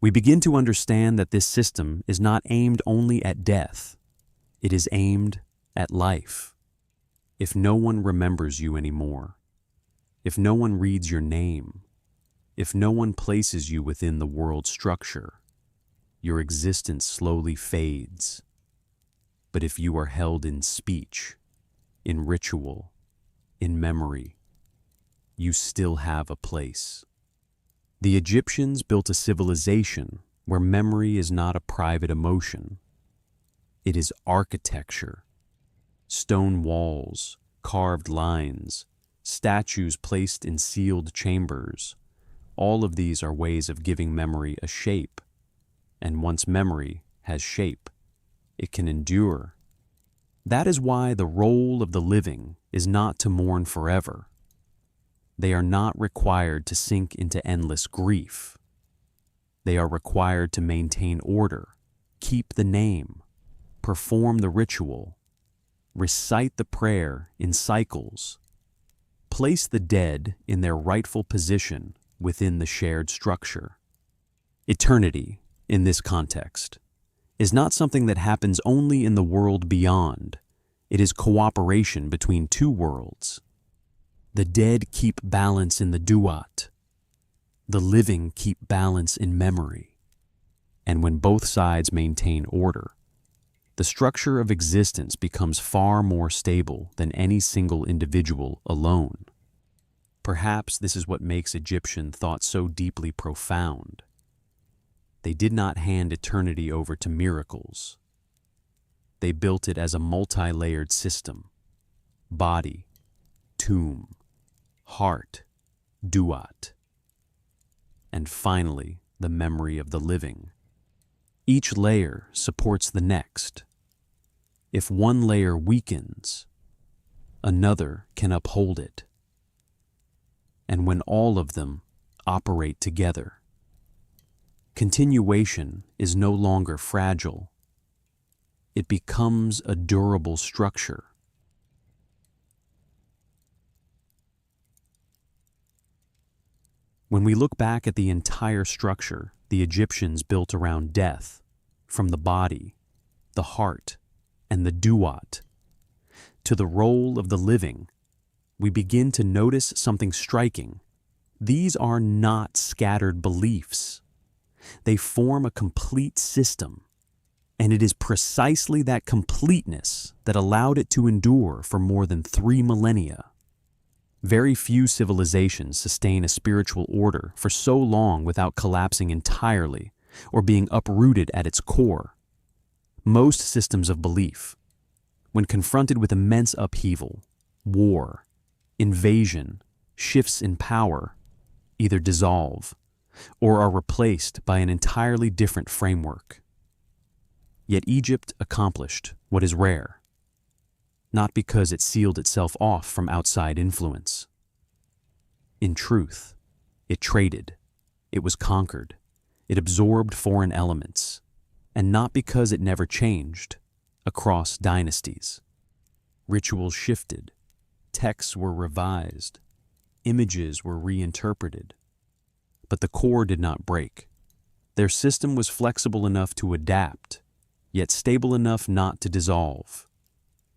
We begin to understand that this system is not aimed only at death, it is aimed at life. If no one remembers you anymore, if no one reads your name, if no one places you within the world structure, your existence slowly fades. But if you are held in speech, in ritual, in memory, you still have a place. The Egyptians built a civilization where memory is not a private emotion. It is architecture. Stone walls, carved lines, statues placed in sealed chambers. All of these are ways of giving memory a shape. And once memory has shape, it can endure. That is why the role of the living is not to mourn forever. They are not required to sink into endless grief. They are required to maintain order, keep the name, perform the ritual, recite the prayer in cycles, place the dead in their rightful position within the shared structure. Eternity, in this context, is not something that happens only in the world beyond. It is cooperation between two worlds. The dead keep balance in the Duat. The living keep balance in memory. And when both sides maintain order, the structure of existence becomes far more stable than any single individual alone. Perhaps this is what makes Egyptian thought so deeply profound. They did not hand eternity over to miracles. They built it as a multi-layered system: body, tomb, heart, Duat, and finally the memory of the living. Each layer supports the next. If one layer weakens, another can uphold it. And when all of them operate together, continuation is no longer fragile. It becomes a durable structure. When we look back at the entire structure the Egyptians built around death, from the body, the heart, and the Duat, to the role of the living, we begin to notice something striking. These are not scattered beliefs. They form a complete system, and it is precisely that completeness that allowed it to endure for more than 3 millennia. Very few civilizations sustain a spiritual order for so long without collapsing entirely or being uprooted at its core. Most systems of belief, when confronted with immense upheaval, war, invasion, shifts in power, either dissolve or are replaced by an entirely different framework. Yet Egypt accomplished what is rare, not because it sealed itself off from outside influence. In truth, it traded, it was conquered, it absorbed foreign elements, and not because it never changed across dynasties. Rituals shifted, texts were revised, images were reinterpreted, but the core did not break. Their system was flexible enough to adapt, yet stable enough not to dissolve.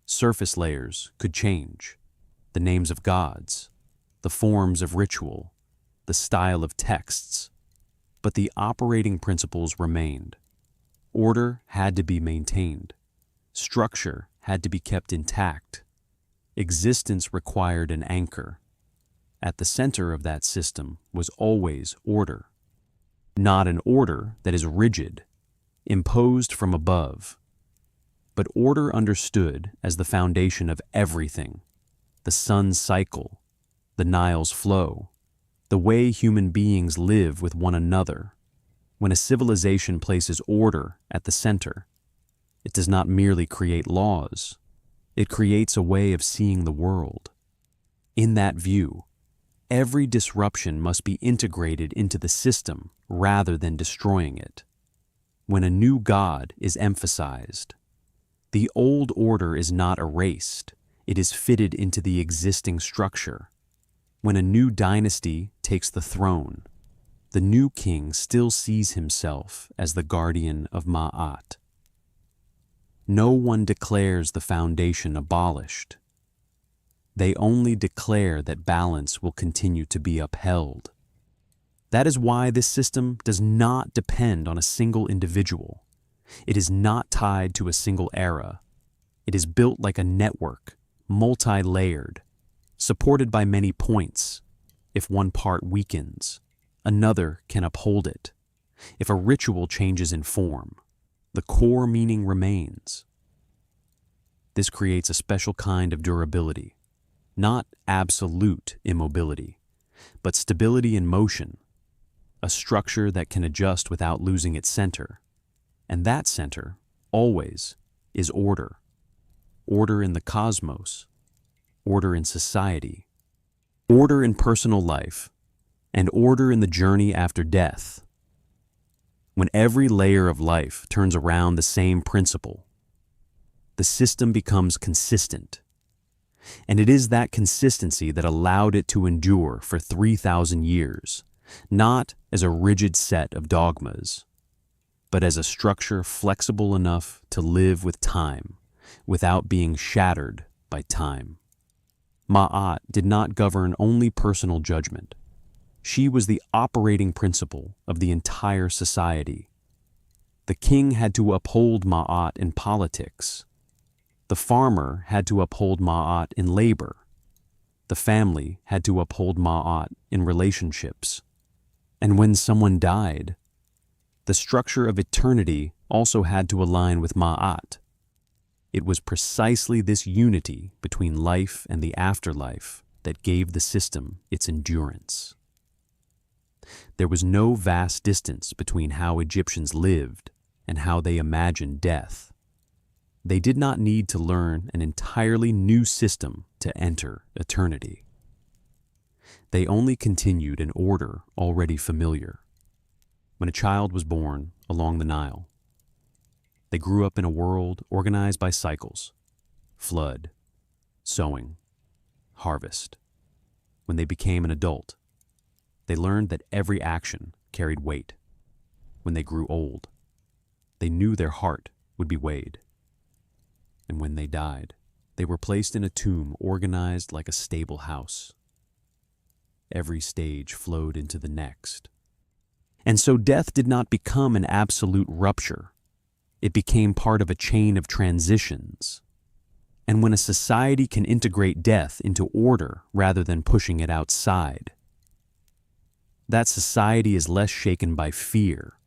Surface layers could change: the names of gods, the forms of ritual, the style of texts, but the operating principles remained. Order had to be maintained. Structure had to be kept intact. Existence required an anchor. At the center of that system was always order. Not an order that is rigid, imposed from above, but order understood as the foundation of everything: the sun's cycle, the Nile's flow, the way human beings live with one another. When a civilization places order at the center, it does not merely create laws, it creates a way of seeing the world. In that view, every disruption must be integrated into the system rather than destroying it. When a new god is emphasized, the old order is not erased, it is fitted into the existing structure. When a new dynasty takes the throne, the new king still sees himself as the guardian of Ma'at. No one declares the foundation abolished. They only declare that balance will continue to be upheld. That is why this system does not depend on a single individual. It is not tied to a single era. It is built like a network, multi-layered, supported by many points. If one part weakens, another can uphold it. If a ritual changes in form, the core meaning remains. This creates a special kind of durability, not absolute immobility, but stability in motion, a structure that can adjust without losing its center. And that center, always, is order. Order in the cosmos, order in society, order in personal life, and order in the journey after death. When every layer of life turns around the same principle, the system becomes consistent. And it is that consistency that allowed it to endure for 3,000 years, not as a rigid set of dogmas, but as a structure flexible enough to live with time, without being shattered by time. Ma'at did not govern only personal judgment. She was the operating principle of the entire society. The king had to uphold Ma'at in politics. The farmer had to uphold Ma'at in labor. The family had to uphold Ma'at in relationships. And when someone died, the structure of eternity also had to align with Ma'at. It was precisely this unity between life and the afterlife that gave the system its endurance. There was no vast distance between how Egyptians lived and how they imagined death. They did not need to learn an entirely new system to enter eternity. They only continued an order already familiar. When a child was born along the Nile, they grew up in a world organized by cycles: flood, sowing, harvest. When they became an adult, they learned that every action carried weight. When they grew old, they knew their heart would be weighed. And when they died, they were placed in a tomb organized like a stable house. Every stage flowed into the next. And so death did not become an absolute rupture. It became part of a chain of transitions. And when a society can integrate death into order rather than pushing it outside, that society is less shaken by fear.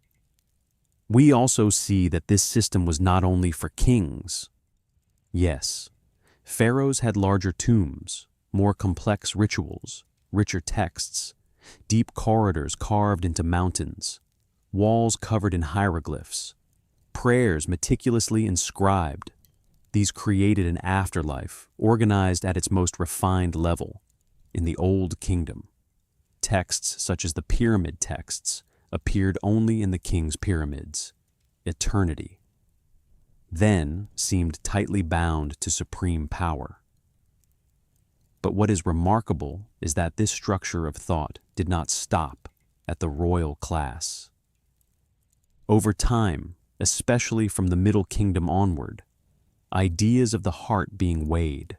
We also see that this system was not only for kings. Yes, pharaohs had larger tombs, more complex rituals, richer texts, deep corridors carved into mountains, walls covered in hieroglyphs, prayers meticulously inscribed. These created an afterlife organized at its most refined level. In the Old Kingdom, texts such as the pyramid texts appeared only in the king's pyramids. Eternity then seemed tightly bound to supreme power. But what is remarkable is that this structure of thought did not stop at the royal class. Over time, especially from the Middle Kingdom onward, ideas of the heart being weighed,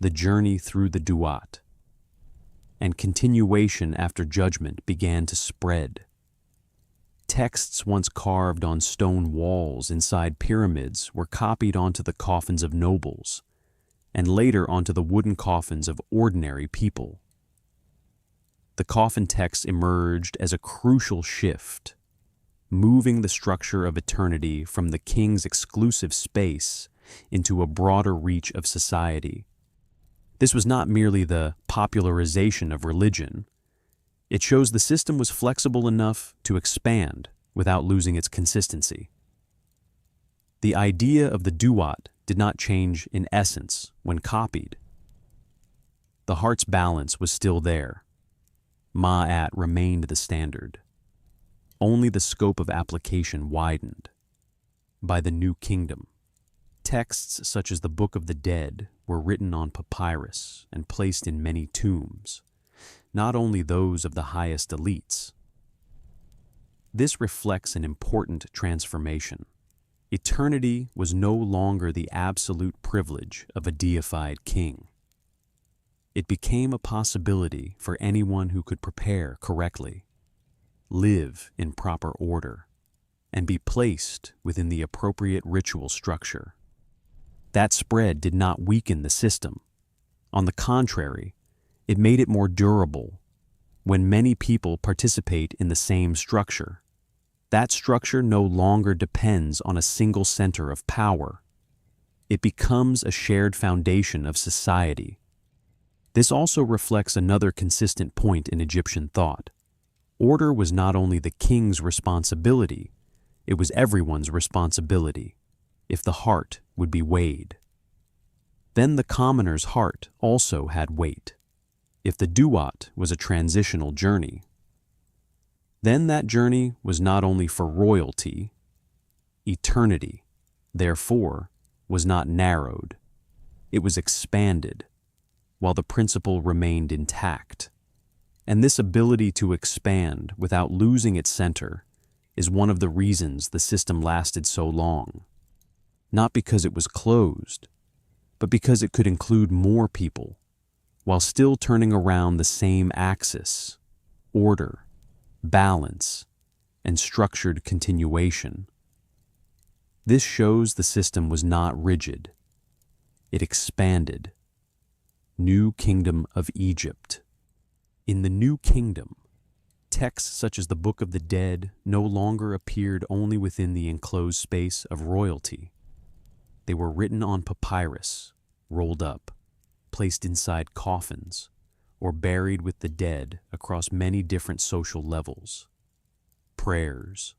the journey through the Duat, and continuation after judgment began to spread. Texts once carved on stone walls inside pyramids were copied onto the coffins of nobles, and later onto the wooden coffins of ordinary people. The coffin texts emerged as a crucial shift, moving the structure of eternity from the king's exclusive space into a broader reach of society. This was not merely the popularization of religion. It shows the system was flexible enough to expand without losing its consistency. The idea of the Duat did not change in essence when copied. The heart's balance was still there, Ma'at remained the standard. Only the scope of application widened. By the New Kingdom, texts such as the Book of the Dead were written on papyrus and placed in many tombs, not only those of the highest elites. This reflects an important transformation. Eternity was no longer the absolute privilege of a deified king. It became a possibility for anyone who could prepare correctly, live in proper order, and be placed within the appropriate ritual structure. That spread did not weaken the system. On the contrary, it made it more durable. When many people participate in the same structure, that structure no longer depends on a single center of power. It becomes a shared foundation of society. This also reflects another consistent point in Egyptian thought. Order was not only the king's responsibility, it was everyone's responsibility, if the heart would be weighed. Then the commoner's heart also had weight. If the Duat was a transitional journey, then that journey was not only for royalty, eternity, therefore, was not narrowed. It was expanded, while the principle remained intact. And this ability to expand without losing its center is one of the reasons the system lasted so long. Not because it was closed, but because it could include more people, while still turning around the same axis: order, balance, and structured continuation. This shows the system was not rigid. It expanded. New Kingdom of Egypt. In the New Kingdom, texts such as the Book of the Dead no longer appeared only within the enclosed space of royalty. They were written on papyrus, rolled up, placed inside coffins, or buried with the dead across many different social levels. Prayers,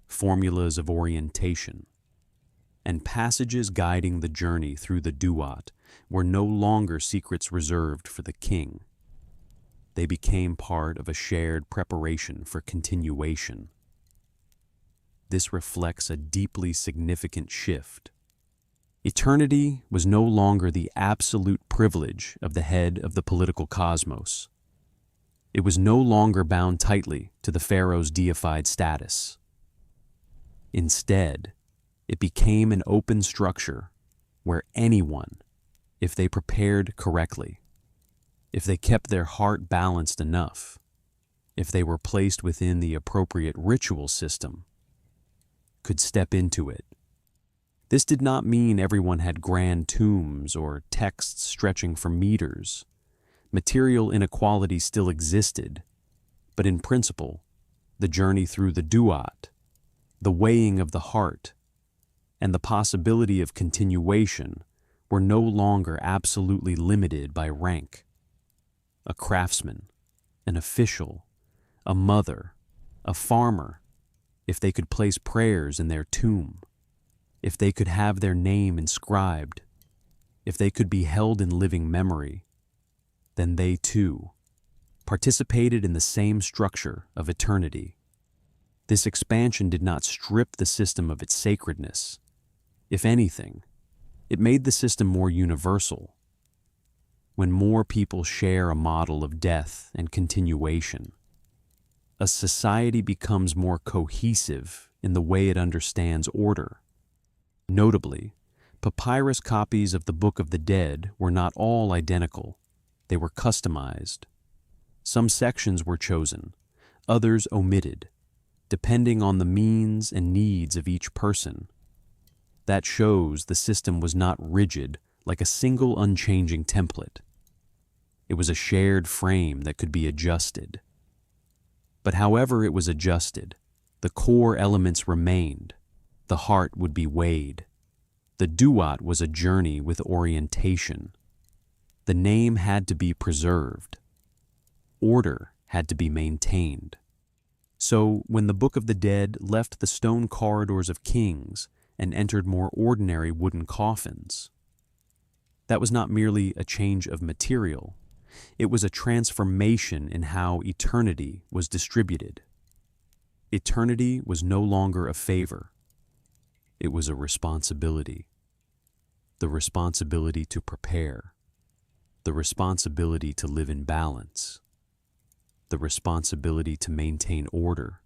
formulas of orientation, and passages guiding the journey through the Duat were no longer secrets reserved for the king. They became part of a shared preparation for continuation. This reflects a deeply significant shift. Eternity was no longer the absolute privilege of the head of the political cosmos. It was no longer bound tightly to the pharaoh's deified status. Instead, it became an open structure where anyone, if they prepared correctly, if they kept their heart balanced enough, if they were placed within the appropriate ritual system, could step into it. This did not mean everyone had grand tombs or texts stretching for meters. Material inequality still existed, but in principle, the journey through the Duat, the weighing of the heart, and the possibility of continuation were no longer absolutely limited by rank. A craftsman, an official, a mother, a farmer, if they could place prayers in their tomb, if they could have their name inscribed, if they could be held in living memory, then they too participated in the same structure of eternity. This expansion did not strip the system of its sacredness. If anything, it made the system more universal. When more people share a model of death and continuation, a society becomes more cohesive in the way it understands order. Notably, papyrus copies of the Book of the Dead were not all identical. They were customized. Some sections were chosen, others omitted, depending on the means and needs of each person. That shows the system was not rigid like a single unchanging template. It was a shared frame that could be adjusted. But however it was adjusted, the core elements remained. The heart would be weighed. The Duat was a journey with orientation. The name had to be preserved. Order had to be maintained. So when the Book of the Dead left the stone corridors of kings and entered more ordinary wooden coffins, that was not merely a change of material. It was a transformation in how eternity was distributed. Eternity was no longer a favor. It was a responsibility. The responsibility to prepare. The responsibility to live in balance. The responsibility to maintain order.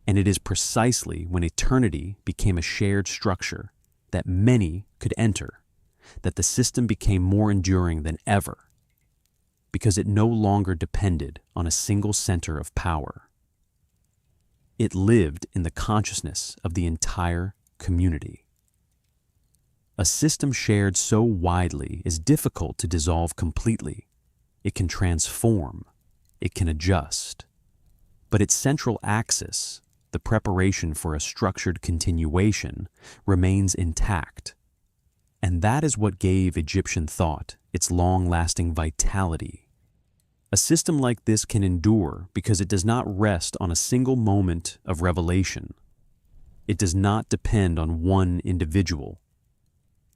And it is precisely when eternity became a shared structure that many could enter that the system became more enduring than ever, because it no longer depended on a single center of power. It lived in the consciousness of the entire community. A system shared so widely is difficult to dissolve completely. It can transform, it can adjust, but its central axis, the preparation for a structured continuation, remains intact. And that is what gave Egyptian thought its long-lasting vitality. A system like this can endure because it does not rest on a single moment of revelation. It does not depend on one individual.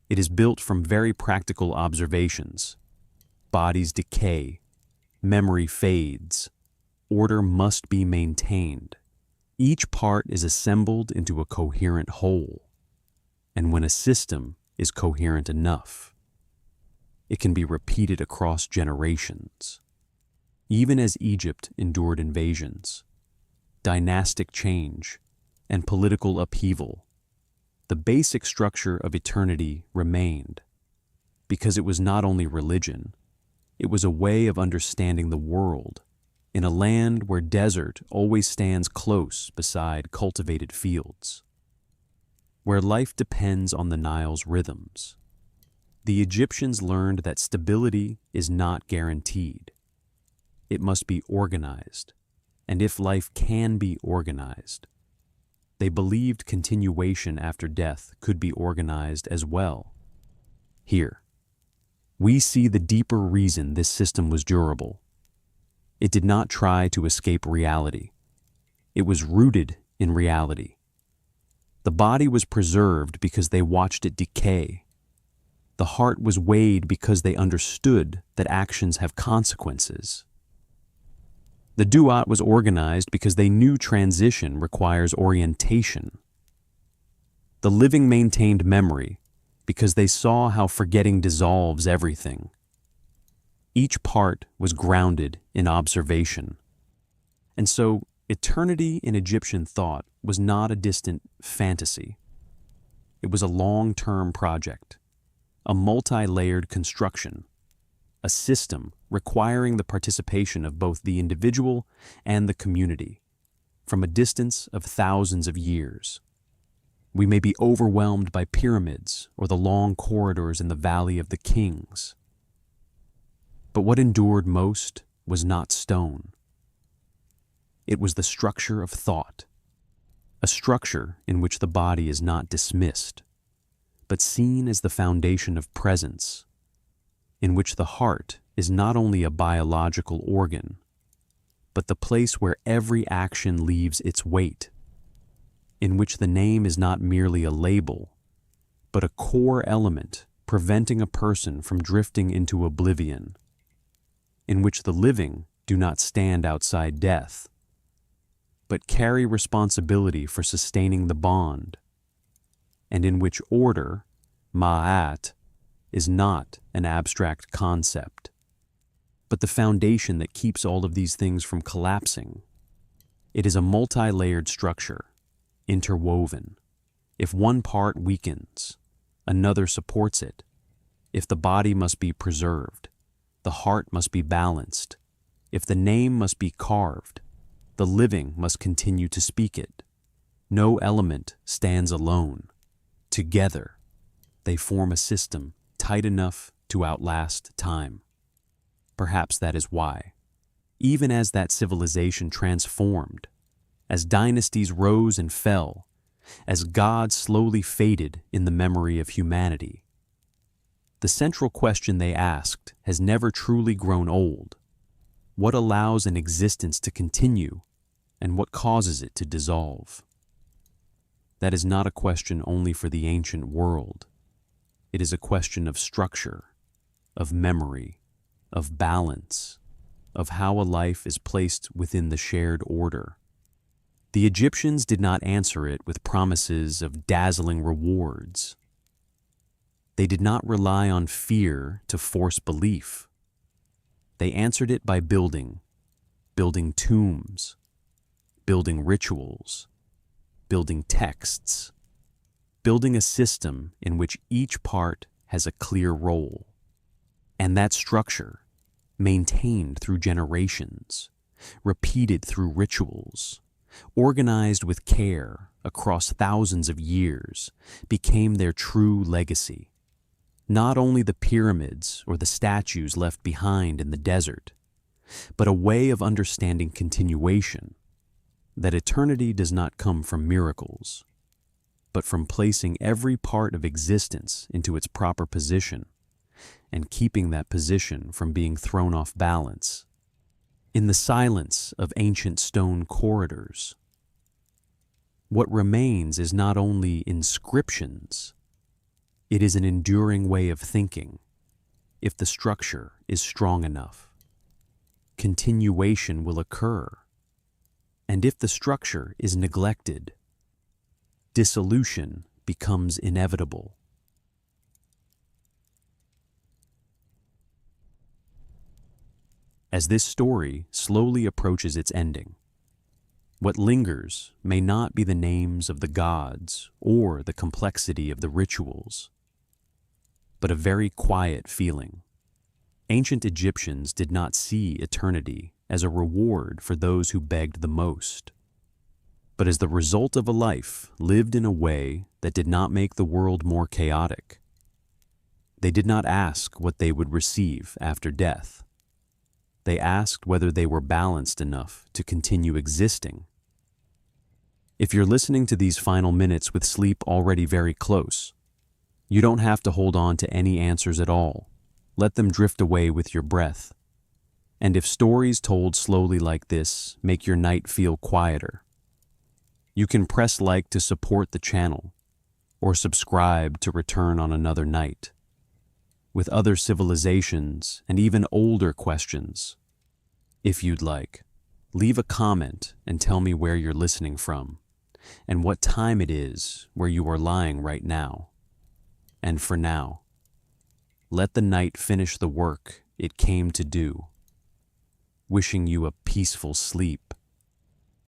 It is built from very practical observations. Bodies decay, memory fades, order must be maintained. Each part is assembled into a coherent whole. And when a system is coherent enough, it can be repeated across generations. Even as Egypt endured invasions, dynastic change, and political upheaval, the basic structure of eternity remained, because it was not only religion, it was a way of understanding the world in a land where desert always stands close beside cultivated fields, where life depends on the Nile's rhythms. The Egyptians learned that stability is not guaranteed. It must be organized, and if life can be organized, they believed continuation after death could be organized as well. Here, we see the deeper reason this system was durable. It did not try to escape reality. It was rooted in reality. The body was preserved because they watched it decay. The heart was weighed because they understood that actions have consequences. The Duat was organized because they knew transition requires orientation. The living maintained memory because they saw how forgetting dissolves everything. Each part was grounded in observation. And so, eternity in Egyptian thought was not a distant fantasy. It was a long-term project, a multi-layered construction, a system requiring the participation of both the individual and the community, from a distance of thousands of years. We may be overwhelmed by pyramids or the long corridors in the Valley of the Kings. But what endured most was not stone. It was the structure of thought, a structure in which the body is not dismissed, but seen as the foundation of presence, in which the heart is not only a biological organ, but the place where every action leaves its weight, in which the name is not merely a label, but a core element preventing a person from drifting into oblivion, in which the living do not stand outside death, but carry responsibility for sustaining the bond, and in which order, ma'at, is not an abstract concept, but the foundation that keeps all of these things from collapsing. It is a multi-layered structure, interwoven. If one part weakens, another supports it. If the body must be preserved, the heart must be balanced. If the name must be carved, the living must continue to speak it. No element stands alone. Together, they form a system tight enough to outlast time. Perhaps that is why, even as that civilization transformed, as dynasties rose and fell, as God slowly faded in the memory of humanity, the central question they asked has never truly grown old. What allows an existence to continue, and what causes it to dissolve? That is not a question only for the ancient world. It is a question of structure, of memory, of balance, of how a life is placed within the shared order. The Egyptians did not answer it with promises of dazzling rewards. They did not rely on fear to force belief. They answered it by building tombs, building rituals, building texts, building a system in which each part has a clear role. And that structure, maintained through generations, repeated through rituals, organized with care across thousands of years, became their true legacy. Not only the pyramids or the statues left behind in the desert, but a way of understanding continuation, that eternity does not come from miracles, but from placing every part of existence into its proper position and keeping that position from being thrown off balance. In the silence of ancient stone corridors, what remains is not only inscriptions, it is an enduring way of thinking. If the structure is strong enough, continuation will occur. And if the structure is neglected, dissolution becomes inevitable. As this story slowly approaches its ending, what lingers may not be the names of the gods or the complexity of the rituals, but a very quiet feeling. Ancient Egyptians did not see eternity as a reward for those who begged the most, but as the result of a life lived in a way that did not make the world more chaotic. They did not ask what they would receive after death. They asked whether they were balanced enough to continue existing. If you're listening to these final minutes with sleep already very close, you don't have to hold on to any answers at all. Let them drift away with your breath. And if stories told slowly like this make your night feel quieter, you can press like to support the channel or subscribe to return on another night with other civilizations and even older questions. If you'd like, leave a comment and tell me where you're listening from and what time it is where you are lying right now. And for now, let the night finish the work it came to do. Wishing you a peaceful sleep.